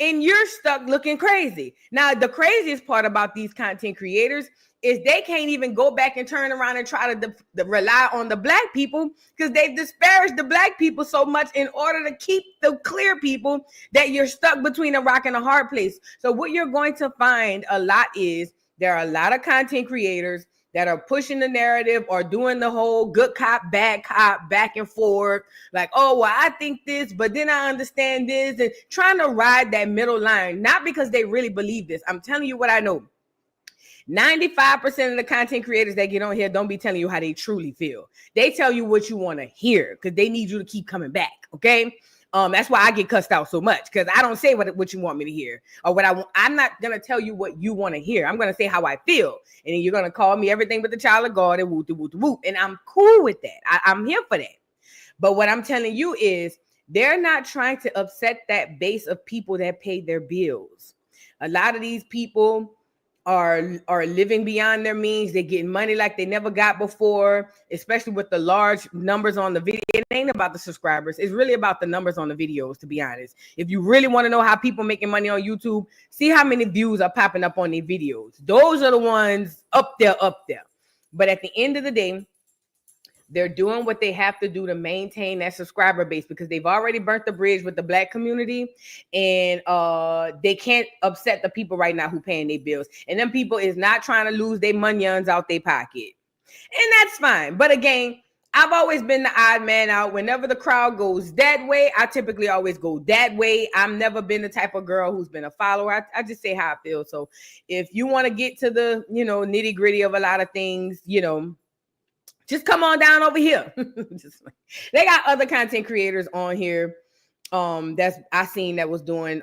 and you're stuck looking crazy. Now, the craziest part about these content creators is they can't even go back and turn around and try to rely on the black people because they've disparaged the black people so much in order to keep the clear people that you're stuck between a rock and a hard place. So what you're going to find a lot is there are a lot of content creators that are pushing the narrative or doing the whole good cop, back and forth. Like, oh, well, I think this, but then I understand this, and trying to ride that middle line, not because they really believe this. I'm telling you what I know. 95% of the content creators that get on here don't be telling you how they truly feel. They tell you what you want to hear because they need you to keep coming back. Okay. That's why I get cussed out so much, because I don't say what you want me to hear or what I want. I'm not going to tell you what you want to hear. I'm going to say how I feel. And then you're going to call me everything but the child of God and whoop. And I'm cool with that. I'm here for that. But what I'm telling you is they're not trying to upset that base of people that pay their bills. A lot of these people are living beyond their means. They're getting money like they never got before, especially with the large numbers on the video. It ain't about the subscribers. It's really about the numbers on the videos, to be honest. If you really want to know how people making money on YouTube, see how many views are popping up on their videos. Those are the ones up there. But at the end of the day, they're doing what they have to do to maintain that subscriber base because they've already burnt the bridge with the black community, and they can't upset the people right now who paying their bills. And them people is not trying to lose their monions out their pocket. And that's fine. But again, I've always been the odd man out. Whenever the crowd goes that way, I typically always go that way. I've never been the type of girl who's been a follower. I just say how I feel. So if you want to get to the, nitty gritty of a lot of things, just come on down over here. They got other content creators on here. That's I seen that was doing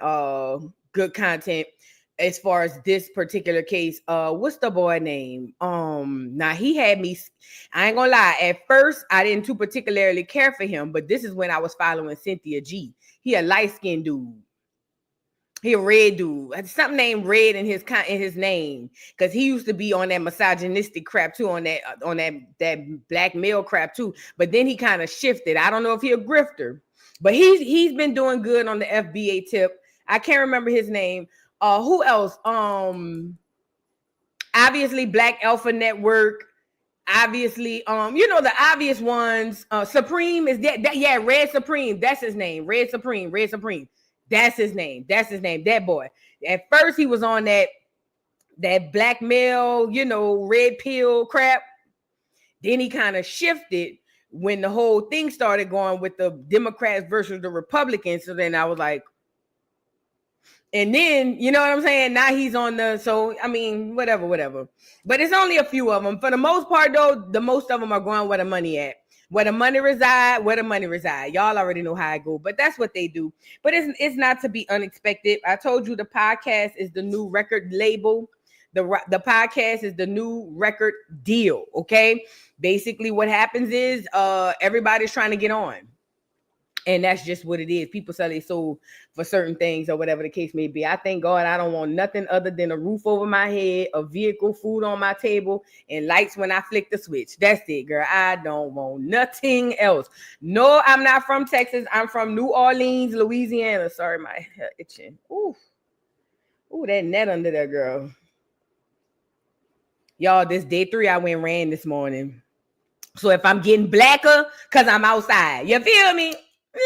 good content as far as this particular case. What's the boy name? Now he had me. I ain't gonna lie. At first, I didn't too particularly care for him, but this is when I was following Cynthia G. He a light-skinned dude. He a red dude. Something named Red in his name, because he used to be on that misogynistic crap too, on that black male crap too. But then he kind of shifted. I don't know if he a grifter, but he's been doing good on the FBA tip. I can't remember his name. Who else? Obviously Black Alpha Network. Obviously, the obvious ones. Supreme is that. Yeah, Red Supreme. That's his name. Red Supreme. That's his name. That boy. At first, he was on that blackmail, red pill crap. Then he kind of shifted when the whole thing started going with the Democrats versus the Republicans. So then I was like, and then, you know what I'm saying? Now he's on whatever. But it's only a few of them. For the most part, though, the most of them are going where the money at. Where the money reside. Y'all already know how I go, but that's what they do. But it's not to be unexpected. I told you the podcast is the new record label. The podcast is the new record deal. Okay. Basically what happens is everybody's trying to get on. And that's just what it is. People sell their soul for certain things or whatever the case may be. I thank God I don't want nothing other than a roof over my head, a vehicle, food on my table, and lights when I flick the switch. That's it, girl. I don't want nothing else. No, I'm not from Texas. I'm from New Orleans, Louisiana. Sorry, my head itching. Ooh, that net under there, girl. Y'all, this day 3 I went ran this morning. So if I'm getting blacker, because I'm outside. You feel me?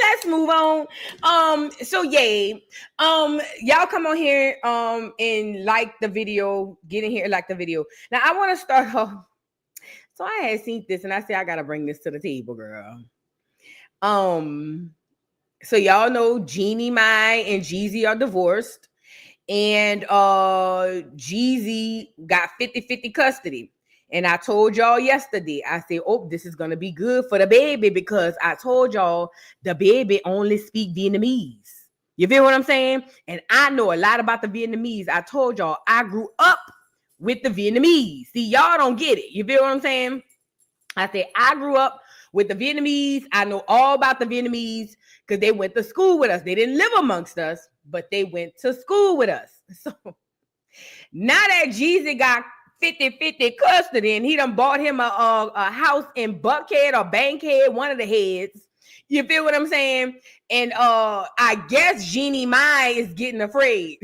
Let's move on. So yay. Y'all come on here and like the video. Get in here, like the video. Now I want to start off. So I had seen this and I said I gotta bring this to the table, girl. So y'all know Jeannie Mai and Jeezy are divorced, and Jeezy got 50-50 custody. And I told y'all yesterday, I said, oh, this is going to be good for the baby, because I told y'all the baby only speak Vietnamese. You feel what I'm saying? And I know a lot about the Vietnamese. I told y'all I grew up with the Vietnamese. See, y'all don't get it. You feel what I'm saying? I said, I grew up with the Vietnamese. I know all about the Vietnamese because they went to school with us. They didn't live amongst us, but they went to school with us. So now that Jeezy got 50-50 custody, and he done bought him a house in Buckhead or Bankhead, one of the heads, You feel what I'm saying? And I guess Jeannie Mai is getting afraid.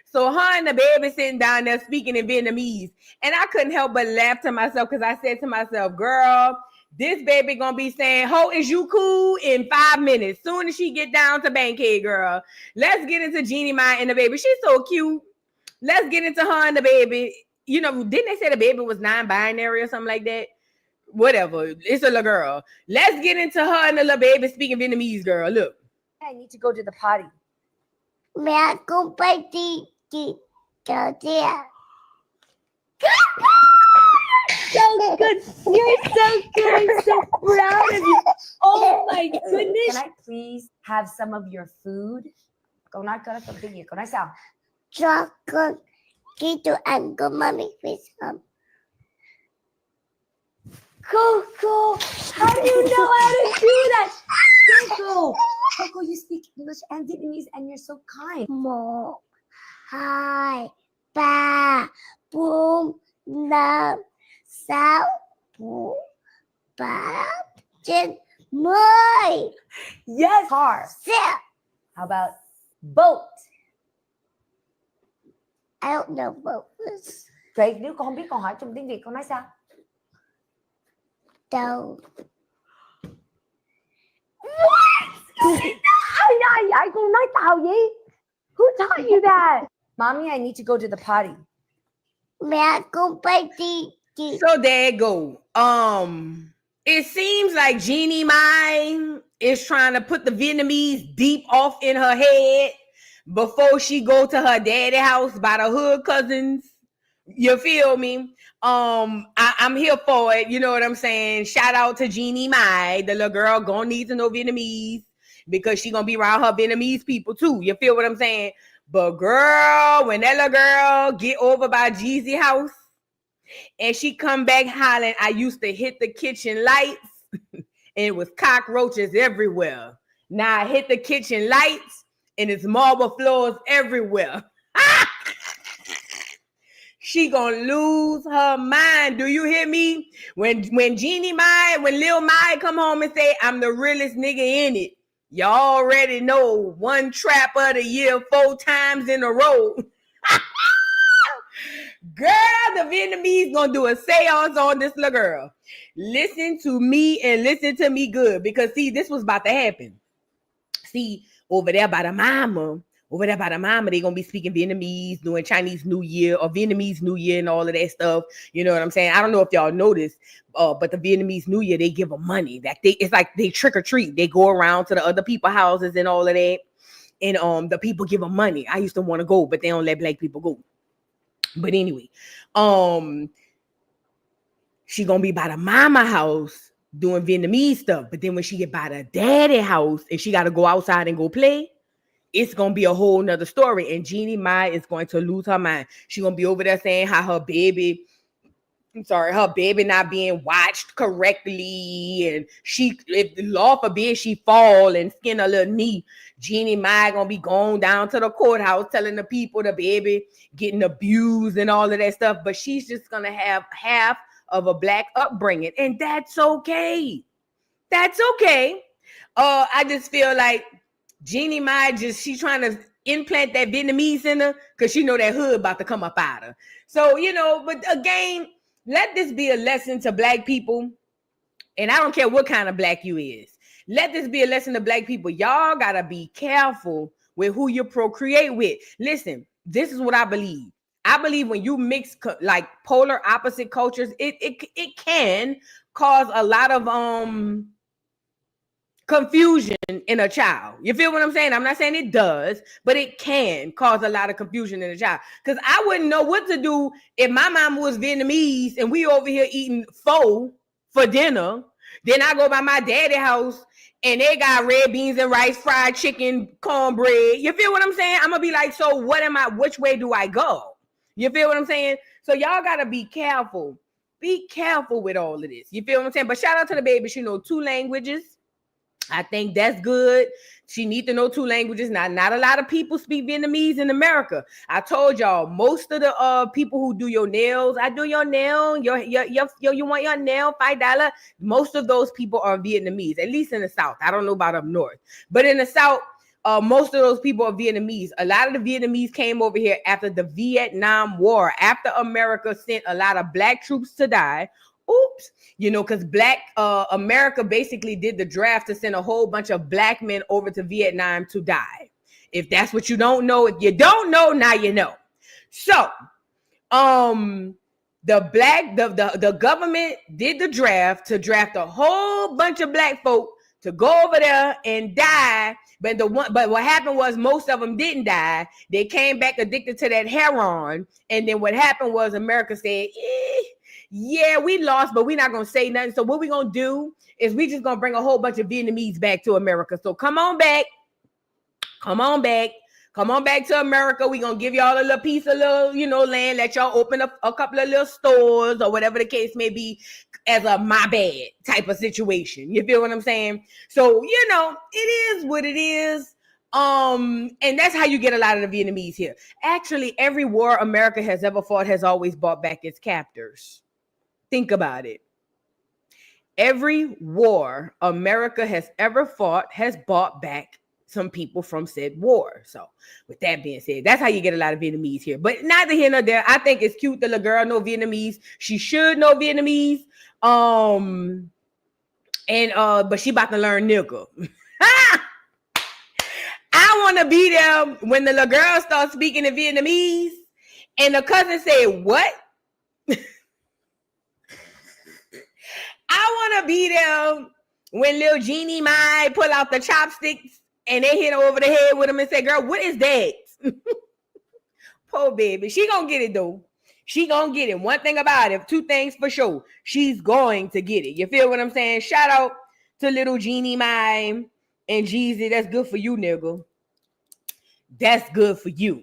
So her and the baby sitting down there speaking in Vietnamese. And I couldn't help but laugh to myself because I said to myself, girl, this baby gonna be saying, ho, is you cool in 5 minutes. Soon as she get down to Bankhead, girl. Let's get into Jeannie Mai and the baby. She's so cute. Let's get into her and the baby. You know, didn't they say the baby was non-binary or something like that? Whatever. It's a little girl. Let's get into her and the little baby speaking Vietnamese, girl. Look. I need to go to the potty. Mẹ con bay đi chờ there. So good. You're so good. I'm so proud of you. Oh my goodness. Can I please have some of your food? Câu nói tiếng Việt. Câu nói sao? Cho con khi tụi ăn có mommy with some. Coco, how do you know how to do that? Coco, you speak English and Vietnamese and you're so kind. 1, 2, 3, 4, 5, 6, 7, 8, 9. Yes. Car. 10. How about boat? I don't know what was. Vậy nếu con không biết con hỏi trong tiếng Việt con nói sao? Đâu. What? I con nói tao gì? Who taught you that? Mommy, I need to go to the potty. Mẹ con bay đi. So there you go. It seems like Jeannie Mai is trying to put the Vietnamese deep off in her head before she go to her daddy house by the hood cousins. You feel me? I'm here for it. You know what I'm saying? Shout out to Jeannie Mai. The little girl gonna need to know Vietnamese because she gonna be around her Vietnamese people too. You feel what I'm saying? But girl, when that little girl get over by Jeezy house and she come back hollering, I used to hit the kitchen lights and it was cockroaches everywhere. Now I hit the kitchen lights and it's marble floors everywhere. She gonna lose her mind. Do you hear me? When Jeannie Mai, when Lil Mai come home and say, I'm the realest nigga in it, you already know, one trap of the year 4 times in a row. Girl, the Vietnamese gonna do a seance on this little girl. Listen to me and listen to me good, because see, this was about to happen. See, over there by the mama, they gonna be speaking Vietnamese, doing Chinese New Year or Vietnamese New Year and all of that stuff. You know what I'm saying? I don't know if y'all noticed, but the Vietnamese New Year, they give them money. It's like they trick or treat. They go around to the other people's houses and all of that, and the people give them money. I used to want to go, but they don't let black people go. But anyway, she gonna be by the mama house doing Vietnamese stuff. But then when she get by the daddy house and she got to go outside and go play, it's going to be a whole nother story. And Jeannie Mai is going to lose her mind. She's going to be over there saying how her baby not being watched correctly. And if the law forbid she fall and skin a little knee, Jeannie Mai going to be going down to the courthouse telling the people the baby getting abused and all of that stuff. But she's just going to have half of a black upbringing. And that's okay. That's okay. I just feel like Jeannie Mai she trying to implant that Vietnamese in her because she know that hood about to come up out her. So, you know, but again, let this be a lesson to black people. And I don't care what kind of black you is. Let this be a lesson to black people. Y'all got to be careful with who you procreate with. Listen, this is what I believe. I believe when you mix like polar opposite cultures, it can cause a lot of confusion in a child. You feel what I'm saying? I'm not saying it does, but it can cause a lot of confusion in a child. Because I wouldn't know what to do if my mama was Vietnamese and we over here eating pho for dinner. Then I go by my daddy house and they got red beans and rice, fried chicken, cornbread. You feel what I'm saying? I'm gonna be like, so which way do I go? You feel what I'm saying? So y'all gotta be careful. Be careful with all of this. You feel what I'm saying? But shout out to the baby. She knows 2 languages. I think that's good. She need to know 2 languages. Not a lot of people speak Vietnamese in America. I told y'all, most of the people who do your nails, I do your nail, you want your nail, $5. Most of those people are Vietnamese, at least in the South. I don't know about up north, but in the South, most of those people are Vietnamese. A lot of the Vietnamese came over here after the Vietnam War, after America sent a lot of black troops to die. Oops, because black America basically did the draft to send a whole bunch of black men over to Vietnam to die. If that's what you don't know, if you don't know, now you know. So, the government did the draft to draft a whole bunch of black folk to go over there and die. But what happened was most of them didn't die. They came back addicted to that heroin. And then what happened was America said, yeah, we lost, but we're not going to say nothing. So what we're going to do is we just going to bring a whole bunch of Vietnamese back to America. So come on back. Come on back to America. We're going to give y'all a little piece of land. Let y'all open up a couple of little stores or whatever the case may be as a my bad type of situation. You feel what I'm saying? So, it is what it is. And that's how you get a lot of the Vietnamese here. Actually, every war America has ever fought has always brought back its captors. Think about it. Every war America has ever fought has brought back some people from said war. So with that being said, that's how you get a lot of Vietnamese here. But neither here nor there. I think it's cute that the girl know Vietnamese. She should know Vietnamese. But she about to learn nigga. I want to be there when the little girl starts speaking in Vietnamese and the cousin say, what? I want to be there when little Jeannie Mai pull out the chopsticks and they hit her over the head with them and say, girl, what is that? Poor baby. She gonna get it though. She gonna get it. One thing about it, 2 things for sure. She's going to get it. You feel what I'm saying? Shout out to little Jeannie Mai and Jeezy. That's good for you, nigga. That's good for you.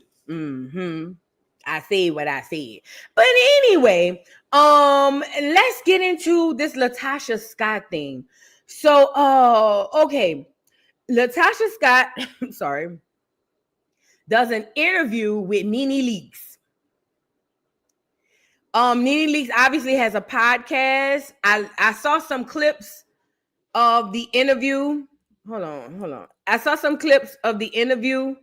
I say what I said. But anyway, let's get into this Latasha Scott thing. So, okay. Latasha Scott, does an interview with Nene Leakes. Nene Leakes obviously has a podcast. I saw some clips of the interview. Hold on. I saw some clips of the interview.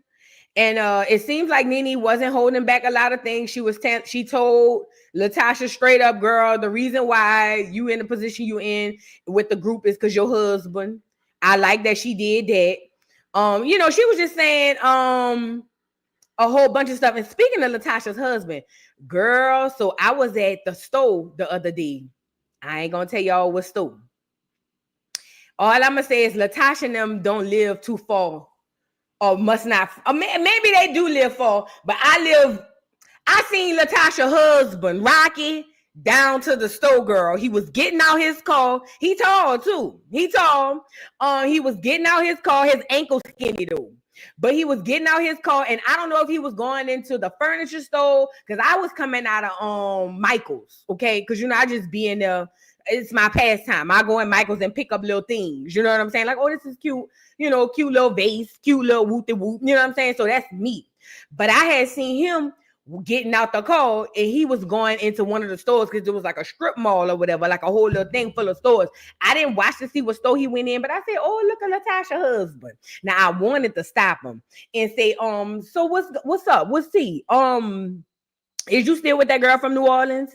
And it seems like Nene wasn't holding back a lot of things. She told Latasha straight up, girl, the reason why you in the position you in with the group is because your husband. I like that she did that. She was just saying a whole bunch of stuff. And speaking of Latasha's husband, girl, so I was at the store the other day. I ain't gonna tell y'all what store. All I'm gonna say is Latasha and them don't live too far. Or must not, or maybe they do live far, but I seen Latasha's husband, Rocky, down to the store, girl. He was getting out his car. He tall, too. He tall. He was getting out his car. His ankle skinny, though. But he was getting out his car, and I don't know if he was going into the furniture store, because I was coming out of Michael's, okay? Because, I just be in there. It's my pastime. I go in Michael's and pick up little things. You know what I'm saying? Like, oh, this is cute. Cute little vase, cute little whoop-de-whoop. You know what I'm saying? So that's me. But I had seen him getting out the car, and he was going into one of the stores because it was like a strip mall or whatever, like a whole little thing full of stores. I didn't watch to see what store he went in, but I said, oh, look at Latasha's husband. Now, I wanted to stop him and say, so what's up? What's he? Is you still with that girl from New Orleans?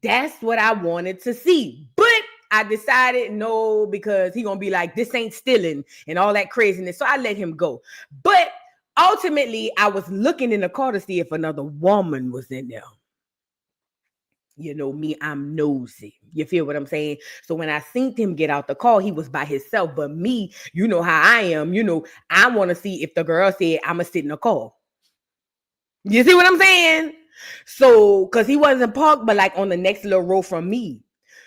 That's what I wanted to see. But I decided no, because he gonna be like, this ain't stealing and all that craziness. So I let him go. But ultimately, I was looking in the car to see if another woman was in there. You know me, I'm nosy. You feel what I'm saying? So when I seen him get out the car, he was by himself. But me, you know how I am. I want to see if the girl said, I'm going to sit in the car. You see what I'm saying? So, because he wasn't parked, but like on the next little row from me.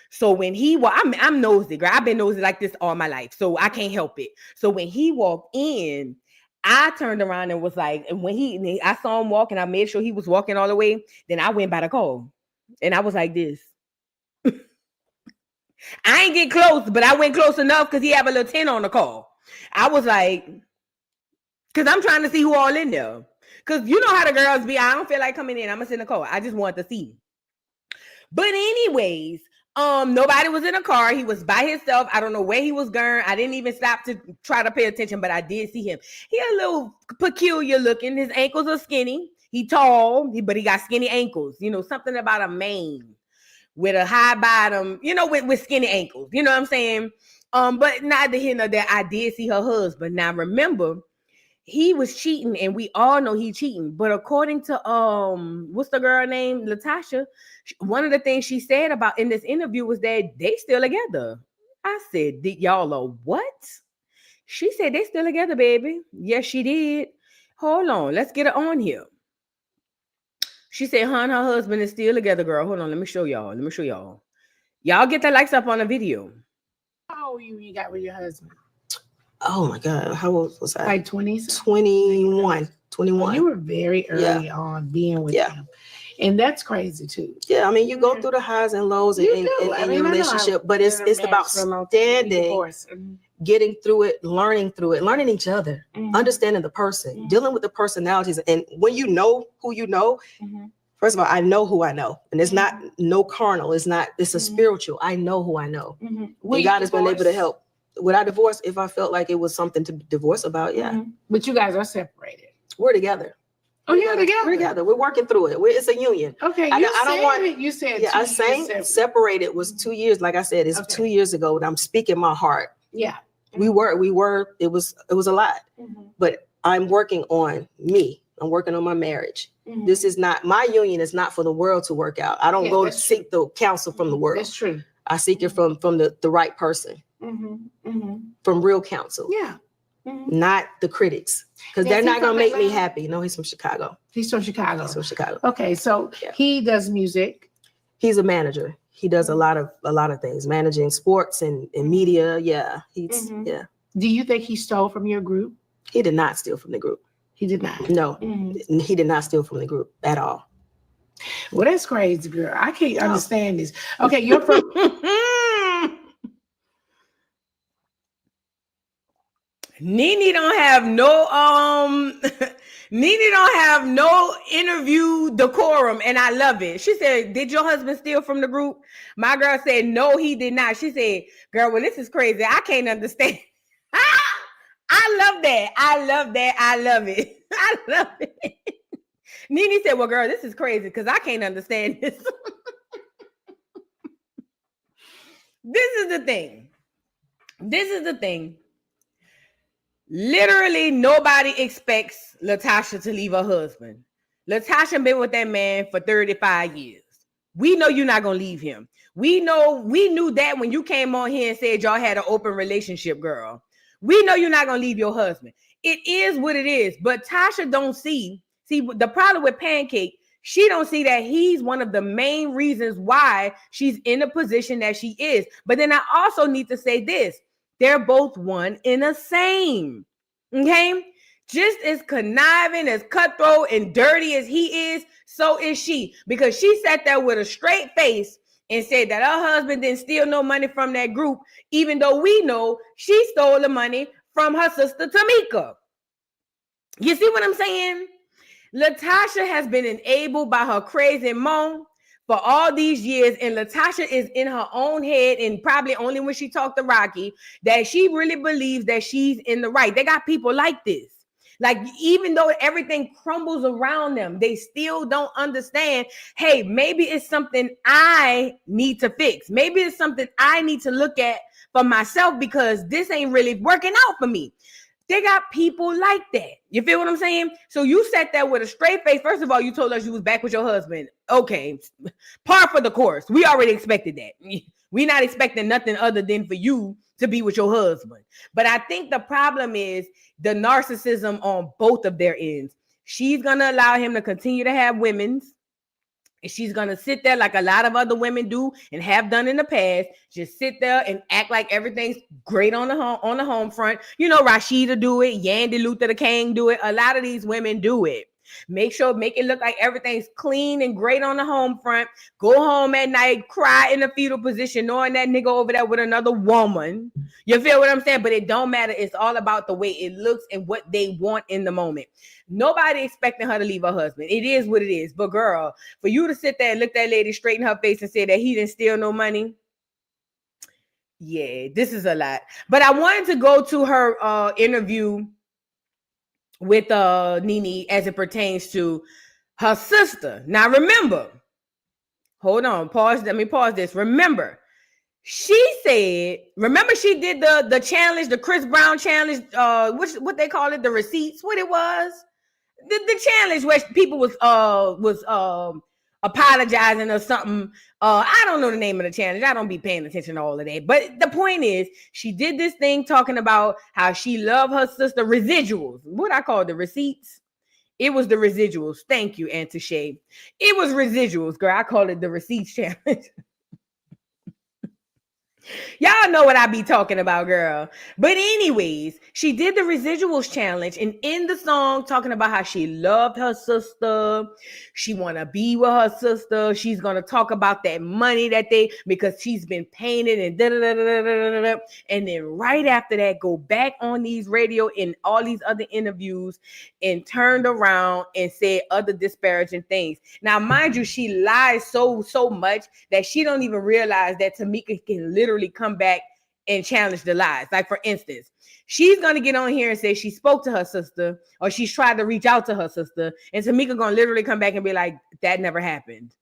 So when I'm nosy, girl. I've been nosy like this all my life. So I can't help it. So when he walked in, I turned around and was like, and when I saw him walking, I made sure he was walking all the way. Then I went by the car. And I was like this. I ain't get close, but I went close enough because he have a little 10 on the car. I was like, Because I'm trying to see who all in there. Because you know how the girls be. I don't feel like coming in. I'm going to sit in the car. I just want to see. But anyways, nobody was in a car. He was by himself. I don't know where he was going. I didn't even stop to try to pay attention, but I did see him. He a little peculiar looking. His ankles are skinny. He tall, but he got skinny ankles. You know, something about a mane with a high bottom, you know, with skinny ankles. You know what I'm saying? But neither here nor there, I did see her husband. Now, remember, he was cheating, and we all know he cheating. But according to what's the girl name? Latasha, one of the things she said about in this interview was that they still together. I said, did y'all are what? She said they still together, baby. Yes, she did. Hold on, let's get her on here. She said, her and her husband is still together, girl. Hold on, let me show y'all. Y'all get the likes up on the video. How old you got with your husband? Oh my God. How old was I? Like 20s? 21. Well, you were very early on being with him. And that's crazy too. Yeah, I mean, you go through the highs and lows in your relationship, but it's about standing, getting through it, learning each other, understanding the person, dealing with the personalities. And when you know who you know, first of all, I know who I know. And it's not no carnal. It's a spiritual. I know who I know. And God has been able to help. Would I divorce if I felt like it was something to divorce about? Yeah. But you guys are separated. We're together. Oh, you're together. We're together. We're working through it. It's a union. Okay. You said I sang separated was 2 years. Like I said, it's 2 years ago. And I'm speaking my heart. Yeah. We were, it was a lot, but I'm working on me. I'm working on my marriage. This is not, my union is not for the world to work out. I don't go to seek the counsel from the world. That's true. I seek it from the right person, from real counsel. Yeah. Not the critics, because they're not going to make me happy. No, he's from Chicago. He's from Chicago. Okay. So he does music. He's a manager. He does a lot of things, managing sports and media. Yeah. Do you think he stole from your group? He did not steal from the group. He did not. No, he did not steal from the group at all. Well, that's crazy, girl. I can't understand this. Okay, you're from Nene don't have no interview decorum, and I love it. She said, did your husband steal from the group? My girl said, no, he did not. She said, girl, well, this is crazy. I can't understand. I love that. I love it. I love it. Nene said, well, girl, this is crazy because I can't understand this. This is the thing. Literally, nobody expects Latasha to leave her husband. Latasha been with that man for 35 years. We know you're not going to leave him. We knew that when you came on here and said y'all had an open relationship, girl. We know you're not going to leave your husband. It is what it is. But Tasha don't see the problem with Pancake. She don't see that he's one of the main reasons why she's in the position that she is. But then I also need to say this. They're both one in the same. Okay? Just as conniving, as cutthroat, and dirty as he is, so is she. Because she sat there with a straight face and said that her husband didn't steal no money from that group, even though we know she stole the money from her sister Tomika. You see what I'm saying? Latasha has been enabled by her crazy mom for all these years, and Latasha is in her own head, and probably only when she talked to Rocky, that she really believes that she's in the right. They got people like this. Like, even though everything crumbles around them, they still don't understand, hey, maybe it's something I need to fix. Maybe it's something I need to look at for myself because this ain't really working out for me. They got people like that. You feel what I'm saying? So you sat there with a straight face. First of all, you told us you was back with your husband. Okay, par for the course. We already expected that. We're not expecting nothing other than for you to be with your husband. But I think the problem is the narcissism on both of their ends. She's going to allow him to continue to have women's. And she's going to sit there like a lot of other women do and have done in the past. Just sit there and act like everything's great on the home front. You know, Rashida do it. Yandy Luther the King do it. A lot of these women do it. Make it look like everything's clean and great on the home front. Go home at night, cry in a fetal position, knowing that nigga over there with another woman. You feel what I'm saying? But it don't matter. It's all about the way it looks and what they want in the moment. Nobody expecting her to leave her husband. It is what it is. But girl, for you to sit there and look that lady straight in her face and say that he didn't steal no money, yeah, this is a lot. But I wanted to go to her interview with Nene as it pertains to her sister. Now remember, hold on, pause. Let me pause this. Remember, she said, remember she did the challenge, the Chris Brown challenge, what they call it, the receipts, what it was? The challenge where people was apologizing or something. I don't know the name of the challenge. I don't be paying attention to all of that. But the point is, she did this thing talking about how she loved her sister. Residuals. What I call the receipts. It was the residuals. Thank you, Auntie Shay. It was residuals, girl. I call it the receipts challenge. Y'all know what I be talking about, girl. But anyways, she did the residuals challenge, and in the song talking about how she loved her sister, she want to be with her sister, she's going to talk about that money that because she's been painted and da-da-da-da-da-da-da. And then right after that, go back on these radio and all these other interviews and turned around and said other disparaging things. Now, mind you, she lies so much that she don't even realize that Tomika can literally come back and challenge the lies. Like, for instance, she's going to get on here and say she spoke to her sister or she's tried to reach out to her sister, and Tomika going to literally come back and be like, that never happened.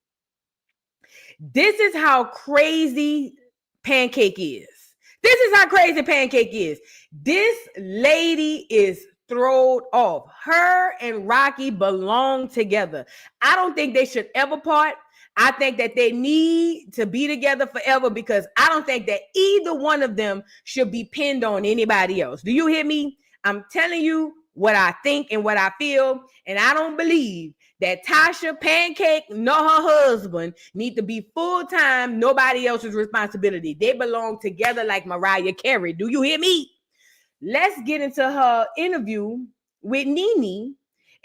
This is how crazy Pancake is. This is how crazy Pancake is. This lady is thrown off. Her and Rocky belong together. I don't think they should ever part. I think that they need to be together forever, because I don't think that either one of them should be pinned on anybody else. Do you hear me? I'm telling you what I think and what I feel, and I don't believe that Tasha, Pancake, nor her husband need to be full-time, nobody else's responsibility. They belong together like Mariah Carey. Do you hear me? Let's get into her interview with Nene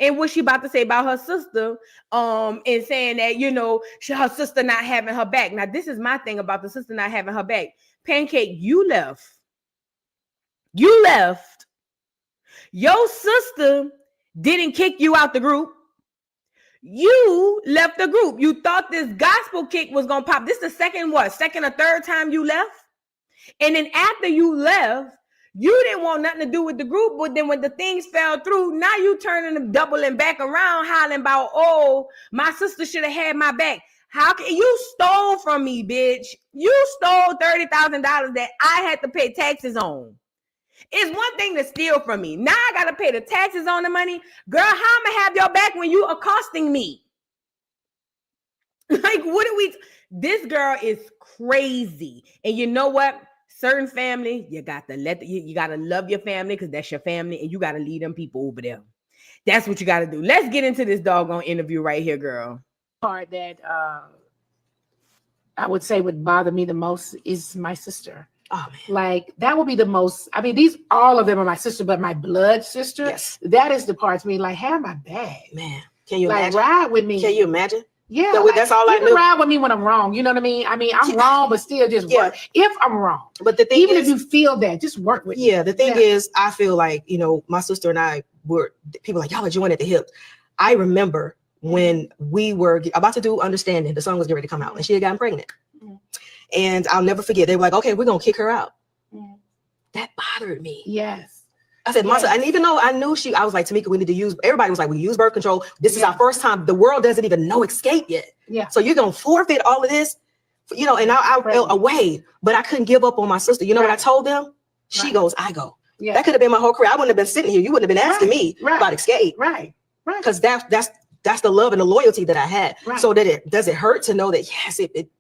and what she about to say about her sister, and saying that, you know, her sister not having her back. Now, this is my thing about the sister not having her back. Pancake, you left. You left. Your sister didn't kick you out the group. You left the group. You thought this gospel kick was going to pop. This is the second or third time you left? And then after you left, you didn't want nothing to do with the group, but then when the things fell through, now you turning them doubling back around, hollering about, oh, my sister should have had my back. How can you stole from me, bitch? You stole $30,000 that I had to pay taxes on. It's one thing to steal from me. Now I gotta pay the taxes on the money. Girl, how am I gonna have your back when you accosting me? Like, what are we? This girl is crazy. And you know what? Certain family, you got to you got to love your family, because that's your family, and you got to lead them people over there. That's what you got to do. Let's get into this doggone interview right here, girl. Part that I would say would bother me the most is my sister. Oh, man. Like, that would be the most, I mean, all of them are my sister, but my blood sister, yes, that is the part to me, like, have my back. Man, can you like, imagine? Ride with me. Can you imagine? Yeah, so that's all I you knew. Ride with me when I'm wrong. You know what I mean? I'm wrong, but still just work. If I'm wrong, but the thing even is, if you feel that, just work with me. Yeah, the thing is, I feel like, you know, my sister and I were, people like, y'all are joined at the hip. I remember when we were about to do Understanding, the song was getting ready to come out, and she had gotten pregnant. Mm-hmm. And I'll never forget, they were like, okay, we're gonna kick her out. Mm-hmm. That bothered me. Yes. I said, yes. And even though I knew I was like, Tomika, we need to use, everybody was like, we use birth control. This is our first time. The world doesn't even know Xscape yet. Yeah. So you're going to forfeit all of this, you know, and I felt away, but I couldn't give up on my sister. You know what I told them? She goes, I go. Yeah. That could have been my whole career. I wouldn't have been sitting here. You wouldn't have been asking me about Xscape. Right. Because that's the love and the loyalty that I had. Right. So does it hurt to know that, yes, it.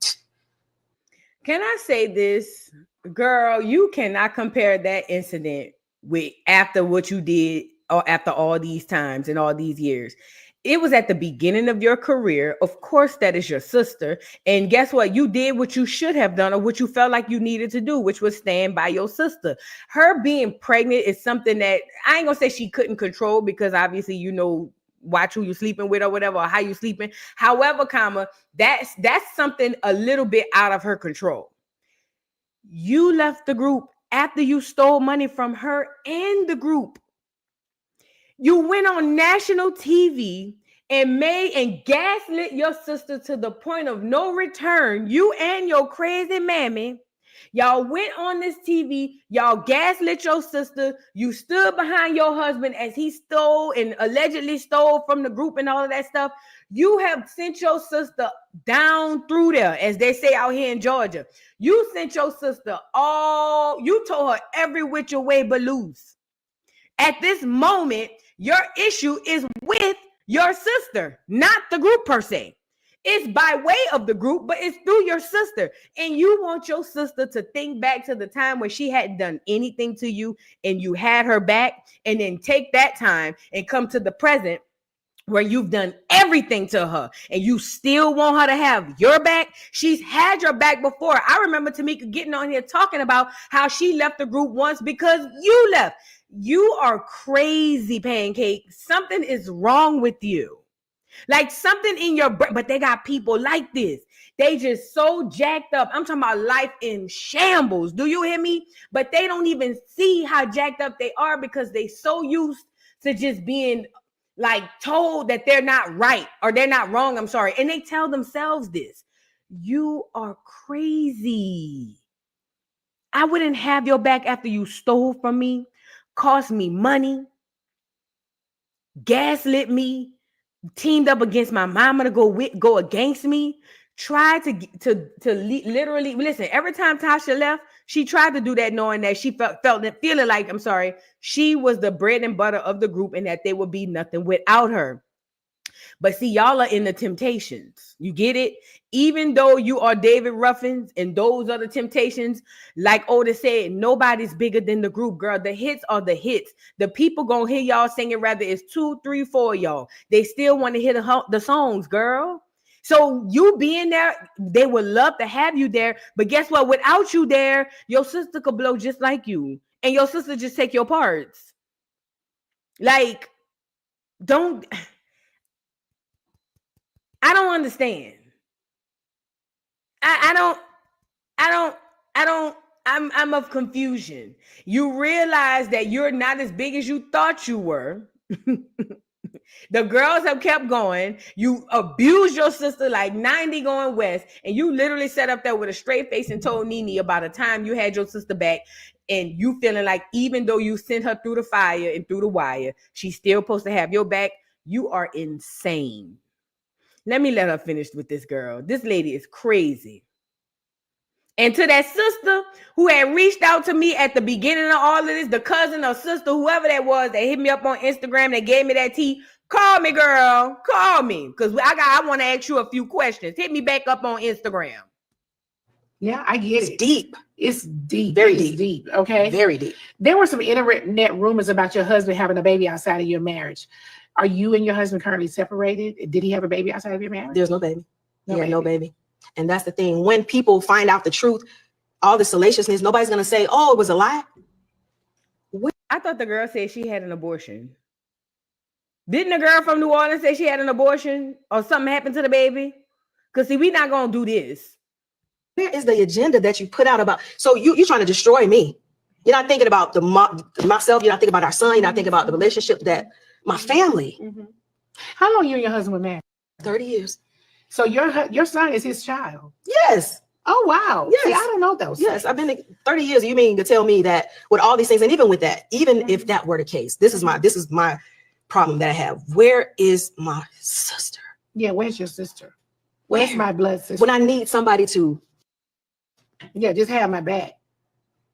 Can I say this? Girl, you cannot compare that incident with after what you did or after all these times and all these years. It was at the beginning of your career. Of course, that is your sister. And guess what? You did what you should have done or what you felt like you needed to do, which was stand by your sister. Her being pregnant is something that I ain't gonna say she couldn't control, because obviously, you know, watch who you sleeping with or whatever, or how you sleeping. However, that's something a little bit out of her control. You left the group after you stole money from her and the group. You went on national TV and gaslit your sister to the point of no return. You and your crazy mammy. Y'all went on this TV. Y'all gaslit your sister. You stood behind your husband as he stole and allegedly stole from the group and all of that stuff. You have sent your sister down through there, as they say out here in Georgia. You sent your sister you told her every which way but loose. At this moment, your issue is with your sister, not the group per se. It's by way of the group, but it's through your sister. And you want your sister to think back to the time where she hadn't done anything to you and you had her back, and then take that time and come to the present where you've done everything to her and you still want her to have your back. She's had your back before. I remember Tomika getting on here talking about how she left the group once because you left. You are crazy, Pancake. Something is wrong with you. Like something in your brain, but they got people like this. They just so jacked up. I'm talking about life in shambles. Do you hear me? But they don't even see how jacked up they are because they so used to just being like told that they're not right or they're not wrong. I'm sorry. And they tell themselves this. You are crazy. I wouldn't have your back after you stole from me, cost me money, gaslit me, teamed up against my mama to go against me, tried to literally listen. Every time Tasha left, she tried to do that knowing that she feeling like, I'm sorry, she was the bread and butter of the group and that they would be nothing without her. But see, y'all are in the Temptations. You get it? Even though you are David Ruffins and those are the Temptations, like Otis said, nobody's bigger than the group, girl. The hits are the hits. The people gonna hear y'all singing, rather it's 2, 3, 4 y'all. They still want to hear the songs, girl. So you being there, they would love to have you there. But guess what? Without you there, your sister could blow just like you. And your sister just take your parts. Like, I don't understand. I'm of confusion. You realize that you're not as big as you thought you were. The girls have kept going. You abused your sister like 90 going west. And you literally sat up there with a straight face and told Nene about a time you had your sister back. And you feeling like even though you sent her through the fire and through the wire, she's still supposed to have your back. You are insane. Let me let her finish with this girl. This lady is crazy. And to that sister who had reached out to me at the beginning of all of this, the cousin or sister, whoever that was, that hit me up on Instagram, that gave me that tea, call me, girl. Call me. Because I want to ask you a few questions. Hit me back up on Instagram. Yeah, I get it. Deep. It's deep. Very it's deep. Okay. Very deep. There were some internet rumors about your husband having a baby outside of your marriage. Are you and your husband currently separated? Did he have a baby outside of your marriage? There's no baby. No baby. And that's the thing. When people find out the truth, all the salaciousness, nobody's going to say, oh, it was a lie. I thought the girl said she had an abortion. Didn't the girl from New Orleans say she had an abortion or something happened to the baby? Because see, we're not going to do this. Where is the agenda that you put out about? So you're trying to destroy me. You're not thinking about myself. You're not thinking about our son. You're not thinking about the relationship that my family. Mm-hmm. How long you and your husband were married? 30 years. So your son is his child? Yes. Oh, wow. Yes. See, I don't know those. Yes, I've been 30 years. You mean to tell me that with all these things, and even with that, even if that were the case, this is my problem that I have. Where is my sister? Yeah, where's your sister? Where's my blood sister? When I need somebody to, just have my back.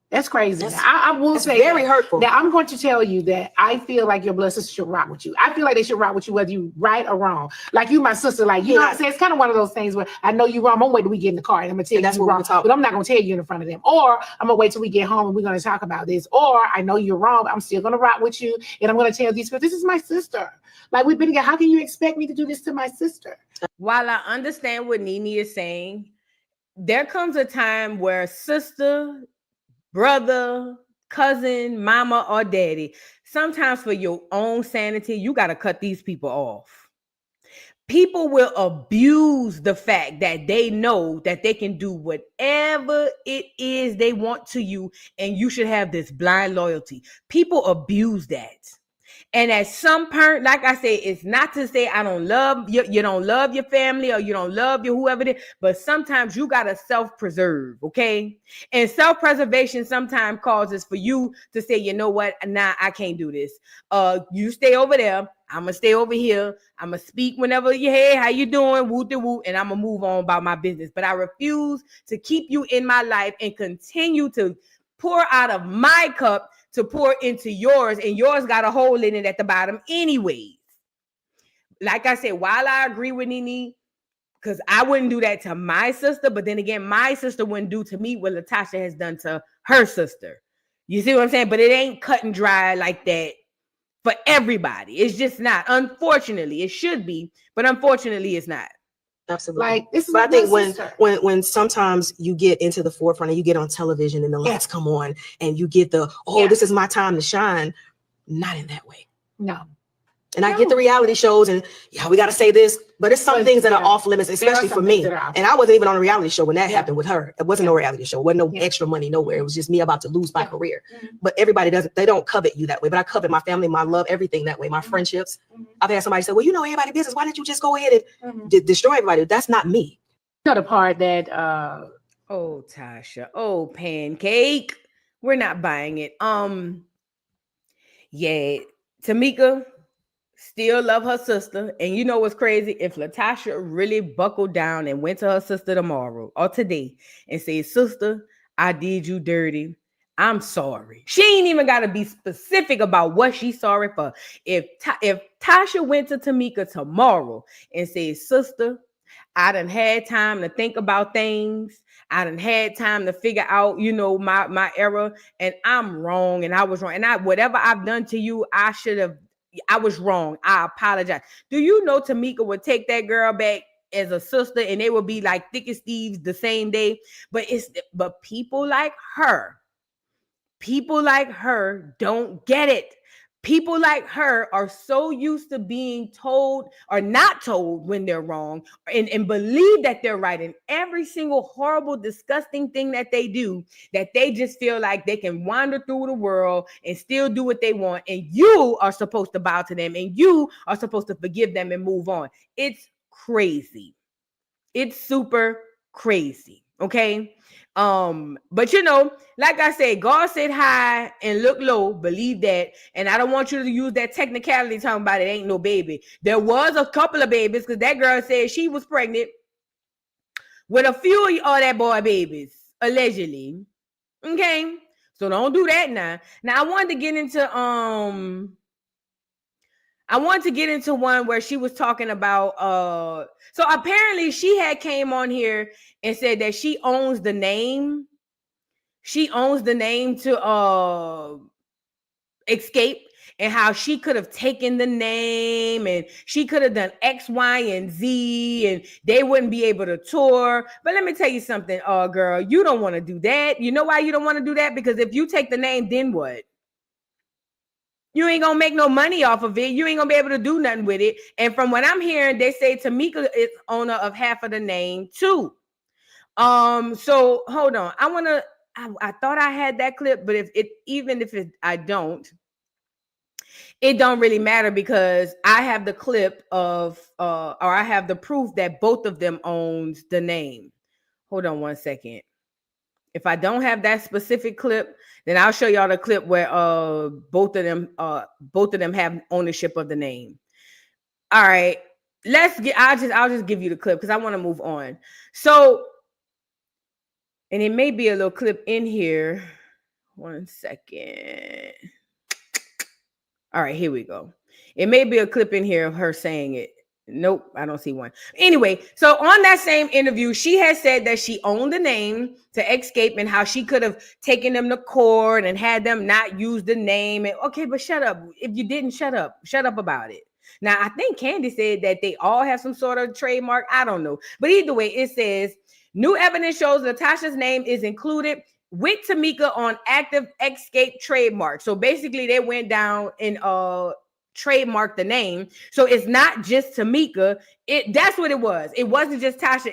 That's crazy. I will say very hurtful. Now I'm going to tell you that I feel like your blood sister should rock with you. I feel like they should rock with you whether you right or wrong. Like you, my sister, like you know what I'm saying? It's kind of one of those things where I know you wrong. I'm gonna wait till we get in the car and I'm gonna tell you that's what wrong, but I'm not gonna tell you in front of them. Or I'm gonna wait till we get home and we're gonna talk about this. Or I know you're wrong, but I'm still gonna rock with you and I'm gonna tell these people, this is my sister. Like we've been together. How can you expect me to do this to my sister? While I understand what Nene is saying, there comes a time where sister, brother, cousin, mama, or daddy sometimes for your own sanity, you got to cut these people off. People will abuse the fact that they know that they can do whatever it is they want to you, and you should have this blind loyalty. People abuse that. And at some point, like I say, it's not to say I don't love you, you don't love your family, or you don't love your whoever it is, but sometimes you gotta self-preserve, okay? And self-preservation sometimes causes for you to say, you know what, nah, I can't do this. You stay over there, I'm gonna stay over here, I'm gonna speak whenever you, hey, how you doing, woo-de-woo, and I'm gonna move on about my business. But I refuse to keep you in my life and continue to pour out of my cup to pour into yours, and yours got a hole in it at the bottom anyways. Like I said, while I agree with Nene, because I wouldn't do that to my sister, but then again, my sister wouldn't do to me what Latasha has done to her sister. You see what I'm saying? But it ain't cut and dry like that for everybody. It's just not. Unfortunately, it should be, but unfortunately, it's not. Absolutely. Like, this is but I think sister. when sometimes you get into the forefront and you get on television and the lights come on and you get the, this is my time to shine. Not in that way. No. And I get the reality shows and we got to say this, but it's some things that are off limits, especially for me. And I wasn't even on a reality show when that happened with her. It wasn't no reality show. It wasn't no extra money nowhere. It was just me about to lose my career. But everybody they don't covet you that way. But I covet my family, my love, everything that way. My friendships. I've had somebody say, well, you know everybody's business. Why didn't you just go ahead and destroy everybody? That's not me. You know the part that oh, Tasha, oh, Pancake, we're not buying it. Yeah, Tomika still love her sister. And you know what's crazy? If Latasha really buckled down and went to her sister tomorrow or today and said, sister, I did you dirty, I'm sorry. She ain't even got to be specific about what she's sorry for. If Tasha went to Tomika tomorrow and said, sister, I done had time to think about things. I done had time to figure out, my error, and I'm wrong, and I was wrong. And whatever I've done to you, I was wrong. I apologize. Do you know Tomika would take that girl back as a sister, and they would be like thick as thieves the same day? But people like her don't get it. People like her are so used to being told or not told when they're wrong, and believe that they're right in every single horrible, disgusting thing that they do, that they just feel like they can wander through the world and still do what they want. And you are supposed to bow to them, and you are supposed to forgive them and move on. It's crazy. It's super crazy. Okay. But like I said, God said high and look low, believe that. And I don't want you to use that technicality talking about it ain't no baby. There was a couple of babies, because that girl said she was pregnant with a few of that boy babies, allegedly. Okay. So don't do that now. Now I wanted to get into one where she was talking about so apparently she had came on here and said that she owns the name. She owns the name to Xscape, and how she could have taken the name and she could have done X, Y, and Z, and they wouldn't be able to tour. But let me tell you something, girl, you don't want to do that. You know why you don't want to do that? Because if you take the name, then what? You ain't gonna make no money off of it. You ain't gonna be able to do nothing with it. And from what I'm hearing, they say Tomika is owner of half of the name too. So hold on. I thought I had that clip, but I don't, it don't really matter, because I have the clip of or I have the proof that both of them owns the name. Hold on one second. If I don't have that specific clip, then I'll show y'all the clip where both of them have ownership of the name. All right, I'll just give you the clip because I want to move on. So, and it may be a little clip in here. One second. All right, here we go. It may be a clip in here of her saying it. Nope, I don't see one. Anyway, so on that same interview, she has said that she owned the name to Xscape and how she could have taken them to court and had them not use the name. And okay, but shut up. If you didn't, shut up about it. Now, I think Candy said that they all have some sort of trademark. I don't know. But either way, it says, new evidence shows Latasha's name is included with Tomika on active Xscape trademark. So basically they went down and trademarked the name. So it's not just Tomika. That's what it was. It wasn't just Tasha.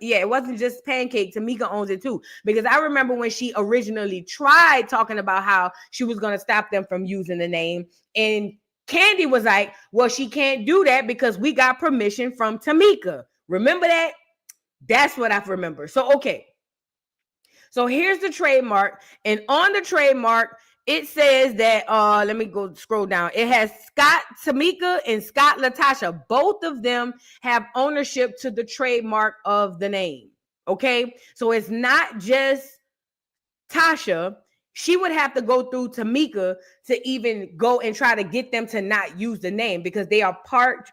It wasn't just Pancake. Tomika owns it too. Because I remember when she originally tried talking about how she was going to stop them from using the name, and Candy was like, well, she can't do that because we got permission from Tomika. Remember that? That's what I remember. So, okay. So here's the trademark. And on the trademark, it says that, let me go scroll down. It has Scott Tomika and Scott Latasha. Both of them have ownership to the trademark of the name. Okay. So it's not just Tasha. She would have to go through Tomika to even go and try to get them to not use the name because they are part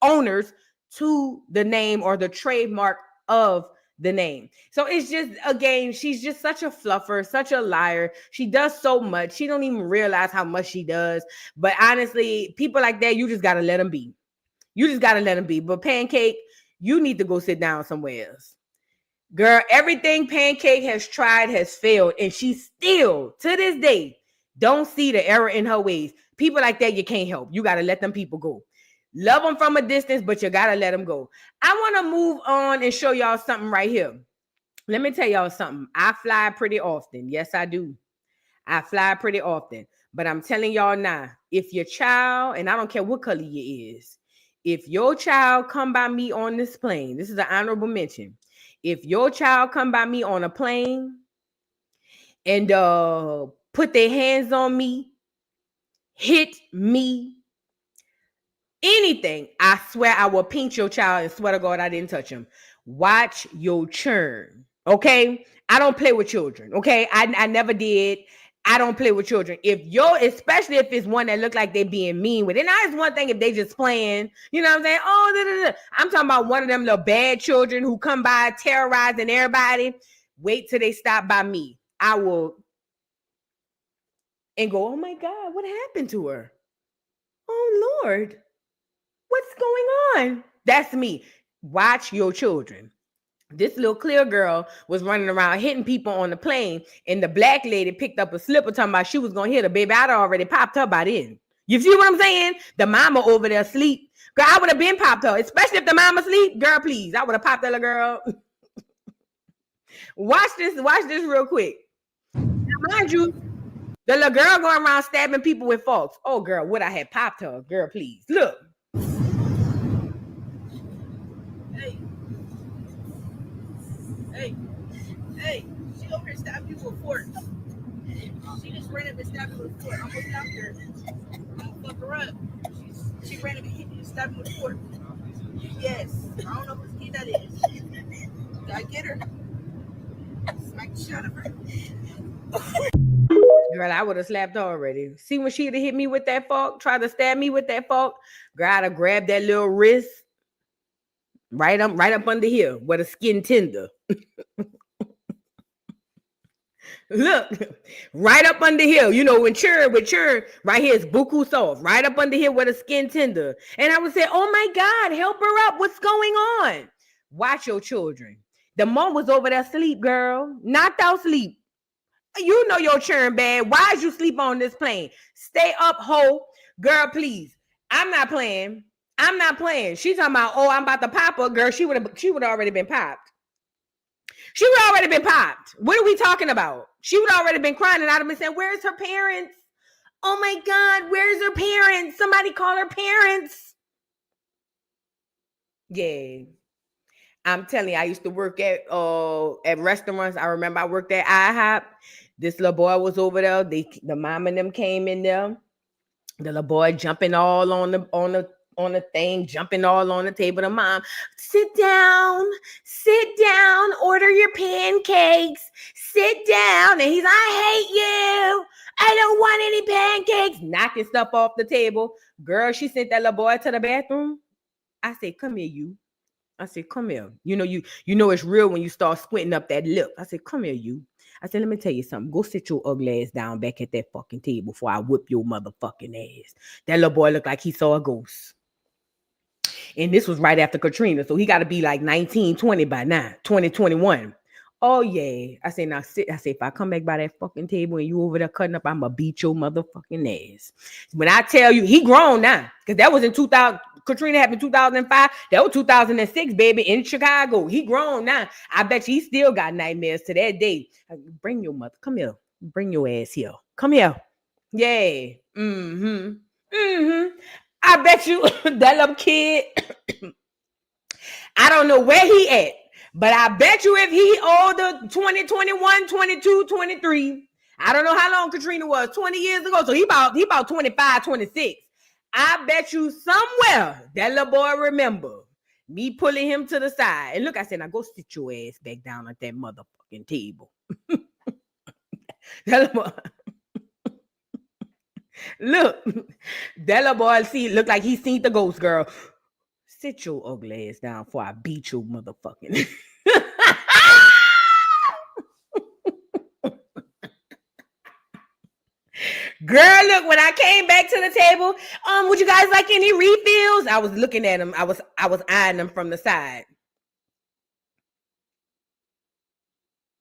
owners to the name or the trademark of the name. So it's just, again, she's just such a fluffer, such a liar. She does so much. She don't even realize how much she does. But honestly, people like that, you just got to let them be. You just got to let them be. But Pancake, you need to go sit down somewhere else. Girl, everything Pancake has tried has failed, and she still, to this day, don't see the error in her ways. People like that, you can't help. You got to let them people go. Love them from a distance, but you got to let them go. I want to move on and show y'all something right here. Let me tell y'all something. I fly pretty often. Yes, I do. I fly pretty often. But I'm telling y'all now, if your child, and I don't care what color you is, if your child come by me on this plane, this is an honorable mention. If your child come by me on a plane and put their hands on me, hit me, anything, I swear I will pinch your child and swear to God I didn't touch him. Watch your churn, okay? I don't play with children, okay? I never did. I don't play with children. Especially if it's one that look like they being mean with it. Now it's one thing if they just playing, you know what I'm saying? Oh, I'm talking about one of them little bad children who come by terrorizing everybody. Wait till they stop by me. I will and go, oh my God, what happened to her? Oh Lord, what's going on? That's me. Watch your children. This little clear girl was running around hitting people on the plane, and the black lady picked up a slipper talking about she was going to hit her. Baby, I'd already popped her by then. You see what I'm saying? The mama over there asleep. Girl, I would have been popped her, especially if the mama asleep. Girl, please. I would have popped that little girl. Watch this real quick. Now, mind you, the little girl going around stabbing people with forks. Oh, girl, would I have popped her? Girl, please. Look. Hey, she over here stabbing people with forks. She just ran up and stabbed me with a fork. I almost stopped her. I'm gonna fuck her up. She ran up and hit me and stabbed me with a fork. Yes. I don't know whose kid that is. Did I get her? Smack the shit out of her. Girl, I would have slapped her already. See when she'd have hit me with that fork, tried to stab me with that fork, girl, I'd have grabbed that little wrist right up under here where the skin tender. Look, right up under here. You know, with churn, right here is buku soft. Right up under here where the skin tender. And I would say, oh my God, help her up. What's going on? Watch your children. The mom was over there asleep, girl. Knocked out sleep. You know your churn bad. Why is you sleep on this plane? Stay up, ho. Girl, please. I'm not playing. She's talking about, oh, I'm about to pop her. Girl, she would have already been popped. She would already been popped. What are we talking about? She would already been crying, and I'd have been saying, where's her parents? Oh my God, where's her parents? Somebody call her parents. Yeah. I'm telling you, I used to work at restaurants. I remember I worked at IHOP. This little boy was over there. The mom and them came in there. The little boy jumping all on the thing, jumping all on the table. The mom, sit down, order your pancakes, sit down. And he's, I hate you. I don't want any pancakes. Knocking stuff off the table. Girl, she sent that little boy to the bathroom. I said, come here, you. I said, come here. You know it's real when you start squinting up that lip. I said, come here, you. I said, let me tell you something. Go sit your ugly ass down back at that fucking table before I whip your motherfucking ass. That little boy looked like he saw a ghost. And this was right after Katrina. So he got to be like 19, 20 by now, 2021. Oh yeah. I say now sit. I say if I come back by that fucking table and you over there cutting up, I'ma beat your motherfucking ass. When I tell you, he grown now. Because that was in 2000. Katrina happened in 2005. That was 2006, baby, in Chicago. He grown now. I bet you he still got nightmares to that day. Bring your mother. Come here. Bring your ass here. Come here. Yeah. Mm-hmm. Mm-hmm. I bet you that little kid. I don't know where he at. But I bet you if he older 20, 21, 22, 23, I don't know how long Katrina was, 20 years ago. So he about 25, 26. I bet you somewhere that little boy remember me pulling him to the side. And look, I said, now go sit your ass back down at that motherfucking table. That little boy. Look, that little boy look like he seen the ghost girl. Sit your ugly ass down before I beat your motherfucking. Girl, look, when I came back to the table, would you guys like any refills? I was looking at them. I was eyeing them from the side.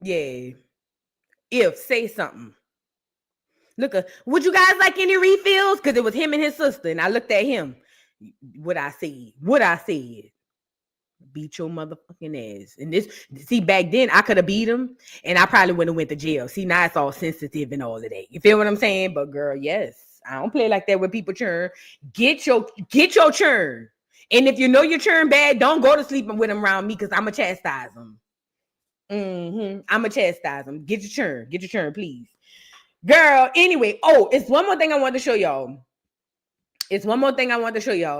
Yeah. Say something. Look, would you guys like any refills? Because it was him and his sister, and I looked at him. What I said. Beat your motherfucking ass. And see, back then I could have beat him and I probably wouldn't have went to jail. See, now it's all sensitive and all of that. You feel what I'm saying? But girl, yes, I don't play like that with people churn. Get your churn. And if you know your churn bad, don't go to sleep with him around me because I'm going to chastise him. I'm going to chastise him. Get your churn, please. Girl, anyway. Oh, it's one more thing I want to show y'all.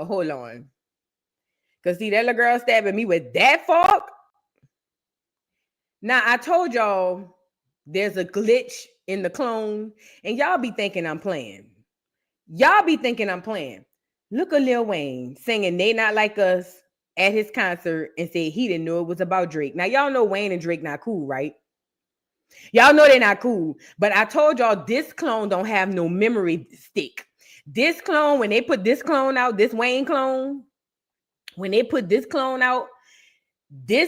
Hold on. Because see, that little girl stabbing me with that fork. Now, I told y'all there's a glitch in the clone. And y'all be thinking I'm playing. Look at Lil Wayne singing They Not Like Us at his concert and said he didn't know it was about Drake. Now, y'all know Wayne and Drake not cool, right? Y'all know they're not cool. But I told y'all this clone don't have no memory stick. This clone, when they put this clone out, this Wayne clone, when they put this clone out, they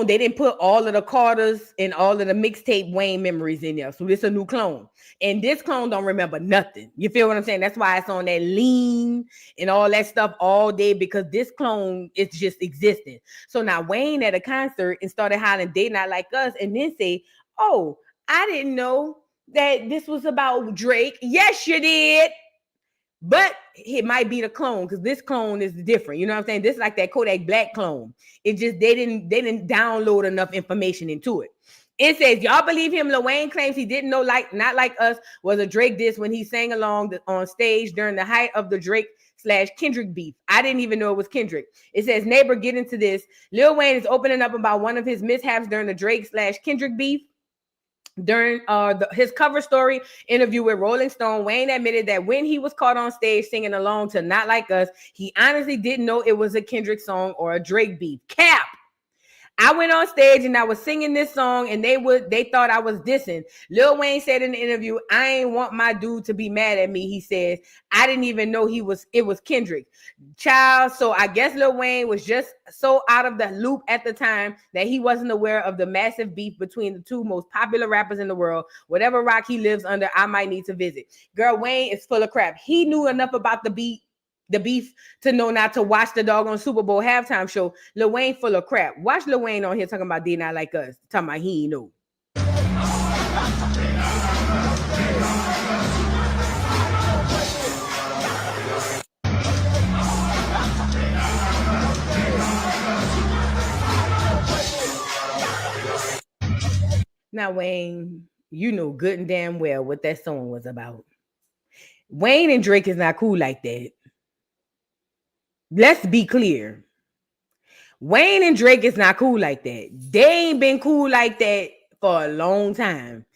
didn't put all of the Carters and all of the mixtape Wayne memories in there. So this is a new clone. And this clone don't remember nothing. You feel what I'm saying? That's why it's on that lean and all that stuff all day, because this clone is just existing. So now Wayne at a concert and started hollering They Not Like Us and then say, oh, I didn't know that this was about Drake. Yes, you did. But it might be the clone because this clone is different. You know what I'm saying? This is like that Kodak Black clone. It just they didn't download enough information into it. It says, y'all believe him? Lil Wayne claims he didn't know Not Like Us was a Drake diss when he sang along on stage during the height of the Drake/Kendrick beef. I didn't even know it was Kendrick. It says, neighbor, get into this. Lil Wayne is opening up about one of his mishaps during the Drake/Kendrick beef. During his cover story interview with Rolling Stone, Wayne admitted that when he was caught on stage singing along to Not Like Us, he honestly didn't know it was a Kendrick song or a Drake beef. Cap! I went on stage and I was singing this song and they thought I was dissing. Lil Wayne said in the interview, I ain't want my dude to be mad at me. He says, I didn't even know it was Kendrick. Child, so I guess Lil Wayne was just so out of the loop at the time that he wasn't aware of the massive beef between the two most popular rappers in the world. Whatever rock he lives under, I might need to visit. Girl, Wayne is full of crap. He knew enough about the beef to know not to watch the doggone Super Bowl halftime show. Lil Wayne full of crap. Watch Lil Wayne on here talking about They Not Like Us. Talking about he ain't know. Now, Wayne, you know good and damn well what that song was about. Wayne and Drake is not cool like that. Let's be clear. Wayne and Drake is not cool like that. They ain't been cool like that for a long time.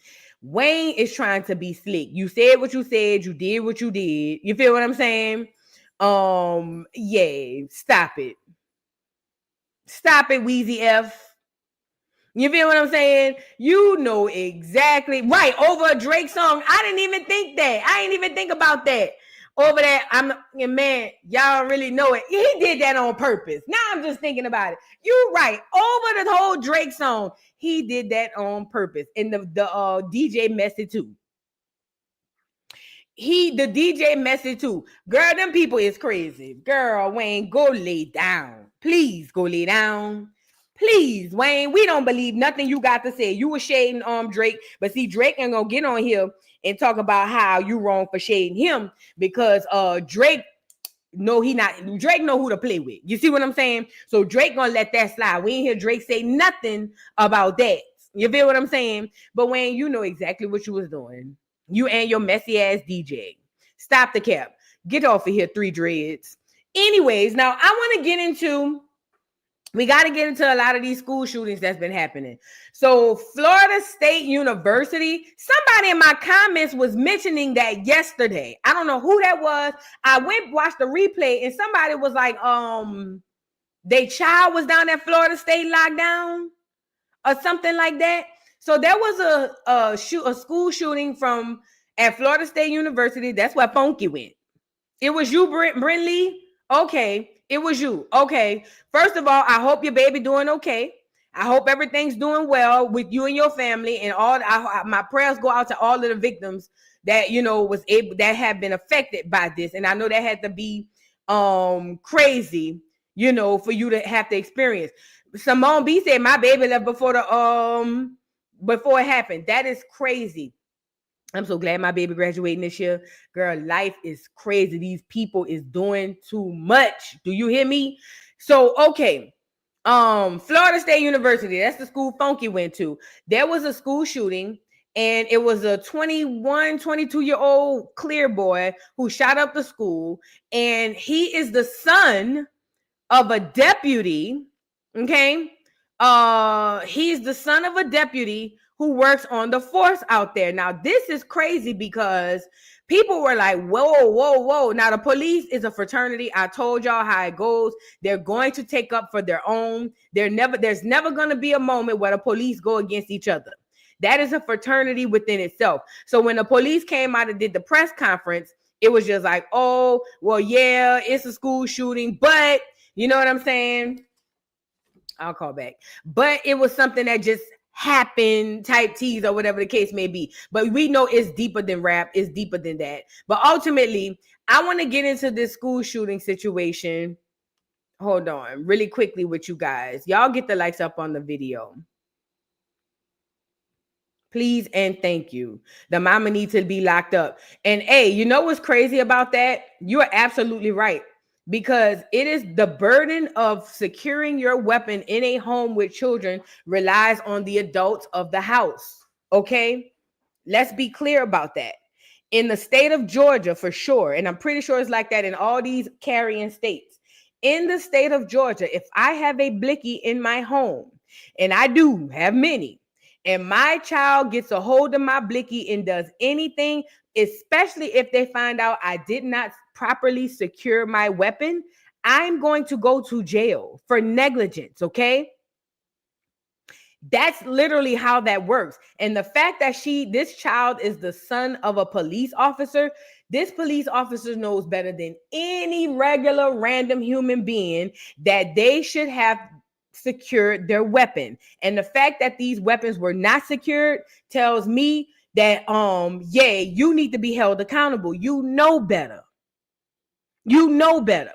Wayne is trying to be slick. You said what you said. You did what you did. You feel what I'm saying? Yeah, stop it. Stop it, Weezy F. You feel what I'm saying? You know exactly. Right, over a Drake song. I didn't even think that. I didn't even think about that. over there. Man, y'all really know it. He did that on purpose. Now I'm just thinking about it. You're right. Over the whole Drake song, he did that on purpose. And the DJ messed too. The DJ messed too. Girl, them people is crazy. Girl, Wayne, go lay down. Please go lay down. Please, Wayne, we don't believe nothing you got to say. You were shading Drake, but see, Drake ain't gonna get on here and talk about how you wrong for shading him because Drake know Drake know who to play with. You see what I'm saying? So Drake gonna let that slide. We ain't hear Drake say nothing about that. You feel what I'm saying? But Wayne, you know exactly what you was doing. You and your messy ass DJ. Stop the cap. Get off of here, 3 dreads. Anyways, now we got to get into a lot of these school shootings that's been happening. So Florida State University, somebody in my comments was mentioning that yesterday. I don't know who that was. I watched the replay and somebody was like, their child was down at Florida State lockdown or something like that. So there was a school shooting at Florida State University. That's where Funky went. It was you, Brinley? Okay. It was you. Okay. First of all, I hope your baby doing okay. I hope everything's doing well with you and your family and all. My prayers go out to all of the victims that, that have been affected by this. And I know that had to be crazy, for you to have to experience. Simone B said my baby left before it happened. That is crazy. I'm so glad my baby graduating this year. Girl, life is crazy. These people is doing too much. Do you hear me? So, okay. Florida State University, that's the school Funky went to. There was a school shooting, and it was a 21, 22-year-old clear boy who shot up the school, and he is the son of a deputy, okay? He's the son of a deputy who works on the force out there. Now, this is crazy because people were like, whoa. Now, the police is a fraternity. I told y'all how it goes. They're going to take up for their own. There's never going to be a moment where the police go against each other. That is a fraternity within itself. So when the police came out and did the press conference, it was just like, oh, well, yeah, it's a school shooting, but you know what I'm saying? I'll call back. But it was something that just happened, type tease or whatever the case may be. But we know it's deeper than rap. It's deeper than that. But ultimately, I want to get into this school shooting situation. Hold on really quickly with you guys. Y'all get the likes up on the video. Please and thank you. The mama needs to be locked up. And hey, you know what's crazy about that? You are absolutely right. Because it is the burden of securing your weapon in a home with children relies on the adults of the house. Okay? Let's be clear about that. In the state of Georgia, for sure, and I'm pretty sure it's like that in all these carrying states. In the state of Georgia, if I have a blicky in my home, and I do have many, and my child gets a hold of my blicky and does anything, especially if they find out I did not properly secure my weapon, I'm going to go to jail for negligence, okay? That's literally how that works. And the fact that this child is the son of a police officer, this police officer knows better than any regular random human being that they should have secured their weapon. And the fact that these weapons were not secured tells me that, you need to be held accountable. You know better. You know better.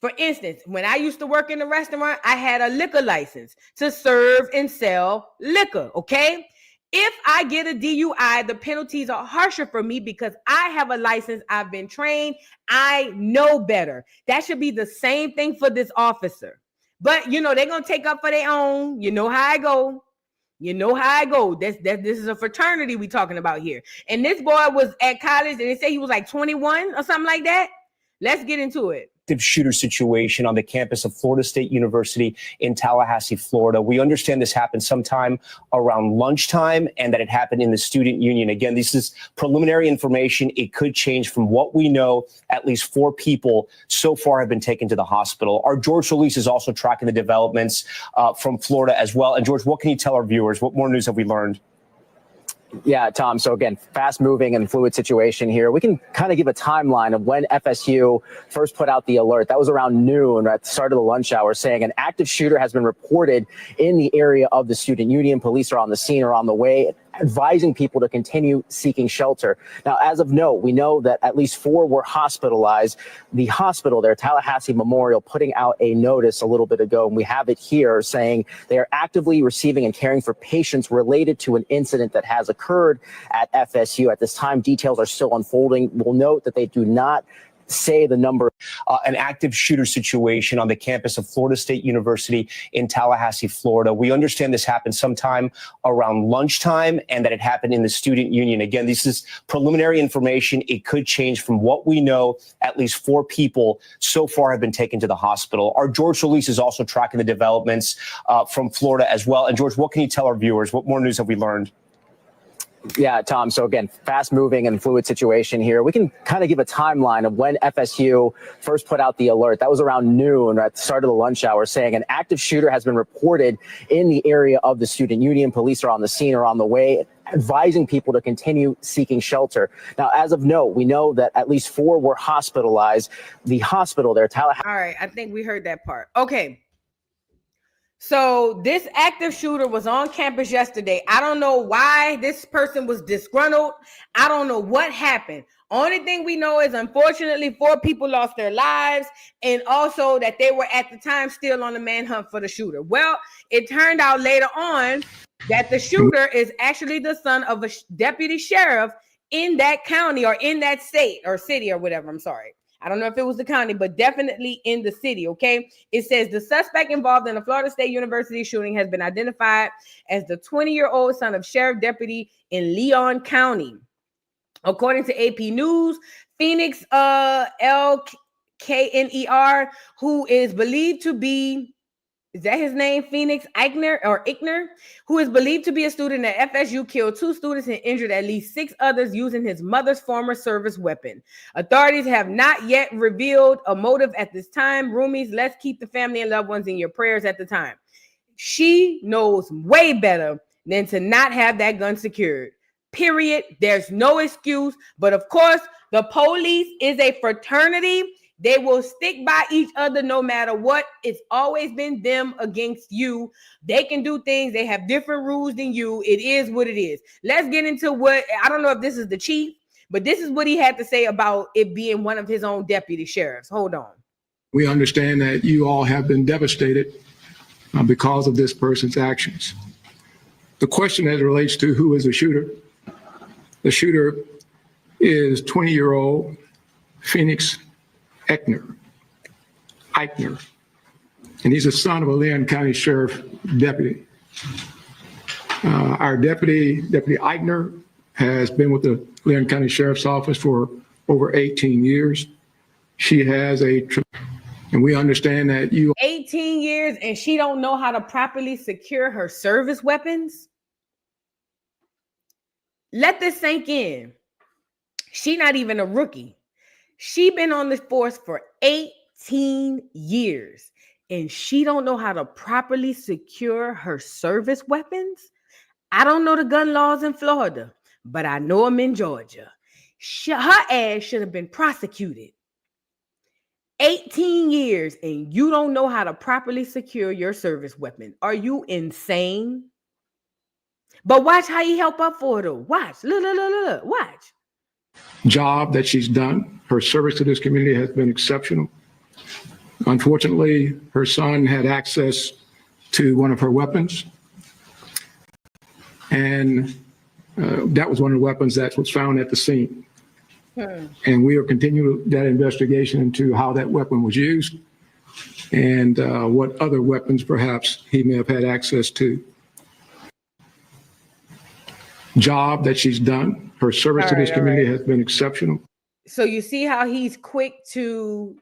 For instance, when I used to work in the restaurant, I had a liquor license to serve and sell liquor, okay? If I get a DUI, the penalties are harsher for me because I have a license. I've been trained. I know better. That should be the same thing for this officer. But, they're going to take up for their own. You know how I go. This is a fraternity we talking about here. And this boy was at college and they say he was like 21 or something like that. Let's get into it. Shooter situation on the campus of Florida State University in Tallahassee, Florida. We understand this happened sometime around lunchtime and that it happened in the student union. Again, this is preliminary information. It could change. From what we know, at least 4 people so far have been taken to the hospital. Our George Solis is also tracking the developments from Florida as well. And George, what can you tell our viewers? What more news have we learned? Yeah, Tom. So again, fast moving and fluid situation here. We can kind of give a timeline of when FSU first put out the alert. That was around noon at the start of the lunch hour, saying an active shooter has been reported in the area of the student union. Police are on the scene or on the way, advising people to continue seeking shelter. Now, as of note, we know that at least 4 were hospitalized. The hospital there, Tallahassee Memorial, putting out a notice a little bit ago, and we have it here saying they are actively receiving and caring for patients related to an incident that has occurred at FSU. At this time, details are still unfolding. We'll note that they do not say the number. An active shooter situation on the campus of Florida State University in Tallahassee, Florida. We understand this happened sometime around lunchtime and that it happened in the student union. Again, this is preliminary information. It could change from what we know. At least 4 people so far have been taken to the hospital. Our George Solis is also tracking the developments from Florida as well. And George, what can you tell our viewers? What more news have we learned? Yeah, Tom. So again, fast moving and fluid situation here. We can kind of give a timeline of when FSU first put out the alert. That was around noon at the start of the lunch hour, saying an active shooter has been reported in the area of the student union. Police are on the scene or on the way, advising people to continue seeking shelter. Now, as of note, we know that at least 4 were hospitalized. The hospital there, Tallahassee. All right, I think we heard that part. Okay. So this active shooter was on campus yesterday. I don't know why this person was disgruntled. I don't know what happened. Only thing we know is, unfortunately, 4 people lost their lives, and also that they were at the time still on the manhunt for the shooter. Well, it turned out later on that the shooter is actually the son of a deputy sheriff in that county or in that state or city or whatever. I'm sorry. I don't know if it was the county, but definitely in the city, okay? It says the suspect involved in the Florida State University shooting has been identified as the 20-year-old son of sheriff deputy in Leon County. According to AP News, Phoenix LKNER, who is believed to be, is that his name? Phoenix Eichner, who is believed to be a student at FSU, killed 2 students and injured at least 6 others using his mother's former service weapon. Authorities have not yet revealed a motive at this time. Roomies, let's keep the family and loved ones in your prayers at the time. She knows way better than to not have that gun secured. Period. There's no excuse. But of course, the police is a fraternity. They will stick by each other no matter what. It's always been them against you. They can do things. They have different rules than you. It is what it is. Let's get into what, I don't know if this is the chief, but this is what he had to say about it being one of his own deputy sheriffs. Hold on. We understand that you all have been devastated because of this person's actions. The question as it relates to who is the shooter is 20-year-old Phoenix Eichner, and he's the son of a Leon County Sheriff deputy. Our deputy Eichner, has been with the Leon County Sheriff's Office for over 18 years. She has and we understand that 18 years and she don't know how to properly secure her service weapons. Let this sink in. She not even a rookie. She been on this force for 18 years and she don't know how to properly secure her service weapons. I don't know the gun laws in Florida, but I know them in Georgia. Her ass should have been prosecuted. 18 years and you don't know how to properly secure your service weapon. Are you insane? But watch how you help up for it though. Watch. Look. Watch. job that she's done. Her service to this community has been exceptional. Unfortunately, her son had access to one of her weapons. And that was one of the weapons that was found at the scene. And we are continuing that investigation into how that weapon was used and what other weapons perhaps he may have had access to. Job that she's done. Her service to this community has been exceptional. So you see how he's quick to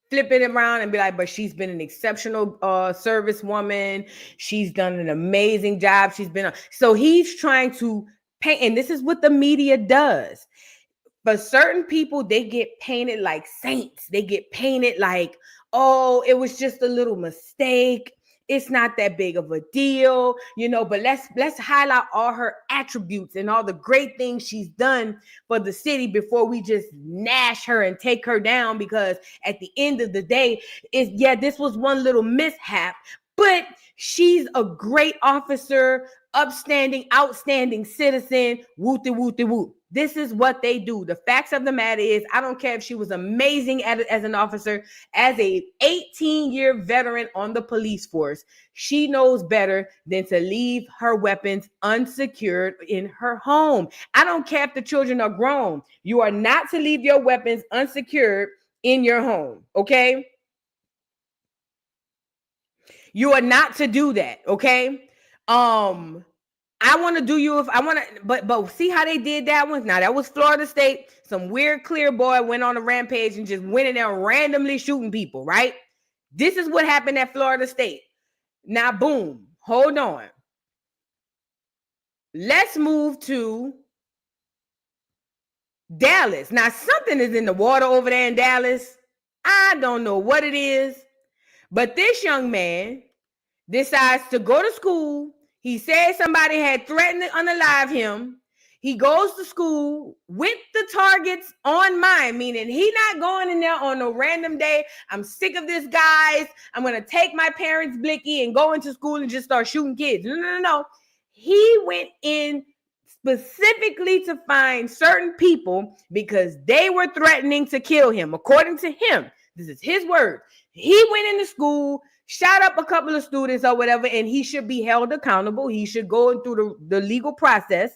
flip it around and be like, but she's been an exceptional service woman. She's done an amazing job. So he's trying to paint, and this is what the media does. But certain people, they get painted like saints. They get painted like, oh, it was just a little mistake. it's not that big of a deal, you know, but let's highlight all her attributes and all the great things she's done for the city before we just gnash her and take her down, because at the end of the day, this was one little mishap, but she's a great officer, upstanding, outstanding citizen, woo. This is what they do. The facts of the matter is, I don't care if she was amazing as an officer, as a 18-year veteran on the police force, she knows better than to leave her weapons unsecured in her home. I don't care if the children are grown. You are not to leave your weapons unsecured in your home, okay? You are not to do that, okay? I want to do you if I want to, but see how they did that one? Now that was Florida State. Some weird clear boy went on a rampage and just went in there randomly shooting people, right? This is what happened at Florida State. Now, boom, hold on. Let's move to Dallas. Now, something is in the water over there in Dallas. I don't know what it is, but this young man decides to go to school. He said somebody had threatened to unalive him. He goes to school with the targets on mind, meaning he not going in there on a random day. I'm sick of this, guys. I'm going to take my parents' blicky and go into school and just start shooting kids. No. He went in specifically to find certain people because they were threatening to kill him. According to him, this is his word. He went into school, shot up a couple of students or whatever, and he should be held accountable. He should go through the legal process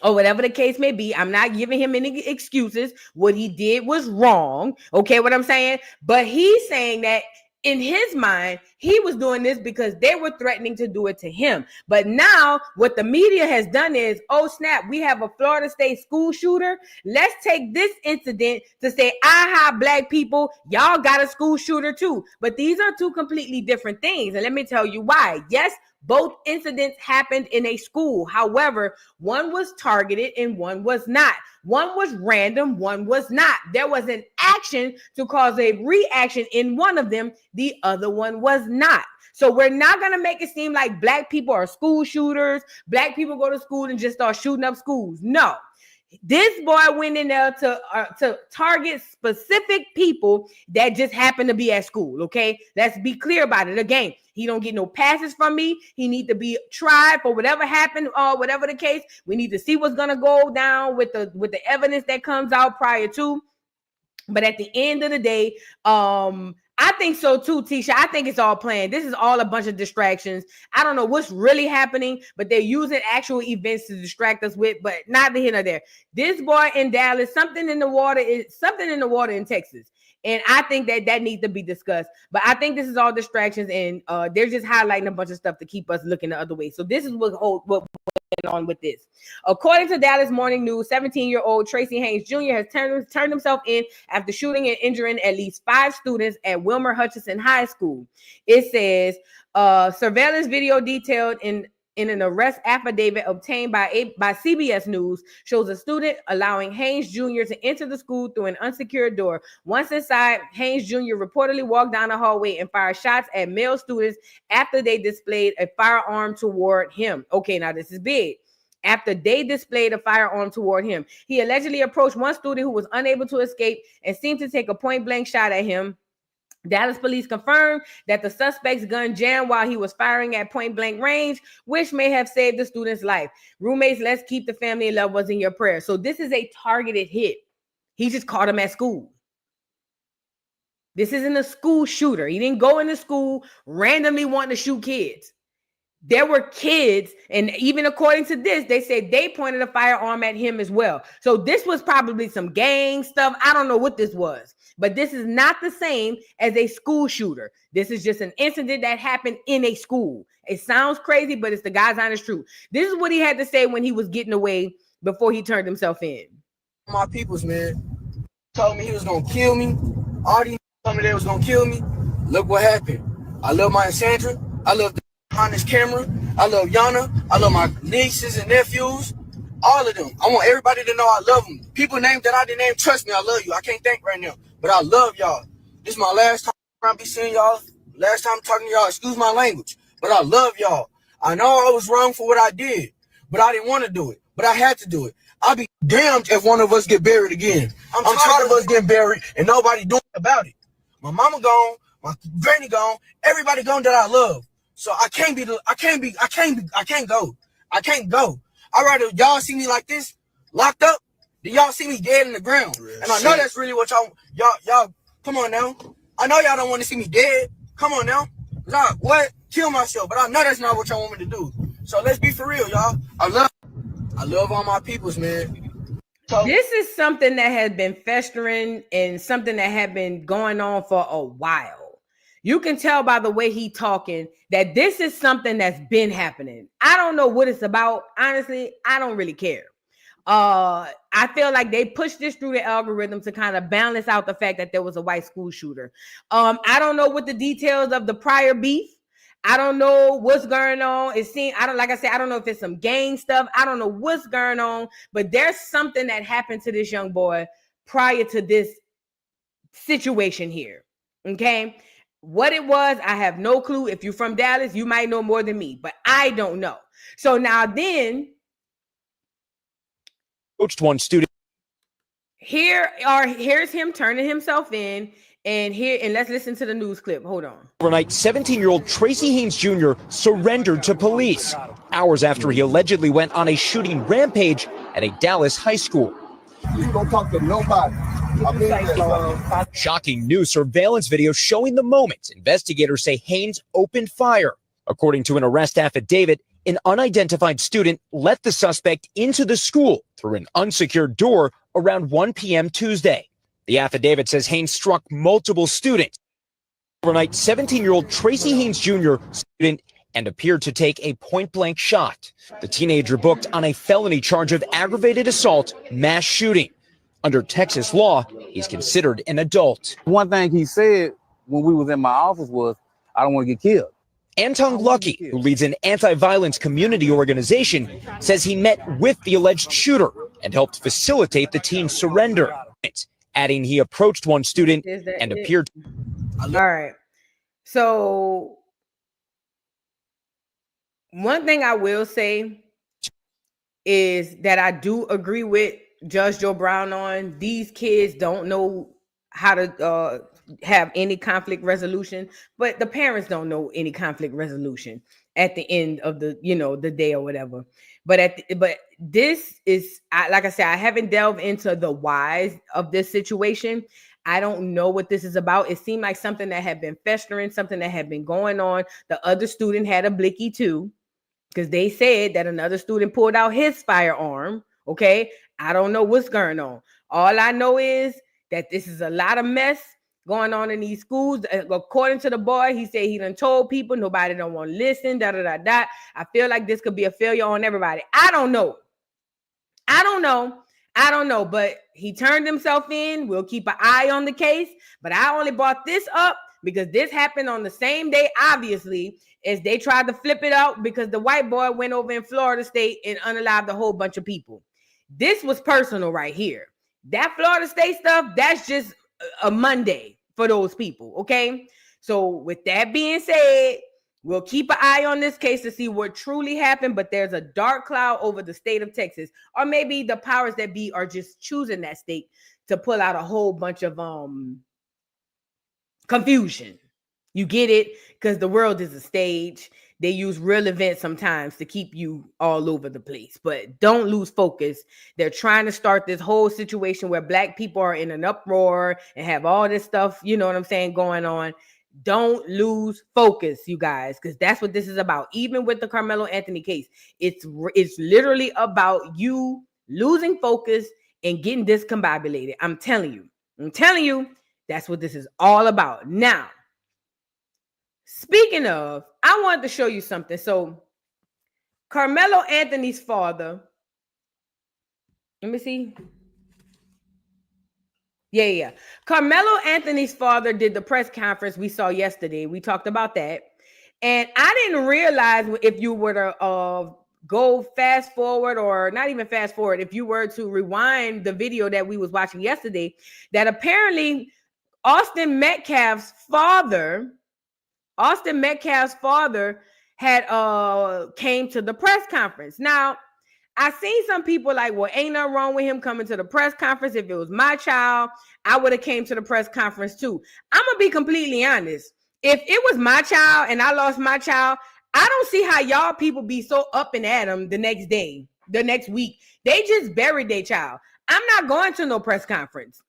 or whatever the case may be. I'm not giving him any excuses. What he did was wrong. Okay, what I'm saying? But he's saying that in his mind, he was doing this because they were threatening to do it to him. But now what the media has done is, oh snap, we have a Florida State school shooter. Let's take this incident to say, aha, black people, y'all got a school shooter too. But these are two completely different things. And let me tell you why. Yes, both incidents happened in a school. However, one was targeted and one was not. One was random, one was not. There was an action to cause a reaction in one of them. The other one was not. So we're not going to make it seem like black people are school shooters. Black people go to school and just start shooting up schools. No. This boy went in there to target specific people that just happen to be at school, okay? Let's be clear about it. Again, he don't get no passes from me. He need to be tried for whatever happened or whatever the case. We need to see what's going to go down with the evidence that comes out prior to. But at the end of the day, I think so too, Tisha. I think it's all planned. This is all a bunch of distractions. I don't know what's really happening, but they're using actual events to distract us with, but not the here nor there. This boy in Dallas, something in the water in Texas. And I think that needs to be discussed. But I think this is all distractions, and they're just highlighting a bunch of stuff to keep us looking the other way. So this is what went on with this. According to Dallas Morning News, 17-year-old Tracy Haynes Jr. has turned himself in after shooting and injuring at least 5 students at Wilmer Hutchinson High School. It says surveillance video detailed in an arrest affidavit obtained by CBS News shows a student allowing Haynes Jr. to enter the school through an unsecured door. Once inside, Haynes Jr. reportedly walked down the hallway and fired shots at male students after they displayed a firearm toward him. Okay, now this is big. After they displayed a firearm toward him, he allegedly approached one student who was unable to escape and seemed to take a point-blank shot at him. Dallas police confirmed that the suspect's gun jammed while he was firing at point-blank range, which may have saved the student's life. Roommates, let's keep the family and loved ones in your prayers. So this is a targeted hit. He just caught him at school. This isn't a school shooter. He didn't go into school randomly wanting to shoot kids. There were kids, and even according to this, they said they pointed a firearm at him as well. So this was probably some gang stuff. I don't know what this was, but this is not the same as a school shooter. This is just an incident that happened in a school. It sounds crazy, but it's the God's honest truth. This is what he had to say when he was getting away before he turned himself in. My peoples, man, told me he was gonna kill me. All these told me they was gonna kill me. Look what happened. I love my Sandra. I love the behind this camera. I love Yana. I love my nieces and nephews. All of them. I want everybody to know I love them. People named that I didn't name, trust me, I love you. I can't think right now, but I love y'all. This is my last time I'll be seeing y'all. Last time I'm talking to y'all, excuse my language, but I love y'all. I know I was wrong for what I did, but I didn't want to do it, but I had to do it. I'll be damned if one of us get buried again. I'm tired of us getting buried and nobody doing about it. My mama gone, my granny gone, everybody gone that I love. So I can't go. I can't go. I'd rather y'all see me like this, locked up, than y'all see me dead in the ground. And I know that's really what y'all, come on now. I know y'all don't want to see me dead. Come on now. Kill myself, but I know that's not what y'all want me to do. So let's be for real, y'all. I love all my peoples, man. So, this is something that has been festering and something that had been going on for a while. You can tell by the way he talking that this is something that's been happening. I don't know what it's about. Honestly, I don't really care. I feel like they pushed this through the algorithm to kind of balance out the fact that there was a white school shooter. I don't know what the details of the prior beef. I don't know what's going on. Like I said, I don't know if it's some gang stuff. I don't know what's going on, but there's something that happened to this young boy prior to this situation here. Okay. What it was, I have no clue. If you're from Dallas, you might know more than me, but I don't know. So now then, coached one student. Here's him turning himself in, and let's listen to the news clip. Hold on. Overnight, 17-year-old Tracy Haynes Jr. surrendered to police hours after he allegedly went on a shooting rampage at a Dallas high school. You don't talk to nobody. Shocking new surveillance video showing the moment investigators say Haynes opened fire. According to an arrest affidavit, an unidentified student let the suspect into the school through an unsecured door around 1 p.m. Tuesday. The affidavit says Haynes struck multiple students. Overnight, 17-year-old Tracy Haynes Jr. student and appeared to take a point-blank shot. The teenager booked on a felony charge of aggravated assault, mass shooting. Under Texas law, he's considered an adult. One thing he said when we was in my office was, I don't want to get killed. Anton Lucky, who leads an anti-violence community organization, says he met with the alleged shooter and helped facilitate the teen's surrender, adding he approached one student and appeared. All right. So one thing I will say is that I do agree with Judge Joe Brown on these kids don't know how to have any conflict resolution, but the parents don't know any conflict resolution at the end of the day or whatever. But this is, like I said, I haven't delved into the whys of this situation. I don't know what this is about. It seemed like something that had been festering, something that had been going on. The other student had a blicky too, because they said that another student pulled out his firearm. Okay, I don't know what's going on. All I know is that this is a lot of mess going on in these schools. According to the boy, he said he done told people, nobody don't want to listen, da. I feel like this could be a failure on everybody. I don't know, but he turned himself in. We'll keep an eye on the case, but I only brought this up because this happened on the same day, obviously, as they tried to flip it out because the white boy went over in Florida State and unalived a whole bunch of people. This was personal right here. That Florida State stuff, that's just a Monday for those people, okay? So with that being said, we'll keep an eye on this case to see what truly happened, but there's a dark cloud over the state of Texas, or maybe the powers that be are just choosing that state to pull out a whole bunch of confusion. You get it? Because the world is a stage. They use real events sometimes to keep you all over the place, but don't lose focus. They're trying to start this whole situation where Black people are in an uproar and have all this stuff, you know what I'm saying, going on. Don't lose focus, you guys, because that's what this is about. Even with the Karmelo Anthony case, it's literally about you losing focus and getting discombobulated. I'm telling you, that's what this is all about. Now, speaking of, I wanted to show you something. So, Karmelo Anthony's father, let me see. Yeah. Karmelo Anthony's father did the press conference we saw yesterday. We talked about that. And I didn't realize if you were to go fast forward, or not even fast forward, if you were to rewind the video that we was watching yesterday, that apparently Austin Metcalf's father Austin Metcalf's father had came to the press conference. Now, I seen some people like, well, ain't nothing wrong with him coming to the press conference. If it was my child, I would have came to the press conference too. I'm gonna be completely honest. If it was my child and I lost my child, I don't see how y'all people be so up and at them the next day, the next week. They just buried their child. I'm not going to no press conference.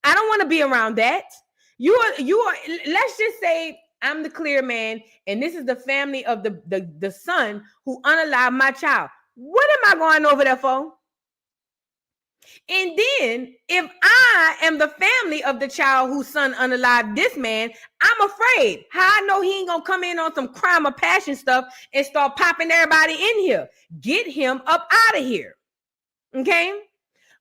I don't want to be around that. You are, let's just say I'm the clear man, and this is the family of the son who unalived my child. What am I going over there for? And then if I am the family of the child whose son unalived this man, I'm afraid. How I know he ain't gonna come in on some crime of passion stuff and start popping everybody in here. Get him up out of here. Okay.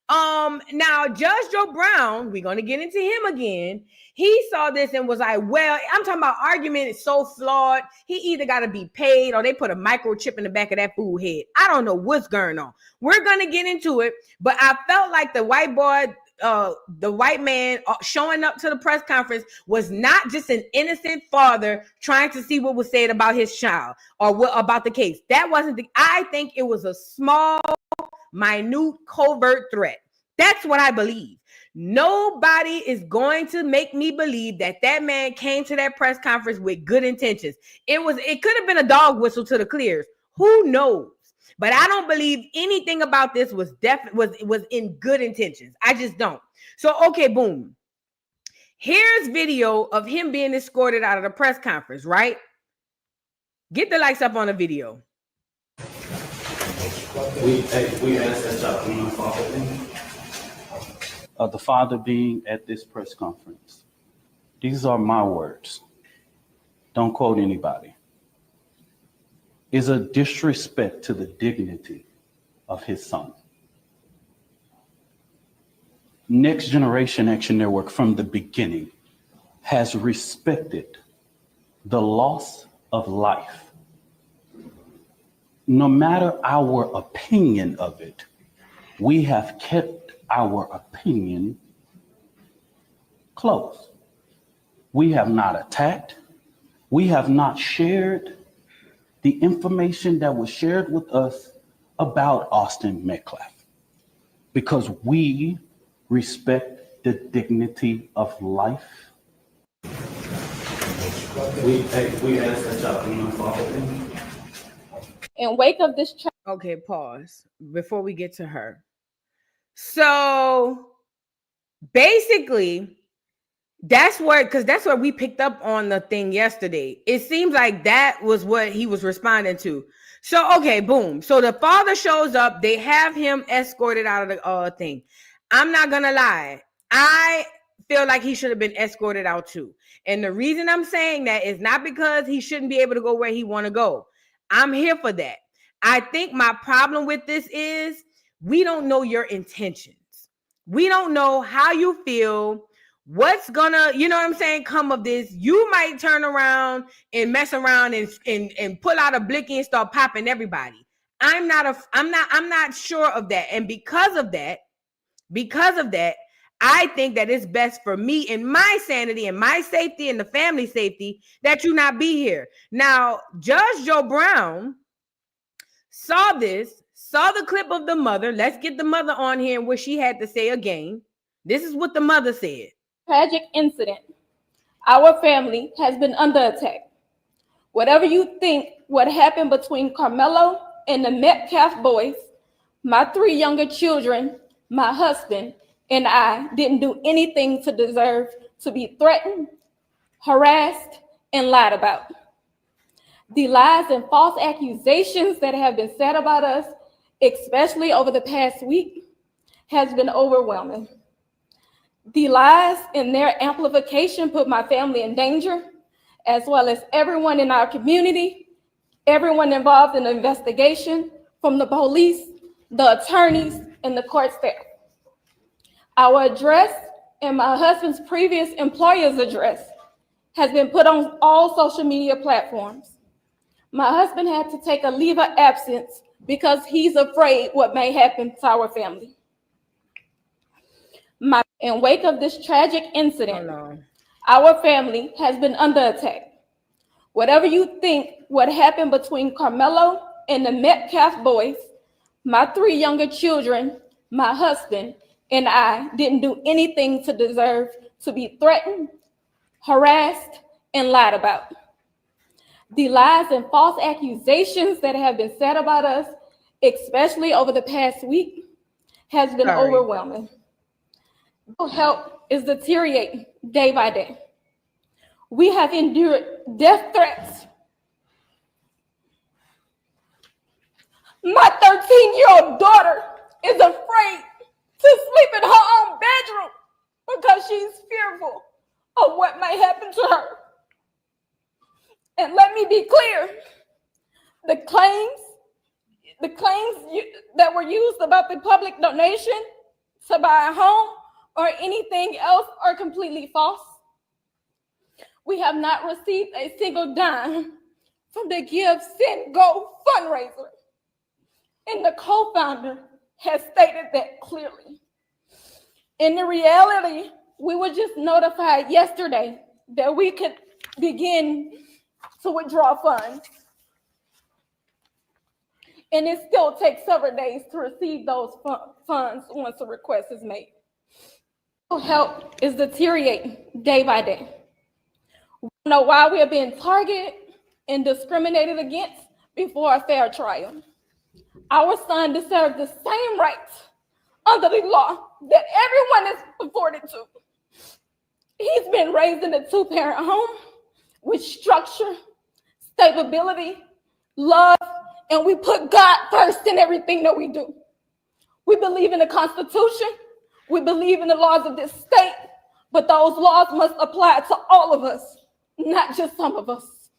Now Judge Joe Brown, we're gonna get into him again. He saw this and was like, well, I'm talking about argument is so flawed. He either got to be paid or they put a microchip in the back of that fool head. I don't know what's going on. We're going to get into it. But I felt like the white boy, the white man showing up to the press conference was not just an innocent father trying to see what was said about his child or what about the case. That wasn't I think it was a small, minute, covert threat. That's what I believe. Nobody is going to make me believe that that man came to that press conference with good intentions. It could have been a dog whistle to the clears. Who knows? But I don't believe anything about this was in good intentions. I just don't. So, okay, boom. Here's video of him being escorted out of the press conference, right? Get the likes up on the video. We asked that y'all please follow me. The father being at this press conference. These are my words. Don't quote anybody. Is a disrespect to the dignity of his son. Next Generation Action Network from the beginning has respected the loss of life. No matter our opinion of it, we have kept our opinion close. We have not attacked. We have not shared the information that was shared with us about Austin Metcalf because we respect the dignity of life. We ask that y'all please follow me. In wake of this okay, pause before we get to her. So basically, that's where we picked up on the thing yesterday. It seems like that was what he was responding to. So, okay, boom. So the father shows up. They have him escorted out of the thing. I'm not going to lie. I feel like he should have been escorted out too. And the reason I'm saying that is not because he shouldn't be able to go where he want to go. I'm here for that. I think my problem with this is we don't know your intentions. We don't know how you feel, what's gonna, you know what I'm saying, come of this. You might turn around and mess around and pull out a blicky and start popping everybody. I'm not sure of that. And because of that, I think that it's best for me and my sanity and my safety and the family safety that you not be here. Now, Judge Joe Brown saw the clip of the mother. Let's get the mother on here and what she had to say again. This is what the mother said. Tragic incident. Our family has been under attack. Whatever you think what happened between Karmelo and the Metcalf boys, my 3 younger children, my husband, and I didn't do anything to deserve to be threatened, harassed, and lied about. The lies and false accusations that have been said about us, especially over the past week, has been overwhelming. The lies and their amplification put my family in danger, as well as everyone in our community, everyone involved in the investigation, from the police, the attorneys, and the court staff. Our address and my husband's previous employer's address has been put on all social media platforms. My husband had to take a leave of absence because he's afraid what may happen to our family. In wake of this tragic incident, our family has been under attack. Whatever you think what happened between Karmelo and the Metcalf boys, my 3 younger children, my husband, and I didn't do anything to deserve to be threatened, harassed, and lied about. The lies and false accusations that have been said about us, especially over the past week, has been overwhelming. Mental health is deteriorating day by day. We have endured death threats. My 13-year-old daughter is afraid to sleep in her own bedroom because she's fearful of what might happen to her. And let me be clear, the claims that were used about the public donation to buy a home or anything else are completely false. We have not received a single dime from the Give, Send, Go fundraiser. And the co-founder has stated that clearly. In the reality, we were just notified yesterday that we could begin to withdraw funds. And it still takes several days to receive those funds once a request is made. Health is deteriorating day by day. We don't know why we are being targeted and discriminated against before a fair trial. Our son deserves the same rights under the law that everyone is afforded to. He's been raised in a 2-parent home with structure, stability, love, and we put God first in everything that we do. We believe in the Constitution. We believe in the laws of this state, but those laws must apply to all of us, not just some of us.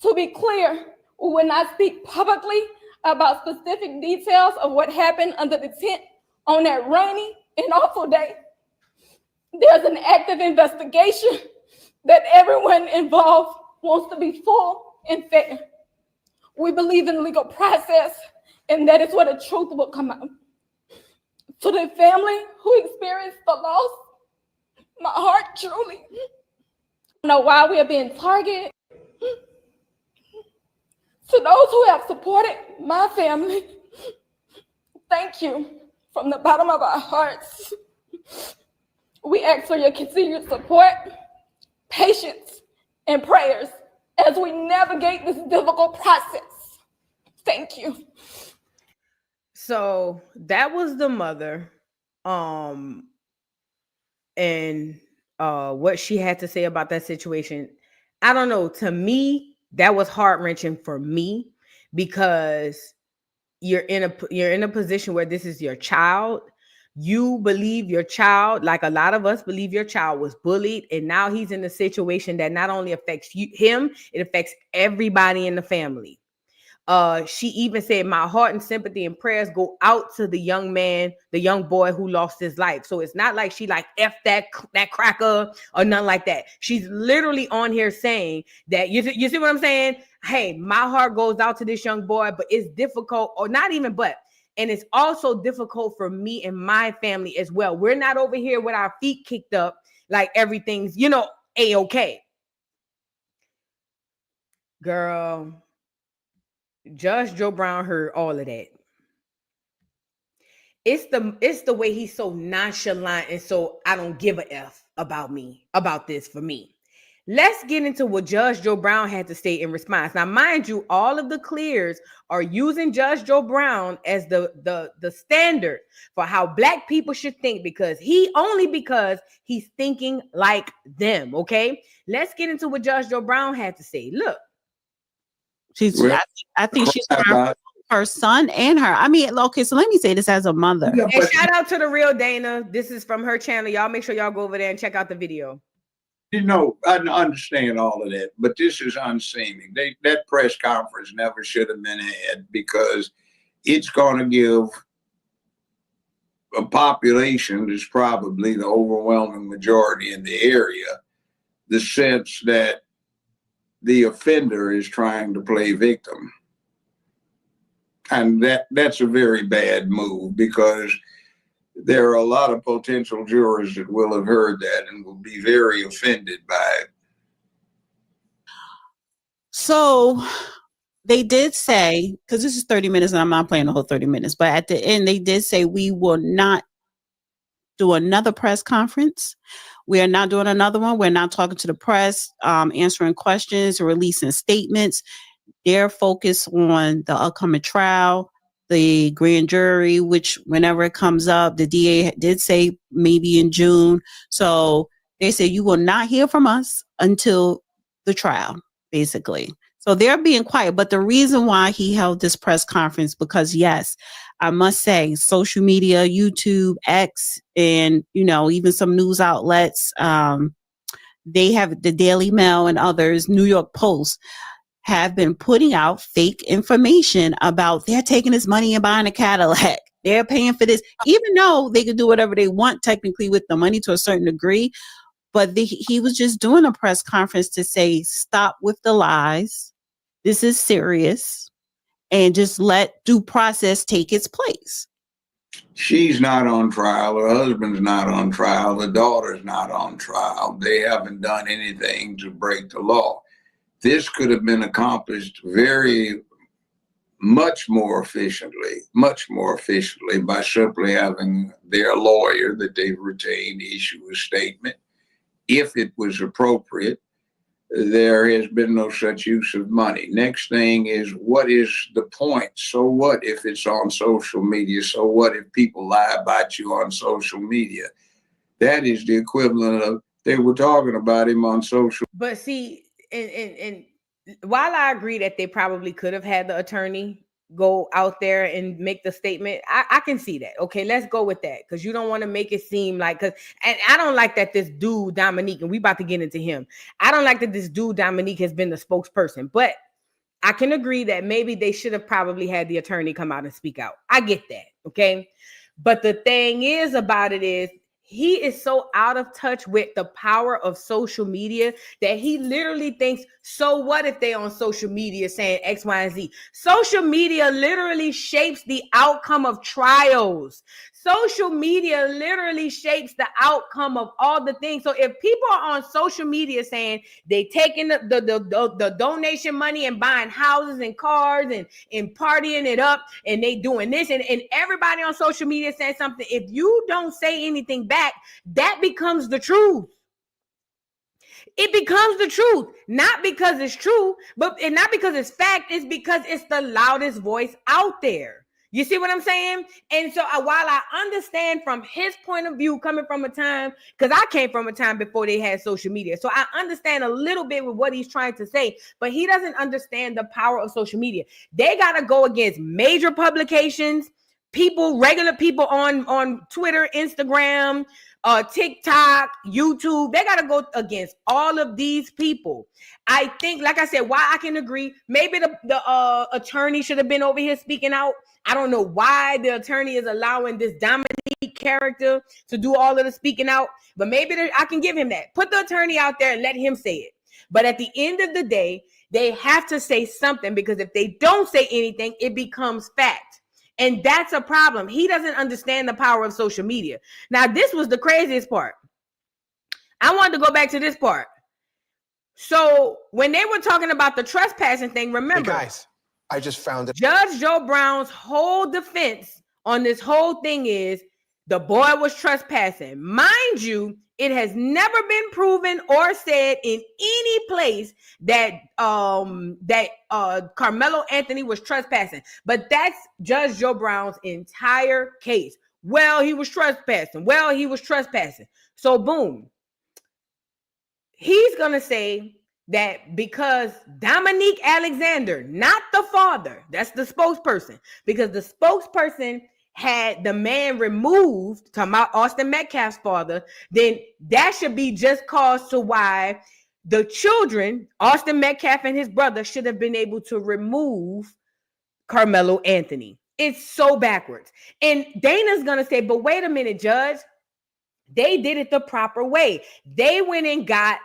To be clear, we will not speak publicly about specific details of what happened under the tent on that rainy and awful day. There's an active investigation that everyone involved wants to be full and fair. We believe in legal process, and that is where the truth will come out. To the family who experienced the loss, my heart truly. I don't know why we are being targeted. To those who have supported my family, thank you from the bottom of our hearts. We ask for your continued support, patience, and prayers as we navigate this difficult process. Thank you. So that was the mother, and what she had to say about that situation. I don't know. To me, that was heart-wrenching for me because you're in a position where this is your child. You believe your child, like a lot of us believe your child was bullied, and now he's in a situation that not only affects him, it affects everybody in the family. She even said, my heart and sympathy and prayers go out to the young man, the young boy who lost his life. So it's not like she like F that cracker or nothing like that. She's literally on here saying that, you see what I'm saying? Hey, my heart goes out to this young boy, but it's difficult, or not even but, and it's also difficult for me and my family as well. We're not over here with our feet kicked up like everything's, A-okay. Girl, Judge Joe Brown heard all of that. It's the way he's so nonchalant and so I don't give a F about this for me. Let's get into what Judge Joe Brown had to say in response. Now, mind you, all of the clears are using Judge Joe Brown as the standard for how Black people should think because he's thinking like them, okay? Let's get into what Judge Joe Brown had to say. Look. I think she's trying for her son and her. I mean, okay, so let me say this as a mother. And shout out to the real Dana. This is from her channel. Y'all make sure y'all go over there and check out the video. I understand all of that, but this is unseemly. That press conference never should have been had because it's going to give a population that's probably the overwhelming majority in the area the sense that the offender is trying to play victim. And that's a very bad move because there are a lot of potential jurors that will have heard that and will be very offended by it. So they did say, because this is 30 minutes and I'm not playing the whole 30 minutes, but at the end, they did say we will not do another press conference. We are not doing another one. We're not talking to the press, answering questions or releasing statements. They're focused on the upcoming trial, the grand jury, which whenever it comes up, the DA did say maybe in June. So they say you will not hear from us until the trial, basically. So they're being quiet. But the reason why he held this press conference, because yes, I must say social media, YouTube, X, and, you know, even some news outlets, they have the Daily Mail and others, New York Post, have been putting out fake information about they're taking this money and buying a Cadillac. They're paying for this, even though they can do whatever they want technically with the money to a certain degree. But he was just doing a press conference to say, stop with the lies. This is serious. And just let due process take its place. She's not on trial. Her husband's not on trial. The daughter's not on trial. They haven't done anything to break the law. This could have been accomplished much more efficiently by simply having their lawyer that they've retained issue a statement. If it was appropriate, there has been no such use of money. Next thing is, what is the point? So what if it's on social media? So what if people lie about you on social media? That is the equivalent of they were talking about him on social. But see, and while I agree that they probably could have had the attorney go out there and make the statement, I can see that. Okay, let's go with that, because you don't want to make it seem like, and I don't like that this dude Dominique, and we about to get into him, I don't like that this dude Dominique has been the spokesperson, but I can agree that maybe they should have probably had the attorney come out and speak out. I get that. Okay, but the thing is about it is, he is so out of touch with the power of social media that he literally thinks, so what if they on social media saying X, Y, and Z? Social media literally shapes the outcome of trials. Social media literally shapes the outcome of all the things. So if people are on social media saying they taking the donation money and buying houses and cars and partying it up, and they doing this, and everybody on social media saying something, if you don't say anything back, that becomes the truth. It becomes the truth, not because it's true, and not because it's fact, it's because it's the loudest voice out there. You see what I'm saying? And so while I understand from his point of view, coming from a time, because I came from a time before they had social media, so I understand a little bit with what he's trying to say, but he doesn't understand the power of social media. They got to go against major publications, people, regular people on Twitter, Instagram, TikTok, YouTube. They got to go against all of these people. I think, like I said, why I can agree, maybe the attorney should have been over here speaking out. I don't know why the attorney is allowing this Dominique character to do all of the speaking out, but maybe I can give him that. Put the attorney out there and let him say it. But at the end of the day, they have to say something, because if they don't say anything, it becomes fact. And that's a problem. He doesn't understand the power of social media. Now, this was the craziest part. I wanted to go back to this part. So when they were talking about the trespassing thing, remember, hey guys, I just found it. Judge Joe Brown's whole defense on this whole thing is the boy was trespassing. Mind you, it has never been proven or said in any place that Karmelo Anthony was trespassing. But that's Judge Joe Brown's entire case. Well, he was trespassing. Well, he was trespassing. So boom. He's going to say that because Dominique Alexander, not the father, that's the spokesperson, because the spokesperson had the man removed, talking about Austin Metcalf's father, then that should be just cause to why the children, Austin Metcalf and his brother, should have been able to remove Karmelo Anthony. It's so backwards. And Dana's going to say, but wait a minute, Judge. They did it the proper way. They went and got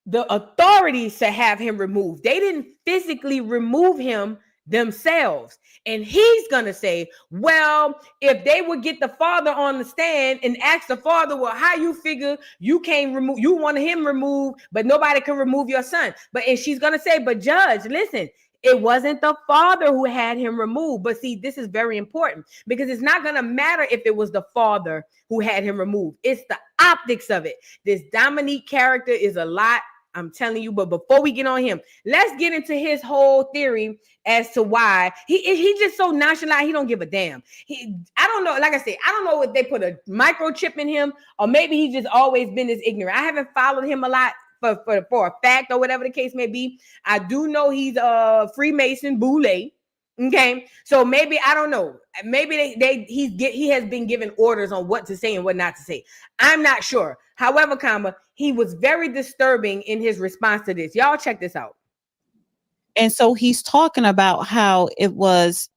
the authorities to have him removed. They didn't physically remove him themselves. And he's going to say, well, if they would get the father on the stand and ask the father, well, how you figure you can't remove, you want him removed, but nobody can remove your son. And she's going to say, but judge, listen, it wasn't the father who had him removed. But see, this is very important because it's not going to matter if it was the father who had him removed. It's the optics of it. This Dominique character is a lot, I'm telling you. But before we get on him, let's get into his whole theory as to why he just so nonchalant. He don't give a damn. I don't know. Like I said, I don't know if they put a microchip in him or maybe he's just always been this ignorant. I haven't followed him a lot for a fact or whatever the case may be. I do know he's a Freemason boule. Okay, so maybe I don't know. Maybe he has been given orders on what to say and what not to say. I'm not sure. However, he was very disturbing in his response to this. Y'all check this out. And so he's talking about how it was,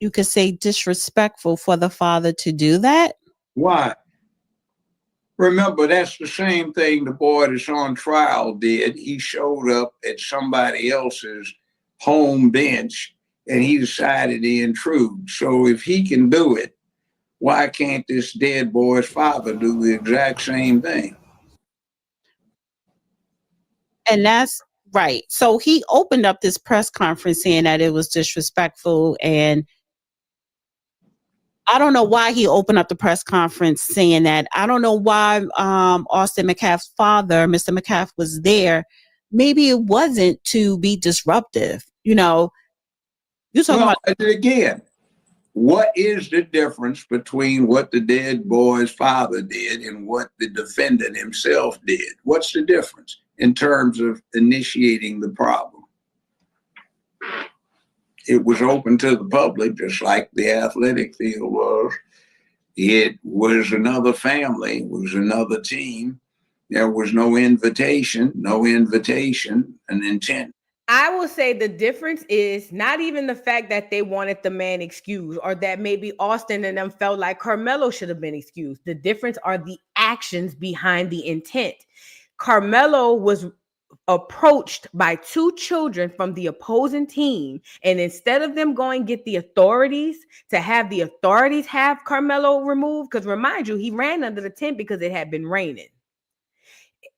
you could say, disrespectful for the father to do that. Why? Remember, that's the same thing the boy that's on trial did. He showed up at somebody else's home bench and he decided to intrude. So if he can do it, why can't this dead boy's father do the exact same thing? And that's right. So he opened up this press conference saying that it was disrespectful. And I don't know why he opened up the press conference saying that. I don't know why Austin Metcalf's father, Mr. Metcalf, was there. Maybe it wasn't to be disruptive. You're talking about again. What is the difference between what the dead boy's father did and what the defendant himself did? What's the difference in terms of initiating the problem? It was open to the public, just like the athletic field was. It was another family, it was another team. There was no invitation, an intent. I will say the difference is not even the fact that they wanted the man excused or that maybe Austin and them felt like Karmelo should have been excused. The difference are the actions behind the intent. Karmelo was approached by two children from the opposing team, and instead of them going get the authorities to have the authorities have Karmelo removed, because remind you, he ran under the tent because it had been raining.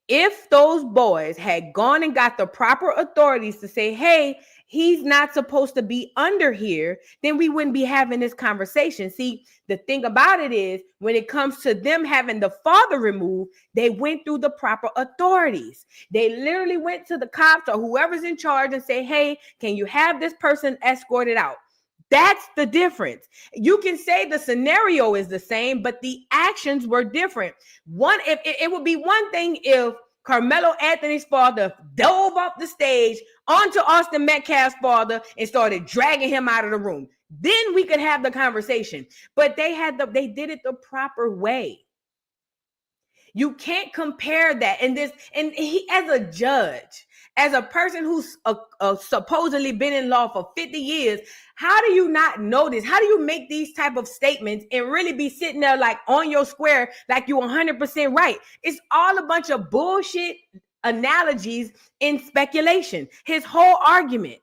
If those boys had gone and got the proper authorities to say, hey, he's not supposed to be under here, then we wouldn't be having this conversation. See, the thing about it is when it comes to them having the father removed, they went through the proper authorities. They literally went to the cops or whoever's in charge and say, hey, can you have this person escorted out? That's the difference. You can say the scenario is the same, but the actions were different. It would be one thing if Carmelo Anthony's father dove off the stage onto Austin Metcalf's father and started dragging him out of the room. Then we could have the conversation. But they did it the proper way. You can't compare that. And he, as a judge, as a person who's supposedly been in law for 50 years, how do you not know this? How do you make these type of statements and really be sitting there like on your square, like you're 100% right? It's all a bunch of bullshit analogies and speculation. His whole argument.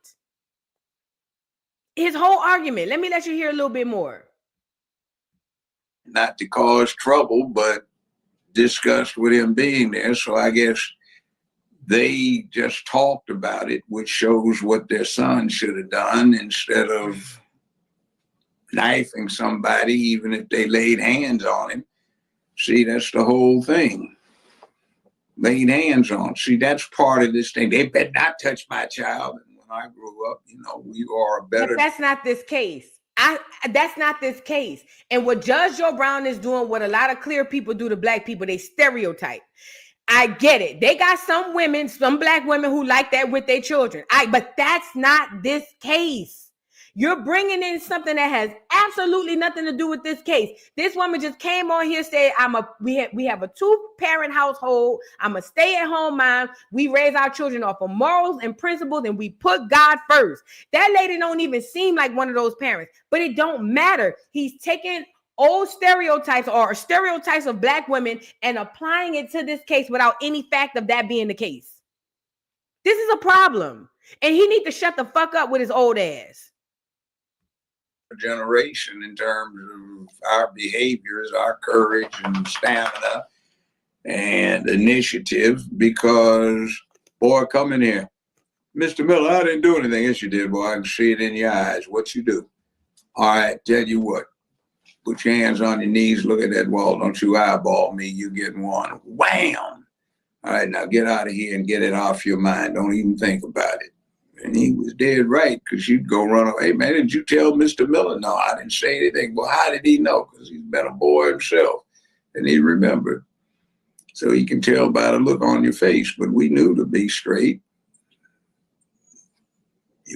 Let me let you hear a little bit more. Not to cause trouble, but discussed with him being there. So I guess they just talked about it, which shows what their son should have done instead of knifing somebody, even if they laid hands on him. See, that's the whole thing. Laid hands on. See, that's part of this thing. They better not touch my child. And when I grew up, we are a better. But that's not this case. That's not this case. And what Judge Joe Brown is doing, what a lot of clear people do to black people, they stereotype. I get it. They got some women, some black women who like that with their children. But that's not this case. You're bringing in something that has absolutely nothing to do with this case. This woman just came on here, said, we have a 2-parent household. I'm a stay-at-home mom. We raise our children off of morals and principles, and we put God first. That lady don't even seem like one of those parents, but it don't matter. He's taking old stereotypes or stereotypes of black women and applying it to this case without any fact of that being the case. This is a problem, and he needs to shut the fuck up with his old ass. generation in terms of our behaviors, our courage and stamina and initiative, because, boy, come in here. Mr. Miller, I didn't do anything. Yes, you did, boy. I can see it in your eyes. What you do? All right, tell you what. Put your hands on your knees. Look at that wall. Don't you eyeball me. You get one. Wham! All right, now get out of here and get it off your mind. Don't even think about it. And he was dead right, because you'd go run away. Hey, man, did you tell Mr. Miller? No, I didn't say anything. Well, how did he know? Because he's been a boy himself. And he remembered. So he can tell by the look on your face. But we knew to be straight.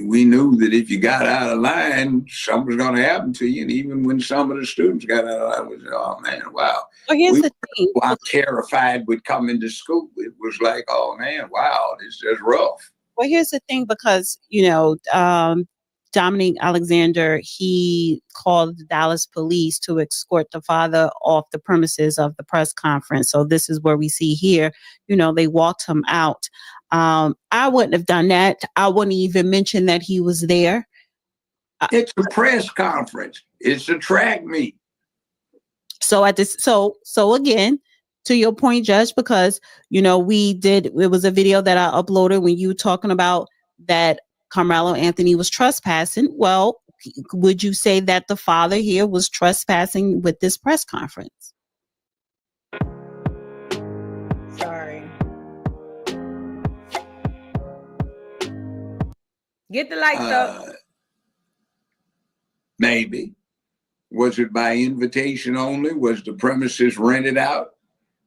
We knew that if you got out of line, something was going to happen to you. And even when some of the students got out of line, we said, oh, man, wow. Well, here's the thing. I'm terrified with coming to school. It was like, oh, man, wow, this is rough. Well, here's the thing, because, Dominique Alexander, he called the Dallas police to escort the father off the premises of the press conference. So this is where we see here, they walked him out. I wouldn't have done that. I wouldn't even mention that he was there. It's a press conference. It's a track meet. So again, to your point, Judge, because, it was a video that I uploaded when you were talking about that Karmelo Anthony was trespassing. Well, would you say that the father here was trespassing with this press conference? Sorry. Get the lights up. Maybe. Was it by invitation only? Was the premises rented out?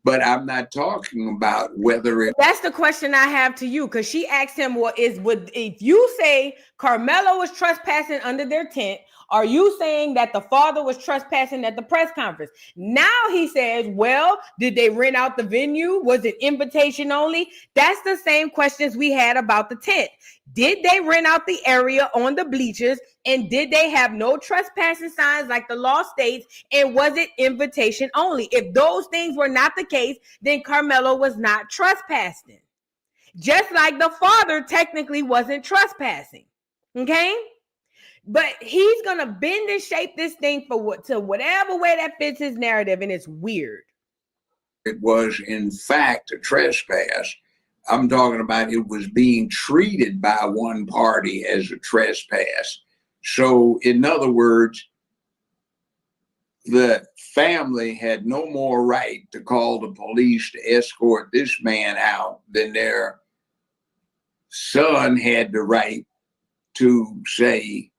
But I'm not talking about whether it. That's the question I have to you, because she asked him, if you say Karmelo was trespassing under their tent, are you saying that the father was trespassing at the press conference? Now he says, well, did they rent out the venue? Was it invitation only? That's the same questions we had about the tent. Did they rent out the area on the bleachers? And did they have no trespassing signs like the law states? And was it invitation only? If those things were not the case, then Karmelo was not trespassing. Just like the father technically wasn't trespassing. Okay? But he's going to bend and shape this thing to whatever way that fits his narrative. And it's weird. It was, in fact, a trespass. I'm talking about it was being treated by one party as a trespass. So, in other words, the family had no more right to call the police to escort this man out than their son had the right to say,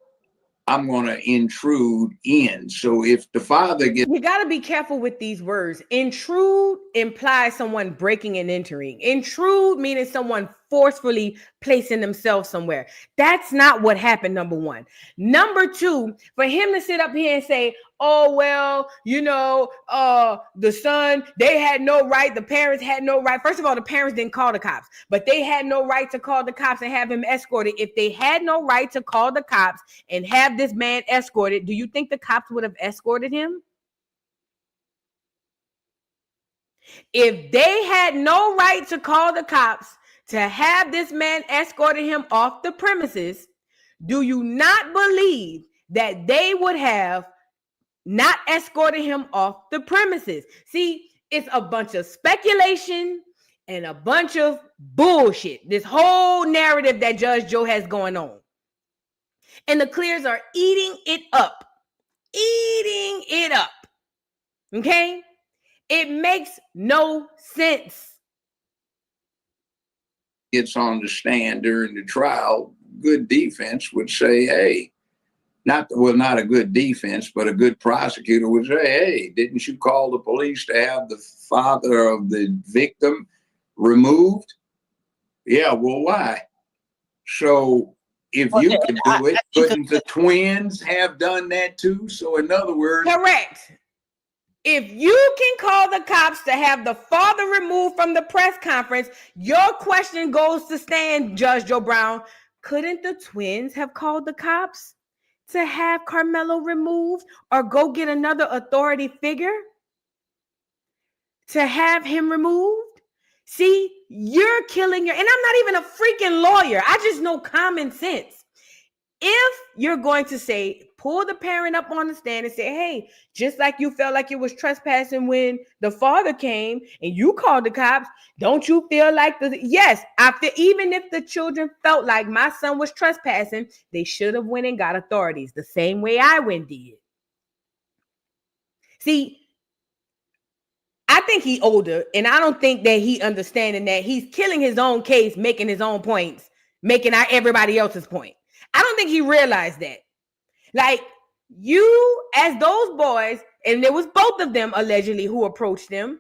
I'm going to intrude in. So if the father gets... You got to be careful with these words. Intrude implies someone breaking and entering. Intrude meaning someone forcefully placing themselves somewhere. That's not what happened, number one. Number two, for him to sit up here and say, oh, well, the son, they had no right. The parents had no right. First of all, the parents didn't call the cops, but they had no right to call the cops and have him escorted. If they had no right to call the cops and have this man escorted, do you think the cops would have escorted him? If they had no right to call the cops to have this man escorted him off the premises, do you not believe that they would have not escorted him off the premises? See, it's a bunch of speculation and a bunch of bullshit. This whole narrative that Judge Joe has going on. And the Clears are eating it up. Eating it up. Okay? It makes no sense. Gets on the stand during the trial, good defense would say, hey, not a good defense, but a good prosecutor would say, hey, didn't you call the police to have the father of the victim removed? Yeah, well, why? So if you could do it, couldn't the twins have done that too? So in other words... Correct. If you can call the cops to have the father removed from the press conference, your question goes to stand, Judge Joe Brown. Couldn't the twins have called the cops to have Karmelo removed or go get another authority figure to have him removed? See, you're killing and I'm not even a freaking lawyer. I just know common sense. If you're going to say pull the parent up on the stand and say, hey, just like you felt like it was trespassing when the father came and you called the cops, don't you feel like yes, I feel, even if the children felt like my son was trespassing, they should have went and got authorities the same way I went did. See, I think he older, and I don't think that he understanding that he's killing his own case, making his own points, making everybody else's point. I don't think he realized that. Like, you, as those boys, and there was both of them allegedly who approached them,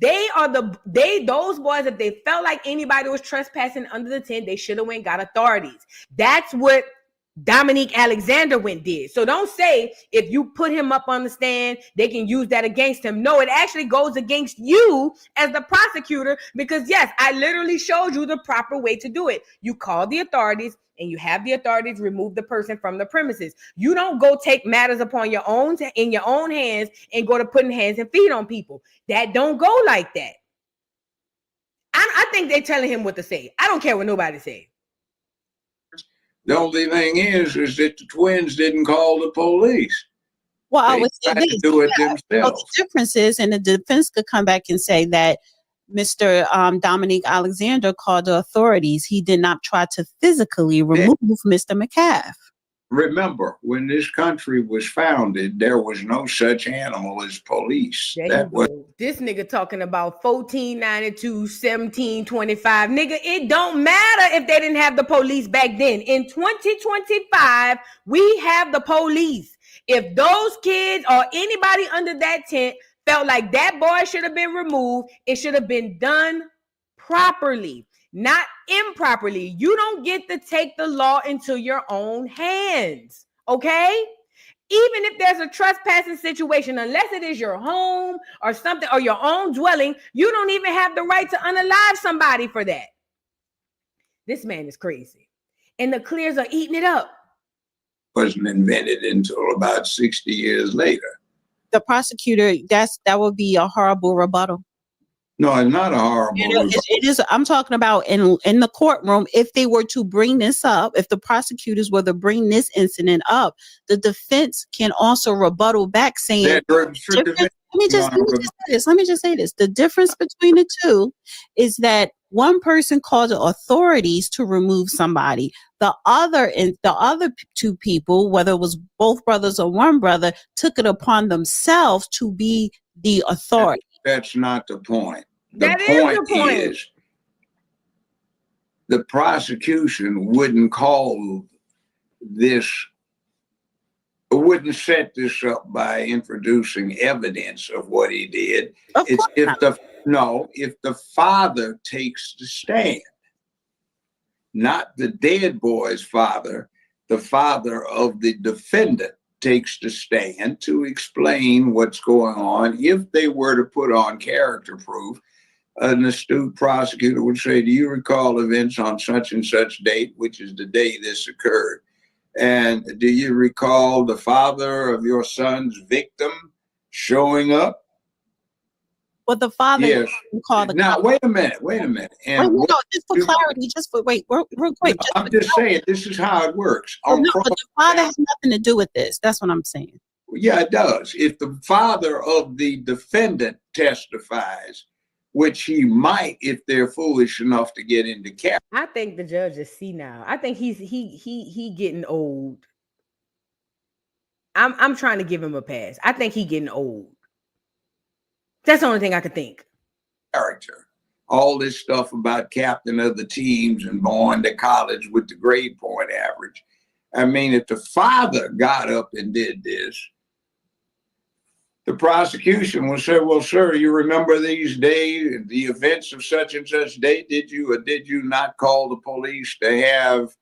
those boys, if they felt like anybody was trespassing under the tent, they should have went and got authorities. That's what Dominique Alexander did. So don't say if you put him up on the stand, they can use that against him. No, it actually goes against you as the prosecutor, because yes, I literally showed you the proper way to do it. You call the authorities and you have the authorities remove the person from the premises. You don't go take matters upon your own in your own hands and go to putting hands and feet on people. That don't go like that. I think they're telling him what to say. I don't care what nobody say. The only thing is that the twins didn't call the police. Well, I They would say tried to this. do it Well, themselves. the difference is, and the defense could come back and say that Mr. Dominique Alexander called the authorities. He did not try to physically remove Mr. Metcalf. Remember, when this country was founded, there was no such animal as police. That was This nigga talking about 1492, 1725. Nigga, it don't matter if they didn't have the police back then. In 2025, we have the police. If those kids or anybody under that tent felt like that boy should have been removed, it should have been done properly, not improperly. You don't get to take the law into your own hands, okay? Even if there's a trespassing situation, unless it is your home or something or your own dwelling, you don't even have the right to unalive somebody for that. This man is crazy. And the Clears are eating it up. wasn't invented until about 60 years later. The prosecutor, that would be a horrible rebuttal. No, it's not a horrible rebuttal. It is. I'm talking about in the courtroom. If they were to bring this up, if the prosecutors were to bring this incident up, the defense can also rebuttal back saying, let me just say this. The difference between the two is that one person called the authorities to remove somebody. The other two people, whether it was both brothers or one brother, took it upon themselves to be the authority. That's not the point. That is the point. Is the prosecution wouldn't call this, wouldn't set this up by introducing evidence of what he did. It's if the father takes the stand, not the dead boy's father, the father of the defendant takes the stand to explain what's going on. If they were to put on character proof, an astute prosecutor would say, do you recall events on such and such date, which is the day this occurred? And do you recall the father of your son's victim showing up? Well, the father yes. called the Now, wait a minute. And just for clarity, real quick. No, I'm just saying, this is how it works. But the father has nothing to do with this. That's what I'm saying. Yeah, it does. If the father of the defendant testifies, which he might if they're foolish enough to get into cap. I think the judge is senile. I think he getting old. I'm trying to give him a pass. I think he getting old. That's the only thing I could think. Character. All this stuff about captain of the teams and going to college with the grade point average. I mean, if the father got up and did this, the prosecution will say, well, sir, you remember these days, the events of such and such date? Did you or did you not call the police to have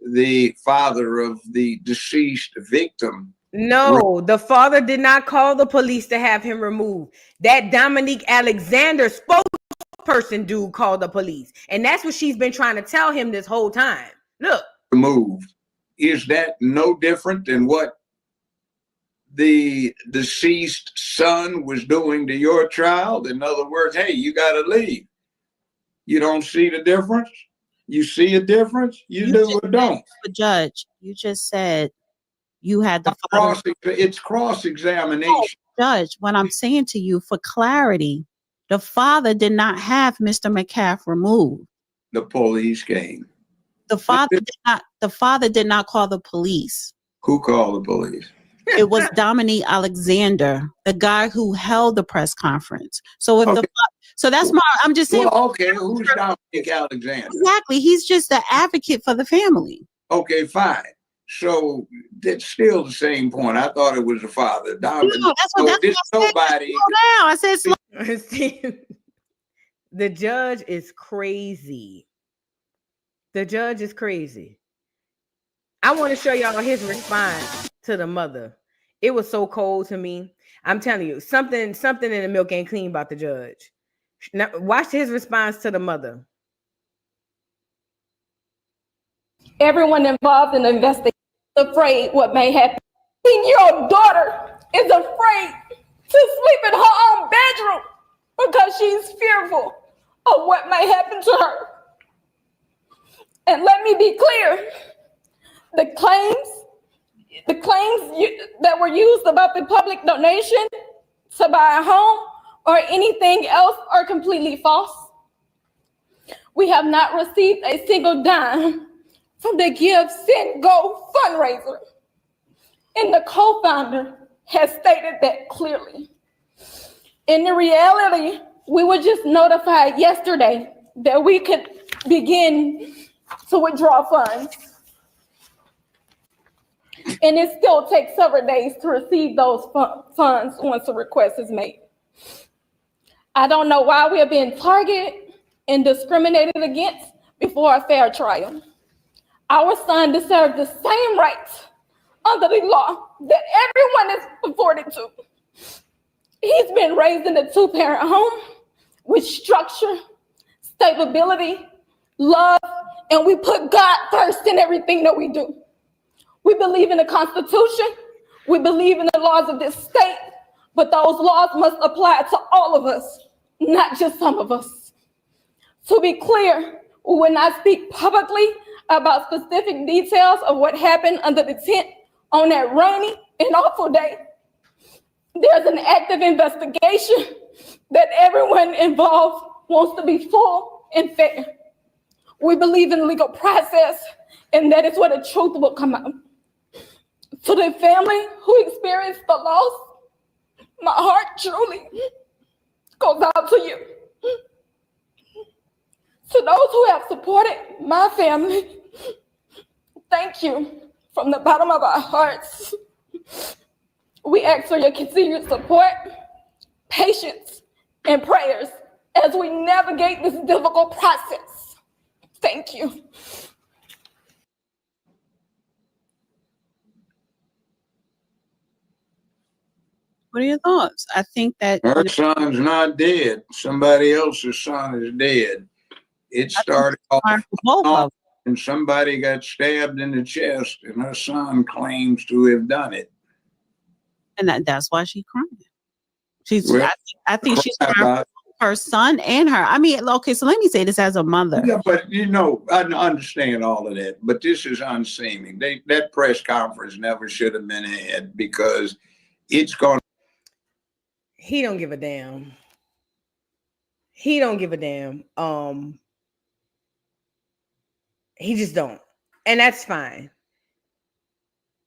the father of the deceased victim? No, the father did not call the police to have him removed. That Dominique Alexander spokesperson dude called the police. And that's what she's been trying to tell him this whole time. Look. Removed. Is that no different than what the deceased son was doing to your child? In other words, hey, you got to leave. You don't see the difference? You see a difference? You do or don't? But Judge, you just said You had the father. It's cross-examination. Judge, what I'm saying to you for clarity, the father did not have Mr. Metcalf removed. The police came. The father did not call the police. Who called the police? It was Dominique Alexander, the guy who held the press conference. So if so that's I'm just saying. Well, okay, who's Dominique Alexander? Exactly. He's just the advocate for the family. Okay, fine. So that's still the same point. I thought it was the father. No, that's what nobody. I said slow. The judge is crazy. The judge is crazy. I want to show y'all his response to the mother. It was so cold to me. I'm telling you, something in the milk ain't clean about the judge. Now, watch his response to the mother. Everyone involved in the investigation is afraid what may happen. 15-year-old daughter is afraid to sleep in her own bedroom because she's fearful of what may happen to her. And let me be clear, the claims that were used about the public donation to buy a home or anything else are completely false. We have not received a single dime from the Give, Send, Go fundraiser. And the co-founder has stated that clearly. In the reality, we were just notified yesterday that we could begin to withdraw funds. And it still takes several days to receive those funds once a request is made. I don't know why we are being targeted and discriminated against before a fair trial. Our son deserves the same rights under the law that everyone is afforded to. He's been raised in a 2-parent home with structure, stability, love, and we put God first in everything that we do. We believe in the Constitution. We believe in the laws of this state, but those laws must apply to all of us, not just some of us. To be clear, we will not speak publicly about specific details of what happened under the tent on that rainy and awful day. There's an active investigation that everyone involved wants to be full and fair. We believe in legal process, and that is where the truth will come out. To the family who experienced the loss, my heart truly goes out to you. To those who have supported my family, thank you from the bottom of our hearts. We ask for your continued support, patience, and prayers as we navigate this difficult process. Thank you. What are your thoughts? I think that her son's not dead. Somebody else's son is dead. It started off and somebody got stabbed in the chest, and her son claims to have done it. And that's why she's crying. I think she's crying for her son and her. I mean, okay, so let me say this as a mother. Yeah, but I understand all of that, but this is unseemly. That press conference never should have been had because it's going to. He don't give a damn. He don't give a damn. He just don't. And that's fine.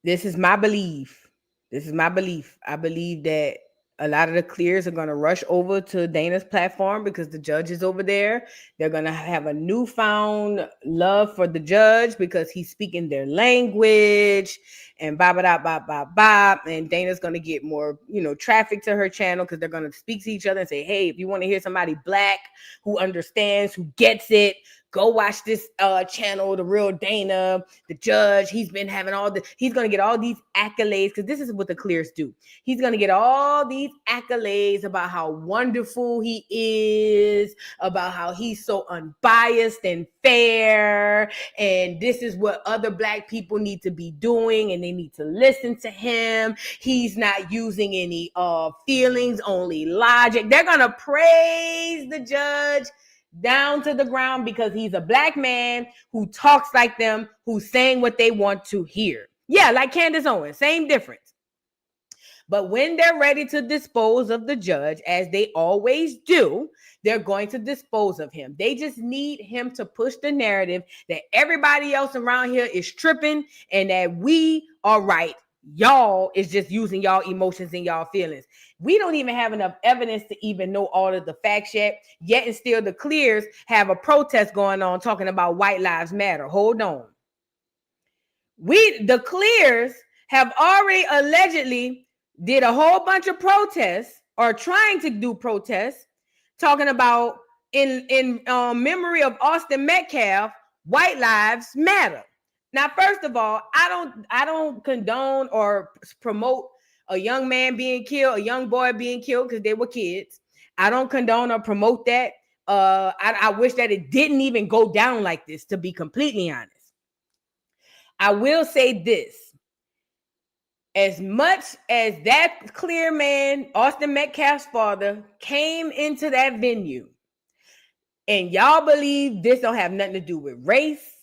This is my belief. I believe that a lot of the clears are going to rush over to Dana's platform because the judge is over there. They're going to have a newfound love for the judge because he's speaking their language and and Dana's going to get more, traffic to her channel because they're going to speak to each other and say, hey, if you want to hear somebody black who understands, who gets it, go watch this channel, The Real Dana, the judge. He's been having he's going to get all these accolades because this is what the clears do. He's going to get all these accolades about how wonderful he is, about how he's so unbiased and fair. And this is what other black people need to be doing. And they need to listen to him. He's not using any feelings, only logic. They're going to praise the judge down to the ground because he's a black man who talks like them, who's saying what they want to hear. Yeah, like Candace Owens, same difference. But when they're ready to dispose of the judge, as they always do, they're going to dispose of him. They just need him to push the narrative that everybody else around here is tripping and that we are right. Y'all is just using y'all emotions and y'all feelings. We don't even have enough evidence to even know all of the facts yet and still the Clears have a protest going on talking about white lives matter. Hold on. The Clears have already allegedly did a whole bunch of protests or trying to do protests talking about in memory of Austin Metcalf, white lives matter. Now, first of all, I don't condone or promote a young man being killed, a young boy being killed because they were kids. I don't condone or promote that. I wish that it didn't even go down like this, to be completely honest. I will say this. As much as that Clear man, Austin Metcalf's father, came into that venue, and y'all believe this don't have nothing to do with race,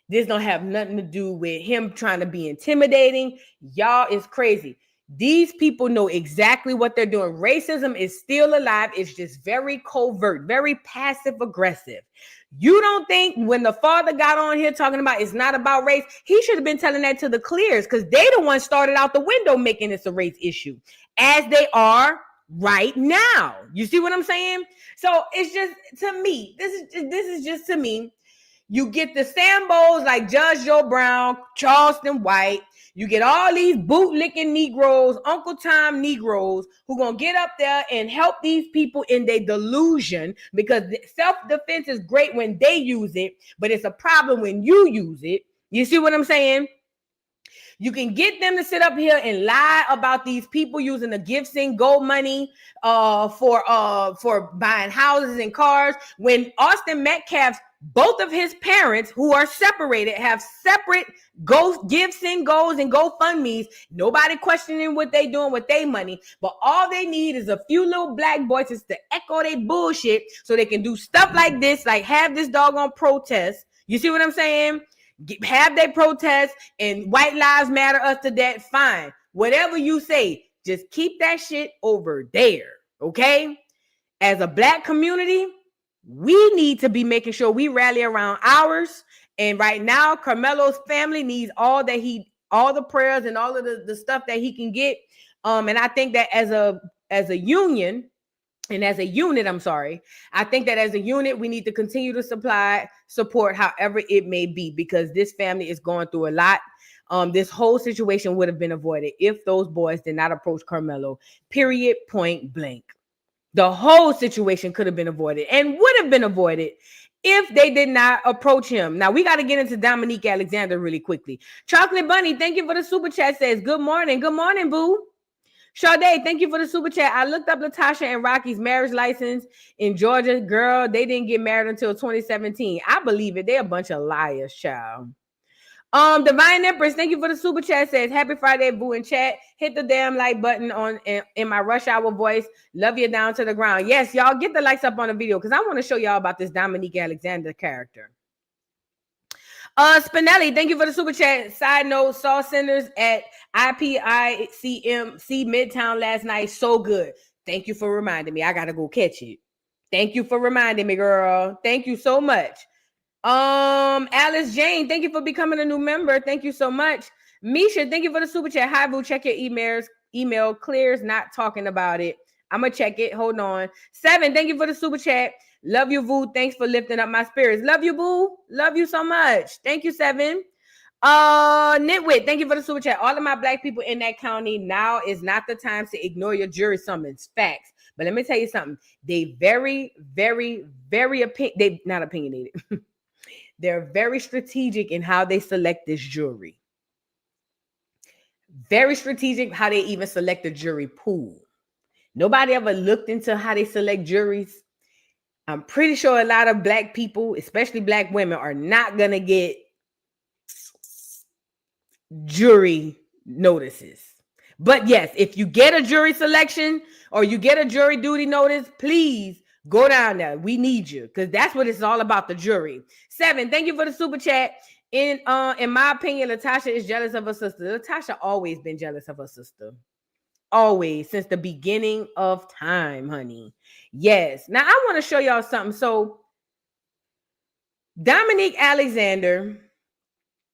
this don't have nothing to do with him trying to be intimidating, y'all is crazy. These people know exactly what they're doing. Racism is still alive. It's just very covert, very passive aggressive. You don't think when the father got on here talking about it's not about race, he should have been telling that to the Clears because they the ones started out the window making this a race issue, as they are right now. You see what I'm saying? So it's just, to me, this is just to me. You get the Sambos like Judge Joe Brown, Charleston White. You get all these bootlicking Negroes, Uncle Tom Negroes, who gonna get up there and help these people in their delusion, because self-defense is great when they use it, but it's a problem when you use it. You see what I'm saying? You can get them to sit up here and lie about these people using the gifts and gold money for buying houses and cars, when Austin Metcalf's both of his parents, who are separated, have separate gifts and goals and GoFundMes. Nobody questioning what they doing with their money, but all they need is a few little black voices to echo their bullshit so they can do stuff like this, like have this doggone protest. You see what I'm saying? Have their protest and white lives matter us to that. Fine. Whatever you say, just keep that shit over there. Okay? As a black community, we need to be making sure we rally around ours. And right now, Karmelo's family needs all the prayers and all of the stuff that he can get. And I think that as a union and as a unit, I think that as a unit, we need to continue to support however it may be, because this family is going through a lot. This whole situation would have been avoided if those boys did not approach Karmelo, period, point blank. The whole situation could have been avoided and would have been avoided if they did not approach him. Now, we got to get into Dominique Alexander really quickly. Chocolate Bunny, thank you for the super chat, says, good morning. Good morning, boo. Sade, thank you for the super chat. I looked up Latasha and Rocky's marriage license in Georgia. Girl, they didn't get married until 2017. I believe it. They're a bunch of liars, child. Divine Empress, thank you for the super chat, says happy Friday, boo in chat. Hit the damn like button on in my rush hour voice. Love you down to the ground. Yes, y'all get the likes up on the video because I want to show y'all about this Dominique Alexander character. Spinelli, thank you for the super chat. Side note, saw Senders at IPICMC Midtown last night. So good. Thank you for reminding me. I gotta go catch it. Thank you for reminding me, girl. Thank you so much. Alice Jane, thank you for becoming a new member. Thank you so much. Misha, thank you for the super chat. Hi, boo. Check your email. Clear's not talking about it. I'm gonna check it. Hold on. 7, thank you for the super chat. Love you, boo. Thanks for lifting up my spirits. Love you, boo. Love you so much. Thank you, 7. Nitwit, thank you for the super chat. All of my black people in that county, now is not the time to ignore your jury summons. Facts. But let me tell you something. They very, very, very not opinionated. They're very strategic in how they select this jury. Very strategic how they even select the jury pool. Nobody ever looked into how they select juries. I'm pretty sure a lot of black people, especially black women, are not going to get jury notices. But yes, if you get a jury selection or you get a jury duty notice, please Go down there. We need you because that's what it's all about, the jury. 7, thank you for the super chat. In my opinion, Latasha is jealous of her sister. Latasha always been jealous of her sister. Always, since the beginning of time, honey. Yes. Now, I want to show y'all something. So, Dominique Alexander,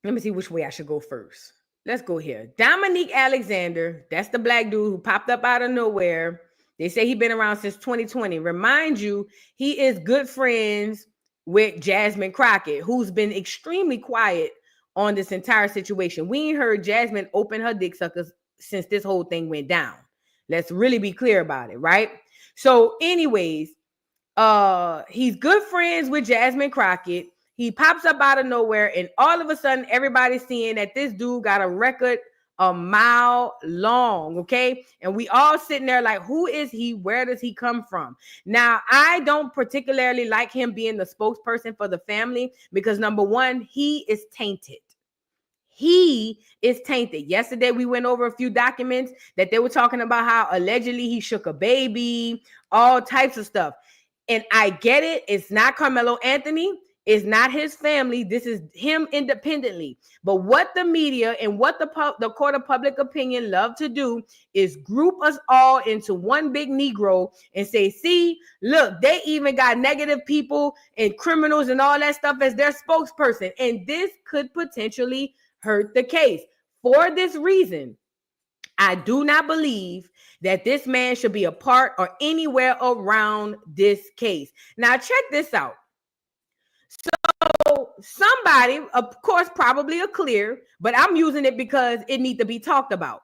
let me see which way I should go first. Let's go here. Dominique Alexander, that's the black dude who popped up out of nowhere. They say he's been around since 2020. Remind you, he is good friends with Jasmine Crockett, who's been extremely quiet on this entire situation. We ain't heard Jasmine open her dick suckers since this whole thing went down. Let's really be clear about it, right? So anyways, he's good friends with Jasmine Crockett. He pops up out of nowhere, and all of a sudden, everybody's seeing that this dude got a record a mile long, okay? And we all sitting there like, who is he? Where does he come from? Now, I don't particularly like him being the spokesperson for the family because, number one, he is tainted. He is tainted. Yesterday, we went over a few documents that they were talking about how allegedly he shook a baby, all types of stuff. And I get it. It's not Karmelo Anthony. It's not his family. This is him independently. But what the media and what the court of public opinion love to do is group us all into one big Negro and say, see, look, they even got negative people and criminals and all that stuff as their spokesperson. And this could potentially hurt the case. For this reason, I do not believe that this man should be a part or anywhere around this case. Now, check this out. So somebody, of course, probably a clear, but I'm using it because it needs to be talked about,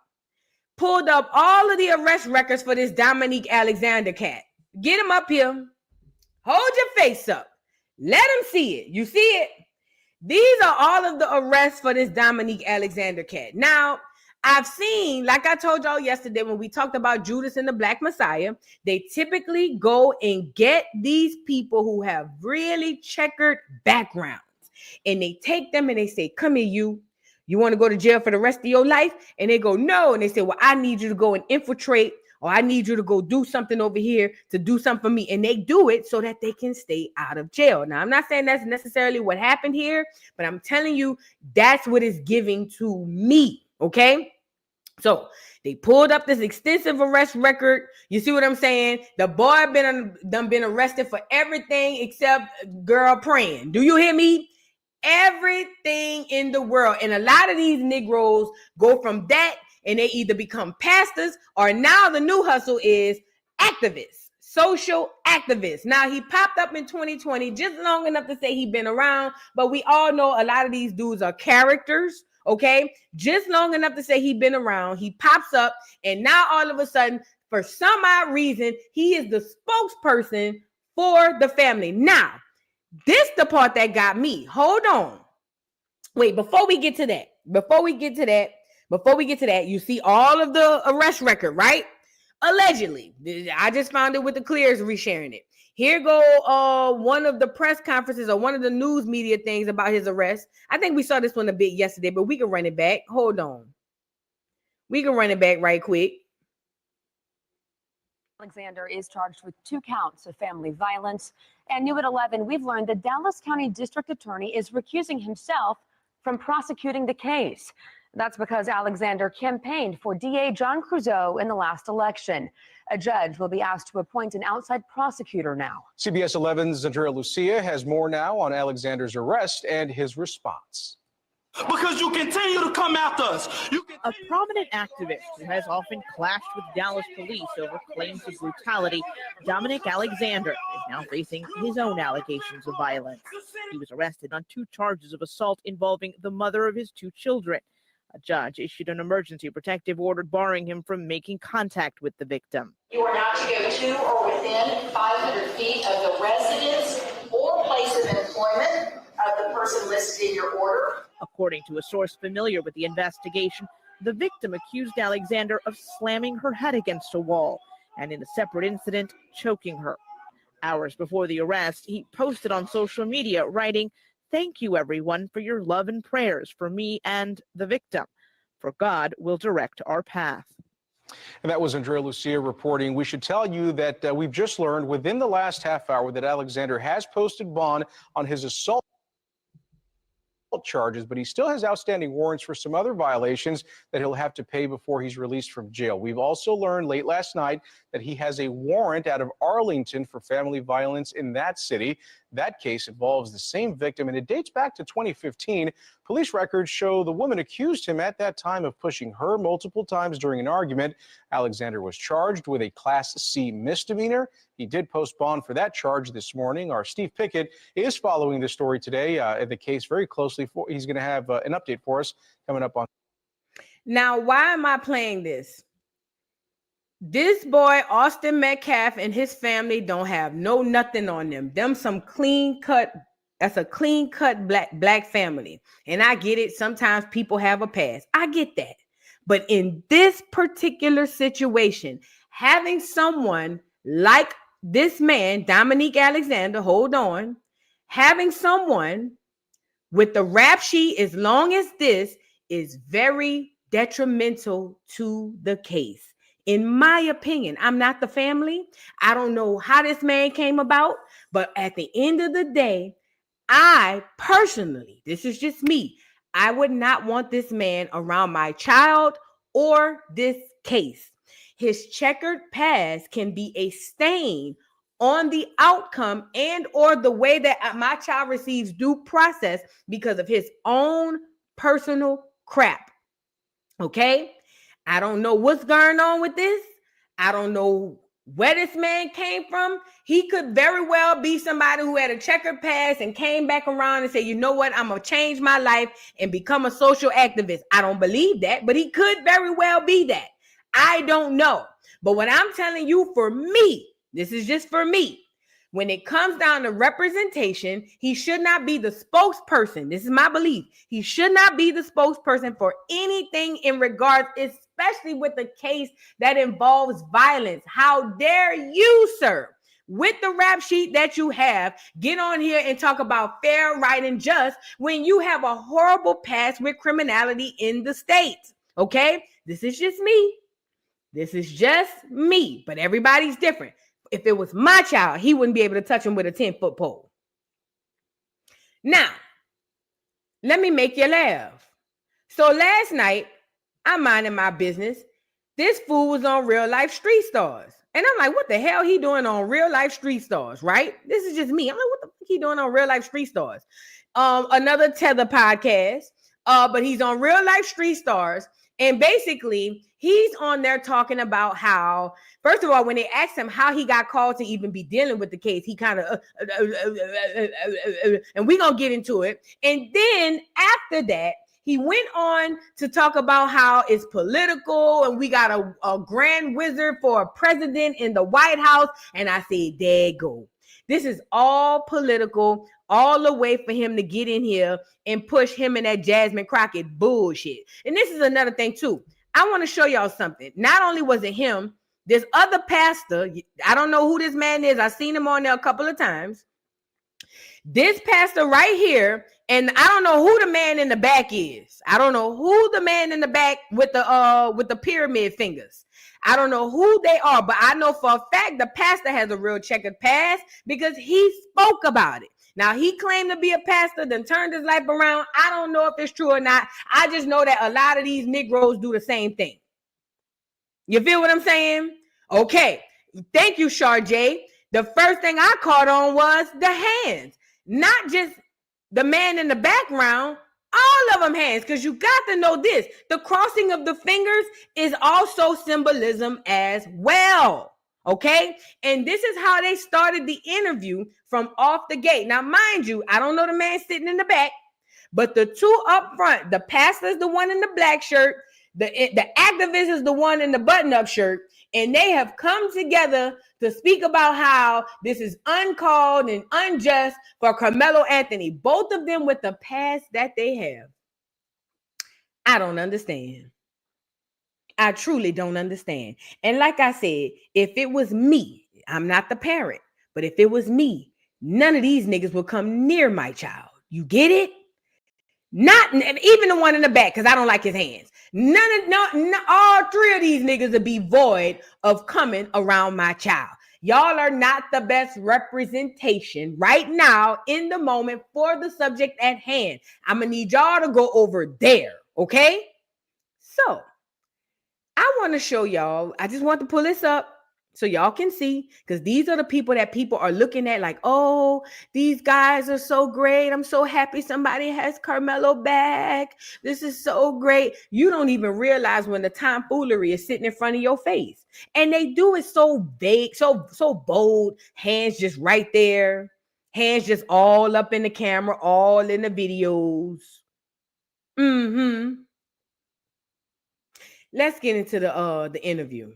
pulled up all of the arrest records for this Dominique Alexander cat. Get him up here. Hold your face up. Let him see it. You see it? These are all of the arrests for this Dominique Alexander cat. Now, I've seen, like I told y'all yesterday when we talked about Judas and the Black Messiah, they typically go and get these people who have really checkered backgrounds. And they take them and they say, come here, you want to go to jail for the rest of your life? And they go, no. And they say, well, I need you to go and infiltrate, or I need you to go do something over here to do something for me. And they do it so that they can stay out of jail. Now, I'm not saying that's necessarily what happened here, but I'm telling you, that's what it's giving to me. Okay, so they pulled up this extensive arrest record. You see what I'm saying? The boy been arrested for everything except girl praying. Do you hear me? Everything in the world. And a lot of these Negroes go from that and they either become pastors, or now the new hustle is activists, social activists. Now, he popped up in 2020 just long enough to say he'd been around, but we all know a lot of these dudes are characters. Okay, just long enough to say he'd been around. He pops up, and now all of a sudden, for some odd reason, he is the spokesperson for the family. Now, this the part that got me. Hold on. Wait, before we get to that, you see all of the arrest record, right? Allegedly. I just found it with the clears resharing it. Here go one of the press conferences or one of the news media things about his arrest. I think we saw this one a bit yesterday, but we can run it back. Hold on. We can run it back right quick. Alexander is charged with 2 counts of family violence. And new at 11, we've learned the Dallas County District Attorney is recusing himself from prosecuting the case. That's because Alexander campaigned for DA John Creuzot in the last election. A judge will be asked to appoint an outside prosecutor now. CBS 11's Andrea Lucia has more now on Alexander's arrest and his response. Because you continue to come after us. A prominent activist who has often clashed with Dallas police over claims of brutality, Dominique Alexander is now facing his own allegations of violence. He was arrested on 2 charges of assault involving the mother of his 2 children. A judge issued an emergency protective order barring him from making contact with the victim. You are not to go to or within 500 feet of the residence or place of employment of the person listed in your order. According to a source familiar with the investigation, the victim accused Alexander of slamming her head against a wall and, in a separate incident, choking her. Hours before the arrest, he posted on social media, writing, "Thank you, everyone, for your love and prayers for me and the victim, for God will direct our path." And that was Andrea Lucia reporting. We should tell you that we've just learned within the last half hour that Alexander has posted bond on his assault charges, but he still has outstanding warrants for some other violations that he'll have to pay before he's released from jail. We've also learned late last night that he has a warrant out of Arlington for family violence in that city. That case involves the same victim, and it dates back to 2015. Police records show the woman accused him at that time of pushing her multiple times during an argument. Alexander was charged with a Class C misdemeanor. He did post bond for that charge this morning. Our Steve Pickett is following the story today, the case very closely. He's going to have an update for us coming up on. Now, why am I playing this? This boy, Austin Metcalf, and his family don't have no nothing on them. Them some clean cut. That's a clean cut black family. And I get it. Sometimes people have a past. I get that. But in this particular situation, having someone like this man, Dominique Alexander, hold on, having someone with the rap sheet as long as this is very detrimental to the case. In my opinion, I'm not the family. I don't know how this man came about, but at the end of the day, I personally, this is just me, I would not want this man around my child or this case. His checkered past can be a stain on the outcome and or the way that my child receives due process because of his own personal crap. Okay? I don't know what's going on with this. I don't know where this man came from. He could very well be somebody who had a checkered past and came back around and said, you know what, I'm going to change my life and become a social activist. I don't believe that, but he could very well be that. I don't know. But what I'm telling you, for me, this is just for me. When it comes down to representation, he should not be the spokesperson. This is my belief. He should not be the spokesperson for anything in regards, especially with a case that involves violence. How dare you, sir, with the rap sheet that you have, get on here and talk about fair, right, and just when you have a horrible past with criminality in the state. Okay? This is just me. This is just me, but everybody's different. If it was my child, he wouldn't be able to touch him with a 10-foot pole. Now, let me make you laugh. So last night, I'm minding my business. This fool was on Real Life Street Stars. And I'm like, what the hell he doing on Real Life Street Stars, right? This is just me. I'm like, what the fuck he doing on Real Life Street Stars? Another Tether podcast, but he's on Real Life Street Stars. And basically, he's on there talking about how, first of all, when they asked him how he got called to even be dealing with the case, he kind of, and we're going to get into it. And then after that, he went on to talk about how it's political and we got a grand wizard for a president in the White House. And I said, there you go. This is all political, all the way for him to get in here and push him and that Jasmine Crockett bullshit. And this is another thing too. I want to show y'all something. Not only was it him, this other pastor, I don't know who this man is. I've seen him on there a couple of times. This pastor right here, and I don't know who the man in the back is. I don't know who the man in the back with the pyramid fingers. I don't know who they are, but I know for a fact the pastor has a real checkered past because he spoke about it. Now, he claimed to be a pastor, then turned his life around. I don't know if it's true or not. I just know that a lot of these Negroes do the same thing. You feel what I'm saying? Okay. Thank you, Charjay. The first thing I caught on was the hands. Not just the man in the background, all of them hands, because you got to know this. The crossing of the fingers is also symbolism as well. Okay. And this is how they started the interview from off the gate. Now, mind you, I don't know the man sitting in the back, but the two up front, the pastor is the one in the black shirt, the activist is the one in the button-up shirt, and they have come together to speak about how this is uncalled and unjust for Karmelo Anthony, both of them with the past that they have. I don't understand. I truly don't understand. And like I said, if it was me, I'm not the parent, but if it was me, none of these niggas would come near my child. You get it? Not even the one in the back, because I don't like his hands. All three of these niggas will be void of coming around my child. Y'all are not the best representation right now in the moment for the subject at hand. I'm gonna need y'all to go over there, okay? So I want to show y'all. I just want to pull this up so y'all can see, because these are the people that people are looking at like, oh, these guys are so great. I'm so happy somebody has Karmelo back. This is so great. You don't even realize when the tomfoolery is sitting in front of your face. And they do it so vague, so bold, hands just right there, hands just all up in the camera, all in the videos. Let's get into the interview.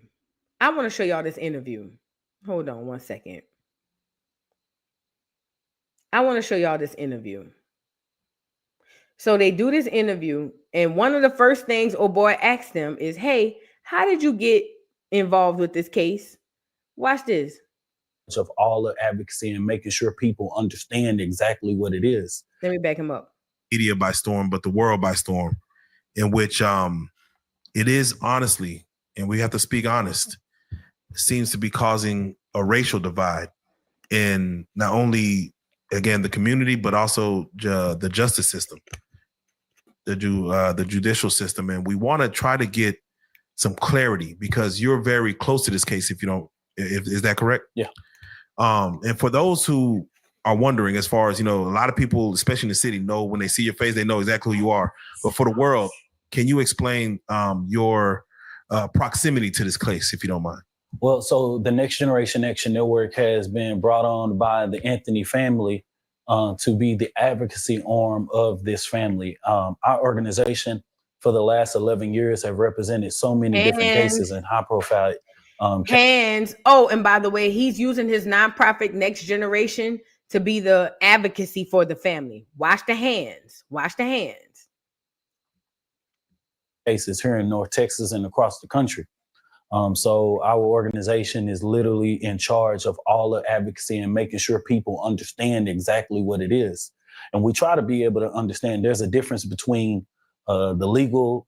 I want to show y'all this interview. Hold on one second. I want to show y'all this interview. So they do this interview, and one of the first things old boy asks them is, hey, how did you get involved with this case? Watch this. Of all the advocacy and making sure people understand exactly what it is. Let me back him up. Media by storm, but the world by storm, in which it is honestly, and we have to speak honest, seems to be causing a racial divide in not only, again, the community, but also the justice system, the judicial system. And we want to try to get some clarity, because you're very close to this case. Is that correct? Yeah. And for those who are wondering, as far as, a lot of people, especially in the city, know when they see your face, they know exactly who you are. But for the world, can you explain your proximity to this case, if you don't mind? Well, so the Next Generation Action Network has been brought on by the Anthony family to be the advocacy arm of this family. Our organization for the last 11 years have represented so many different cases in high profile hands. Oh, and by the way, he's using his nonprofit Next Generation to be the advocacy for the family. Watch the hands. Watch the hands. Cases here in North Texas and across the country. So our organization is literally in charge of all the advocacy and making sure people understand exactly what it is. And we try to be able to understand there's a difference between the legal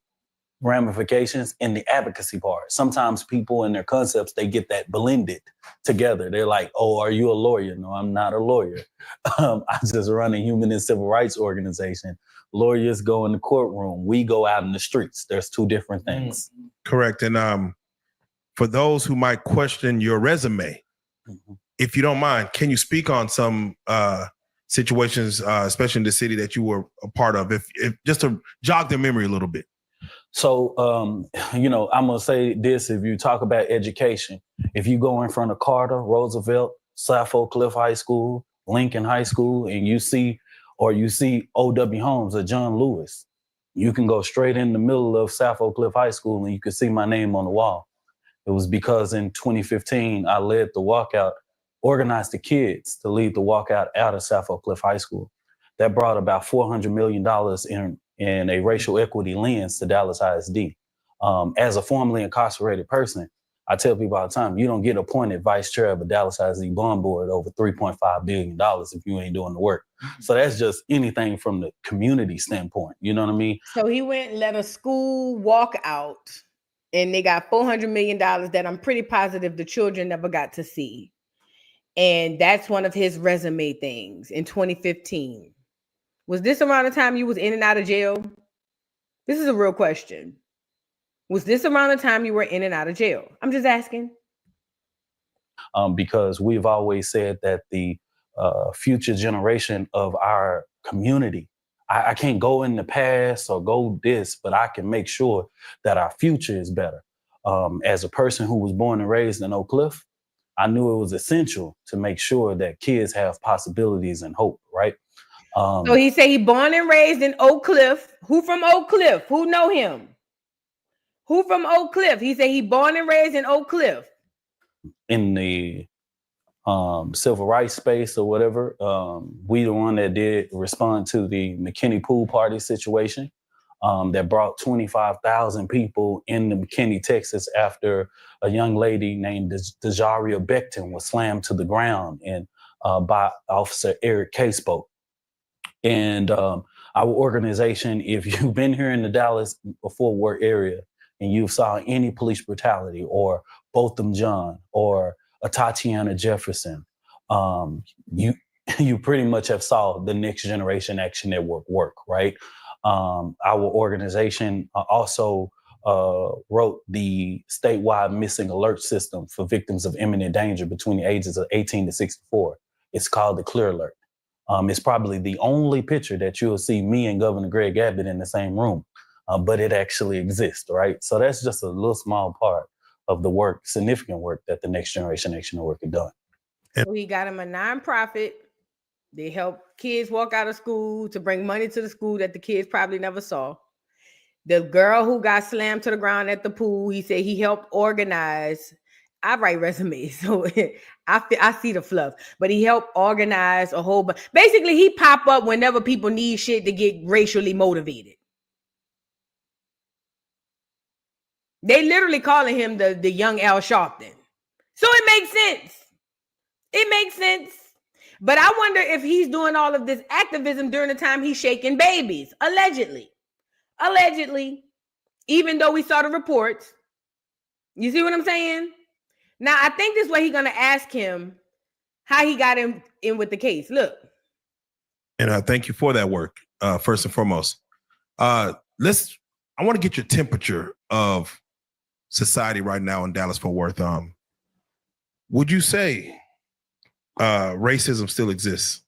ramifications and the advocacy part. Sometimes people and their concepts, they get that blended together. They're like, oh, are you a lawyer? No, I'm not a lawyer. I just run a human and civil rights organization. Lawyers go in the courtroom. We go out in the streets. There's two different things. Correct. And for those who might question your resume, if you don't mind, can you speak on some situations, especially in the city, that you were a part of, if just to jog their memory a little bit? So, I'm going to say this. If you talk about education, if you go in front of Carter, Roosevelt, Sappho Cliff High School, Lincoln High School, and you see O.W. Holmes or John Lewis, you can go straight in the middle of Sappho Cliff High School and you can see my name on the wall. It was because in 2015, I led the walkout, organized the kids to lead the walkout out of Sappho Cliff High School. That brought about $400 million in a racial equity lens to Dallas ISD. As a formerly incarcerated person, I tell people all the time, you don't get appointed vice chair of a Dallas ISD bond board over $3.5 billion if you ain't doing the work. So that's just anything from the community standpoint. You know what I mean? So he went and let a school walk out, and they got $400 million that I'm pretty positive the children never got to see. And that's one of his resume things in 2015. Was this around the time you was in and out of jail? This is a real question. Was this around the time you were in and out of jail? I'm just asking. Because we've always said that the future generation of our community, I can't go in the past or go this, but I can make sure that our future is better. As a person who was born and raised in Oak Cliff, I knew it was essential to make sure that kids have possibilities and hope, right? So he said he born and raised in Oak Cliff. Who from Oak Cliff? Who know him? Who from Oak Cliff? He said he born and raised in Oak Cliff. In the civil rights space or whatever, we the one that did respond to the McKinney Pool Party situation that brought 25,000 people into McKinney, Texas, after a young lady named Dejaria Becton was slammed to the ground and by Officer Eric K. Spoke. And Our organization, if you've been here in the Dallas Fort Worth area and you saw any police brutality or Botham Jean or a Tatiana Jefferson, you pretty much have saw the Next Generation Action Network work, right? Our organization also wrote the statewide missing alert system for victims of imminent danger between the ages of 18 to 64. It's called the Clear Alert. It's probably the only picture that you'll see me and Governor Greg Abbott in the same room, but it actually exists, right? So that's just a little small part of the work, significant work that the Next Generation Action Network has done. So he got him a nonprofit. They help kids walk out of school to bring money to the school that the kids probably never saw. The girl who got slammed to the ground at the pool, he said he helped organize. I write resumes, so I see the fluff. But he helped organize a whole bunch. Basically, he pop up whenever people need shit to get racially motivated. They literally calling him the young Al Sharpton. So it makes sense. It makes sense. But I wonder if he's doing all of this activism during the time he's shaking babies. Allegedly. Even though we saw the reports. You see what I'm saying? Now, I think this way he's going to ask him how he got in with the case. Look. And I thank you for that work, first and foremost. I want to get your temperature of society right now in Dallas-Fort Worth. Would you say racism still exists?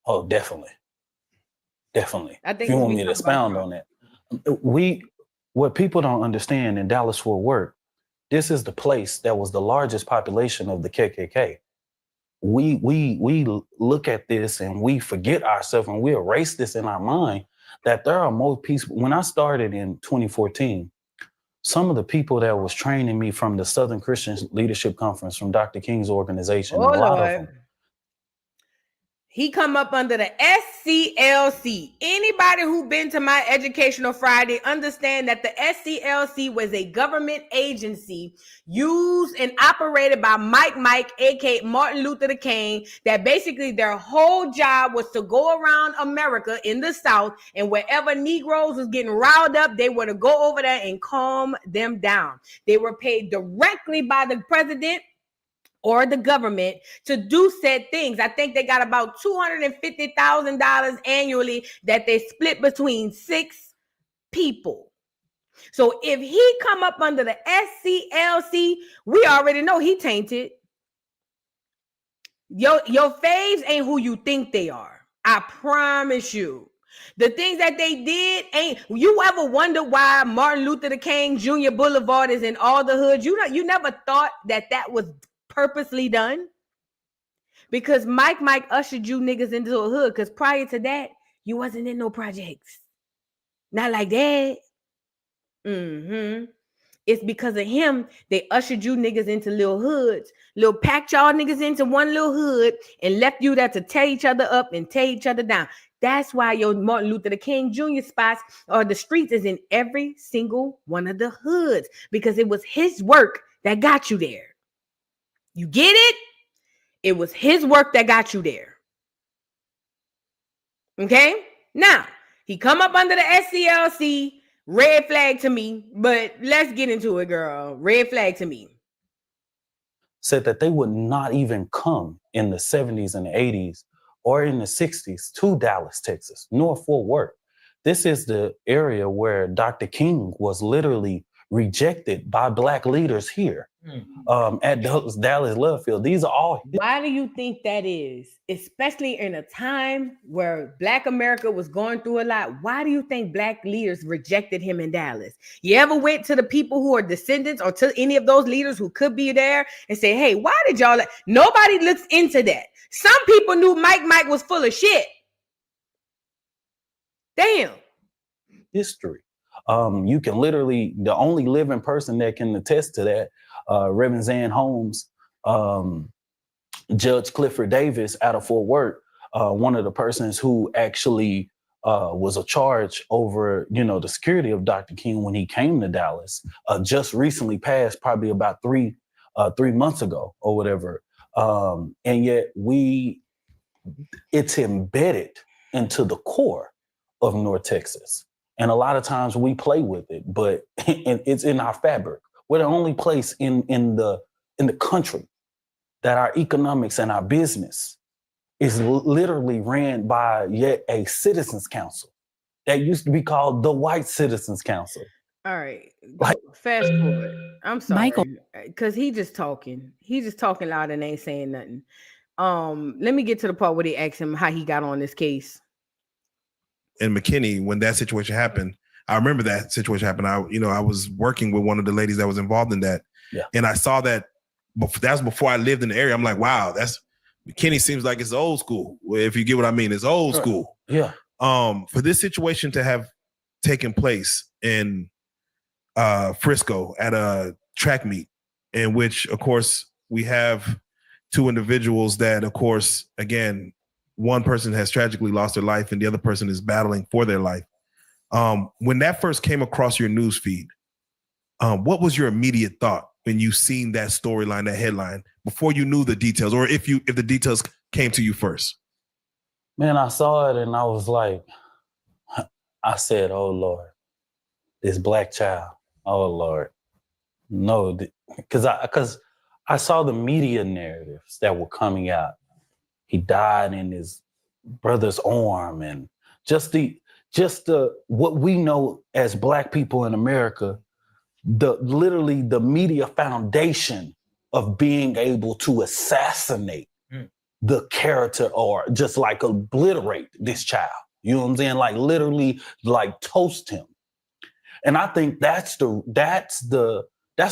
Oh, definitely. Definitely. I think if you want me to expound on that. What people don't understand in Dallas-Fort Worth, this is the place that was the largest population of the KKK. We look at this and we forget ourselves and we erase this in our mind that there are more people. When I started in 2014, some of the people that was training me from the Southern Christian Leadership Conference from Dr. King's organization, a lot of them, he come up under the SCLC. Anybody who been to my Educational Friday understand that the SCLC was a government agency used and operated by Mike, aka Martin Luther King, that basically their whole job was to go around America in the South, and wherever Negroes was getting riled up, they were to go over there and calm them down. They were paid directly by the president or the government to do said things. I think they got about $250,000 annually that they split between 6 people. So if he come up under the SCLC, we already know he tainted. Your faves ain't who you think they are. I promise you. The things that they did ain't. You ever wonder why Martin Luther King Jr. Boulevard is in all the hoods? You never thought that was purposely done? Because Mike ushered you niggas into a hood, because prior to that, you wasn't in no projects. Not like that. It's because of him they ushered you niggas into little hoods, packed y'all niggas into one little hood and left you there to tear each other up and tear each other down. That's why your Martin Luther King Jr. spots or the streets is in every single one of the hoods, because it was his work that got you there. You get it? It was his work that got you there. Okay? Now, he come up under the SCLC, red flag to me, but let's get into it, girl. Red flag to me. Said that they would not even come in the 70s and the 80s or in the 60s to Dallas, Texas, nor Fort Worth. This is the area where Dr. King was literally rejected by Black leaders here at Dallas Love Field. These are all. Why do you think that is? Especially in a time where Black America was going through a lot. Why do you think Black leaders rejected him in Dallas? You ever went to the people who are descendants or to any of those leaders who could be there and say, hey, why did y'all? Nobody looks into that. Some people knew Mike was full of shit. Damn. History. You can literally, the only living person that can attest to that, Reverend Zan Holmes, Judge Clifford Davis out of Fort Worth, one of the persons who actually was a charge over, the security of Dr. King when he came to Dallas, just recently passed, probably about 3 months ago or whatever. And yet it's embedded into the core of North Texas. And a lot of times we play with it, but it's in our fabric. We're the only place in the country that our economics and our business is literally ran by yet a citizens council that used to be called the White Citizens Council. All right. Fast forward. I'm sorry. Because he just talking. He's just talking loud and ain't saying nothing. Let me get to the part where they asked him how he got on this case. In McKinney, when that situation happened, I remember that situation happened. I was working with one of the ladies that was involved in that. Yeah. And I saw that, that was before I lived in the area. I'm like, wow, McKinney seems like it's old school. If you get what I mean, it's old school. Yeah. For this situation to have taken place in Frisco at a track meet, in which, of course, we have two individuals that, of course, again, one person has tragically lost their life and the other person is battling for their life. When that first came across your news feed, what was your immediate thought when you seen that storyline, that headline, before you knew the details, or if the details came to you first? Man, I saw it and I was like, I said, oh Lord, this black child. Oh Lord. No, because I saw the media narratives that were coming out. He died in his brother's arm, and just the what we know as Black people in America, literally the media foundation of being able to assassinate the character or just like obliterate this child. You know what I'm saying? Like literally like toast him. And I think that's the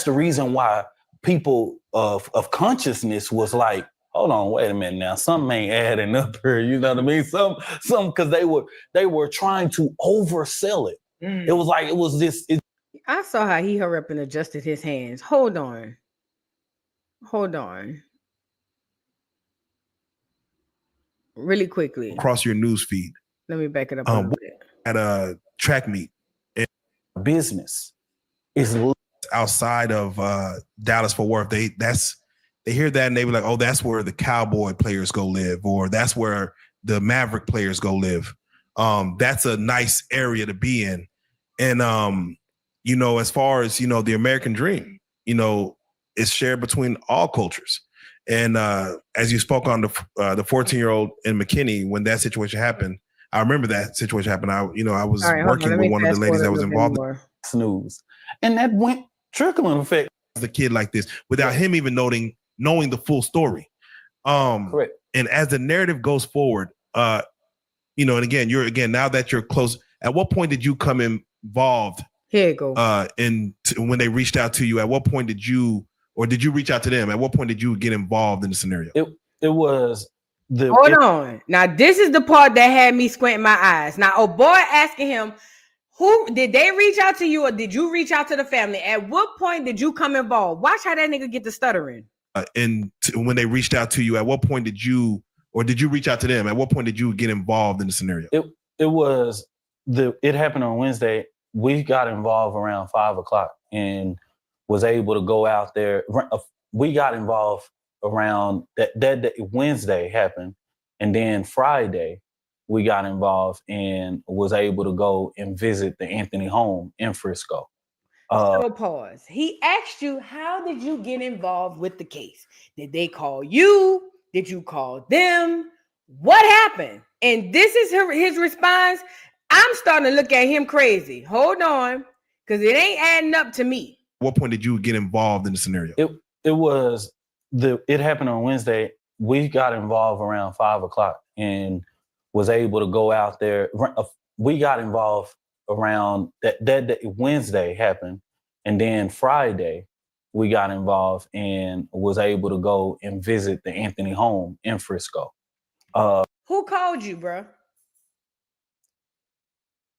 reason why people of consciousness was like, hold on, wait a minute now. Something ain't adding up here. You know what I mean? Some because they were trying to oversell it. It was like it was this. I saw how he hurried up and adjusted his hands. Hold on. Really quickly. Across your news feed. Let me back it up a little bit. At a track meet. Business is outside of Dallas-Fort Worth. They hear that and they be like, oh, that's where the Cowboy players go live, or that's where the Maverick players go live. That's a nice area to be in. And as far as the American dream, it's shared between all cultures. And as you spoke on the 14-year-old in McKinney, when that situation happened, I remember that situation happened. I was working with one of the ladies that was involved in snooze, and that went trickling effect. The kid like this, without him even knowing the full story. Correct. And as the narrative goes forward, and again, now that you're close, at what point did you come involved? Here you go. When they reached out to you, at what point did you reach out to them? At what point did you get involved in the scenario? It was Hold on. Now, this is the part that had me squinting my eyes. Now, a boy asking him, who did they reach out to you, or did you reach out to the family? At what point did you come involved? Watch how that nigga get the stuttering. When they reached out to you, at what point did you reach out to them? At what point did you get involved in the scenario? It happened on Wednesday. We got involved around 5:00 and was able to go out there. We got involved around that day. Wednesday happened, and then Friday we got involved and was able to go and visit the Anthony home in Frisco. So pause. He asked you, how did you get involved with the case? Did they call you? Did you call them? What happened? And this is his response. I'm starting to look at him crazy. Hold on, because it ain't adding up to me. At what point did you get involved in the scenario? It happened on Wednesday. We got involved around 5:00 and was able to go out there. We got involved around that day. Wednesday happened, and then Friday we got involved and was able to go and visit the Anthony home in Frisco. Who called you, bro?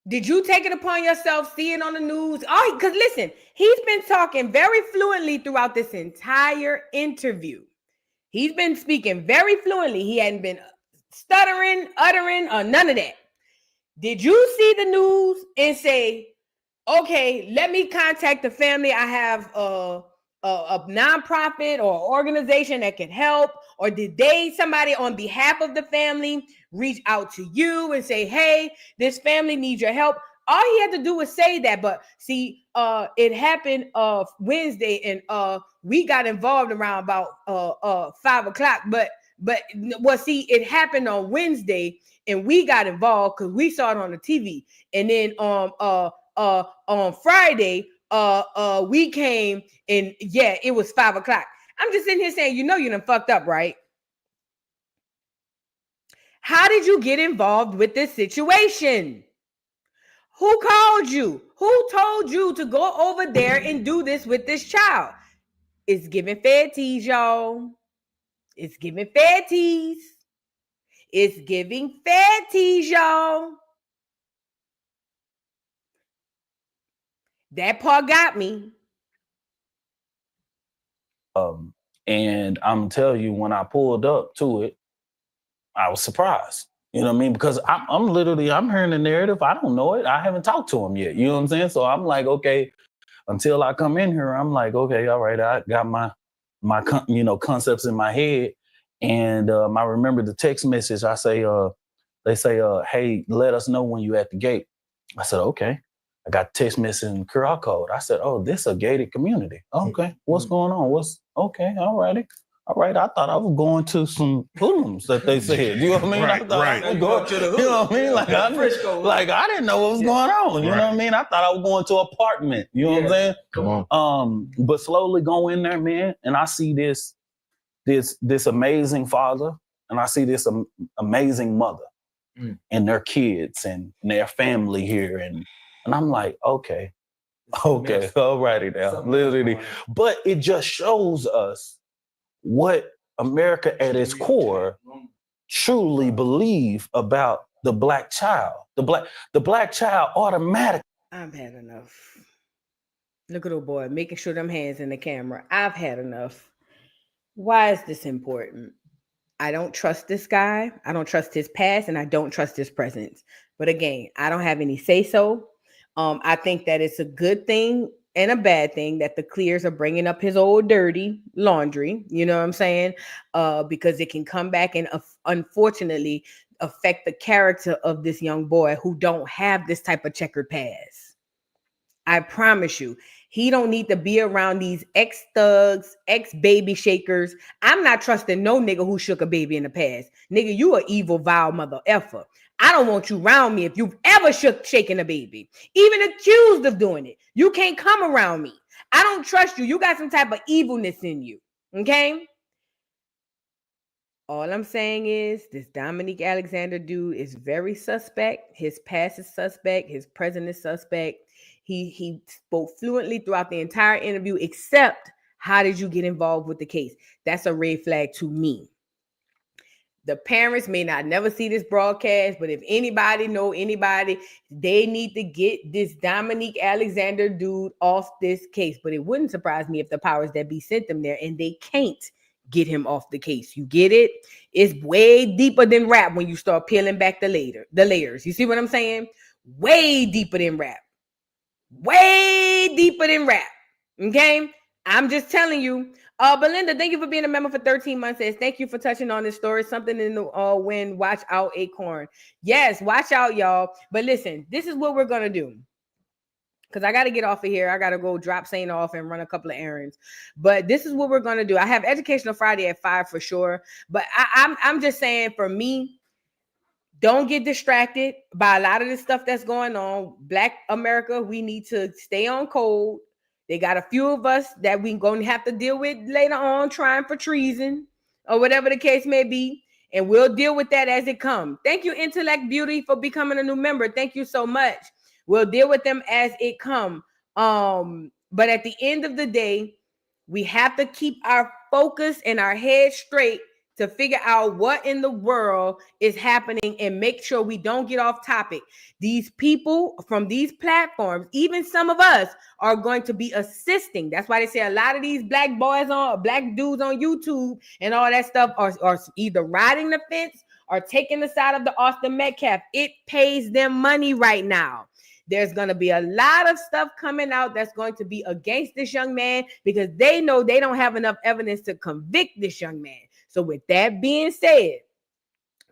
Did you take it upon yourself, see it on the news? Oh, because listen, he's been talking very fluently throughout this entire interview. He's been speaking very fluently. He hadn't been stuttering, uttering, or none of that. Did you see the news and say, okay, let me contact the family. I have a nonprofit or organization that can help? Or did somebody on behalf of the family, reach out to you and say, hey, this family needs your help. All he had to do was say that. But see, it happened Wednesday, and we got involved around about 5 o'clock. But well, see, it happened on Wednesday, and we got involved because we saw it on the TV. And then on Friday, we came, and yeah, it was 5 o'clock. I'm just sitting here saying, you done fucked up, right? How did you get involved with this situation? Who called you? Who told you to go over there and do this with this child? It's giving fed tease, y'all. It's giving fed tease. It's giving fed tease, y'all. That part got me. And I'm telling you, when I pulled up to it, I was surprised. You know what I mean? Because I'm hearing the narrative. I don't know it. I haven't talked to him yet. You know what I'm saying? So I'm like, okay, until I come in here, I'm like, okay, all right. I got my concepts in my head. And I remember the text message. I say, they say, hey, let us know when you at the gate. I said, okay. I got text message and QR code. I said, oh, this is a gated community. Okay. What's going on? Okay. All righty. All right, I thought I was going to some hoodlums that they said. You know what I mean? Right, I thought I was going to the hood. You know what I mean? I didn't know what was going on. You know what I mean? I thought I was going to an apartment. You know what I'm saying? Come on. But slowly go in there, man, and I see this amazing father, and I see this amazing mother, and their kids and their family here, and I'm like, okay, all righty now, literally. But it just shows us what America at its core truly believe about the black child. The black child automatically. I've had enough. Look at old boy making sure them hands in the camera. I've had enough. Why is this important? I don't trust this guy. I don't trust his past, and I don't trust his presence. But again, I don't have any say-so. I think that it's a good thing and a bad thing that the Clears are bringing up his old dirty laundry, you know what I'm saying? Because it can come back and unfortunately affect the character of this young boy who don't have this type of checkered past. I promise you, he don't need to be around these ex-thugs, ex-baby shakers. I'm not trusting no nigga who shook a baby in the past. Nigga, you a evil, vile mother effer. I don't want you around me if you've ever shaken a baby, even accused of doing it. You can't come around me. I don't trust you. You got some type of evilness in you, okay? All I'm saying is this Dominique Alexander dude is very suspect. His past is suspect. His present is suspect. He spoke fluently throughout the entire interview, except how did you get involved with the case? That's a red flag to me. The parents may not never see this broadcast, but if anybody know anybody, they need to get this Dominique Alexander dude off this case. But it wouldn't surprise me if the powers that be sent them there and they can't get him off the case. You get it? It's way deeper than rap when you start peeling back the layers. You see what I'm saying? Way deeper than rap. Way deeper than rap. Okay? I'm just telling you. Belinda, thank you for being a member for 13 months. Says, thank you for touching on this story. Something in the wind. Watch out, Acorn. Yes, watch out, y'all. But listen, this is what we're going to do. Because I got to get off of here. I got to go drop Saint off and run a couple of errands. But this is what we're going to do. I have Educational Friday at 5 for sure. But I'm just saying, for me, don't get distracted by a lot of this stuff that's going on. Black America, we need to stay on code. They got a few of us that we're going to have to deal with later on, trying for treason or whatever the case may be. And we'll deal with that as it comes. Thank you, Intellect Beauty, for becoming a new member. Thank you so much. We'll deal with them as it comes. But at the end of the day, we have to keep our focus and our head straight to figure out what in the world is happening and make sure we don't get off topic. These people from these platforms, even some of us, are going to be assisting. That's why they say a lot of these black dudes on YouTube and all that stuff are either riding the fence or taking the side of the Austin Metcalf. It pays them money right now. There's going to be a lot of stuff coming out that's going to be against this young man because they know they don't have enough evidence to convict this young man. So with that being said,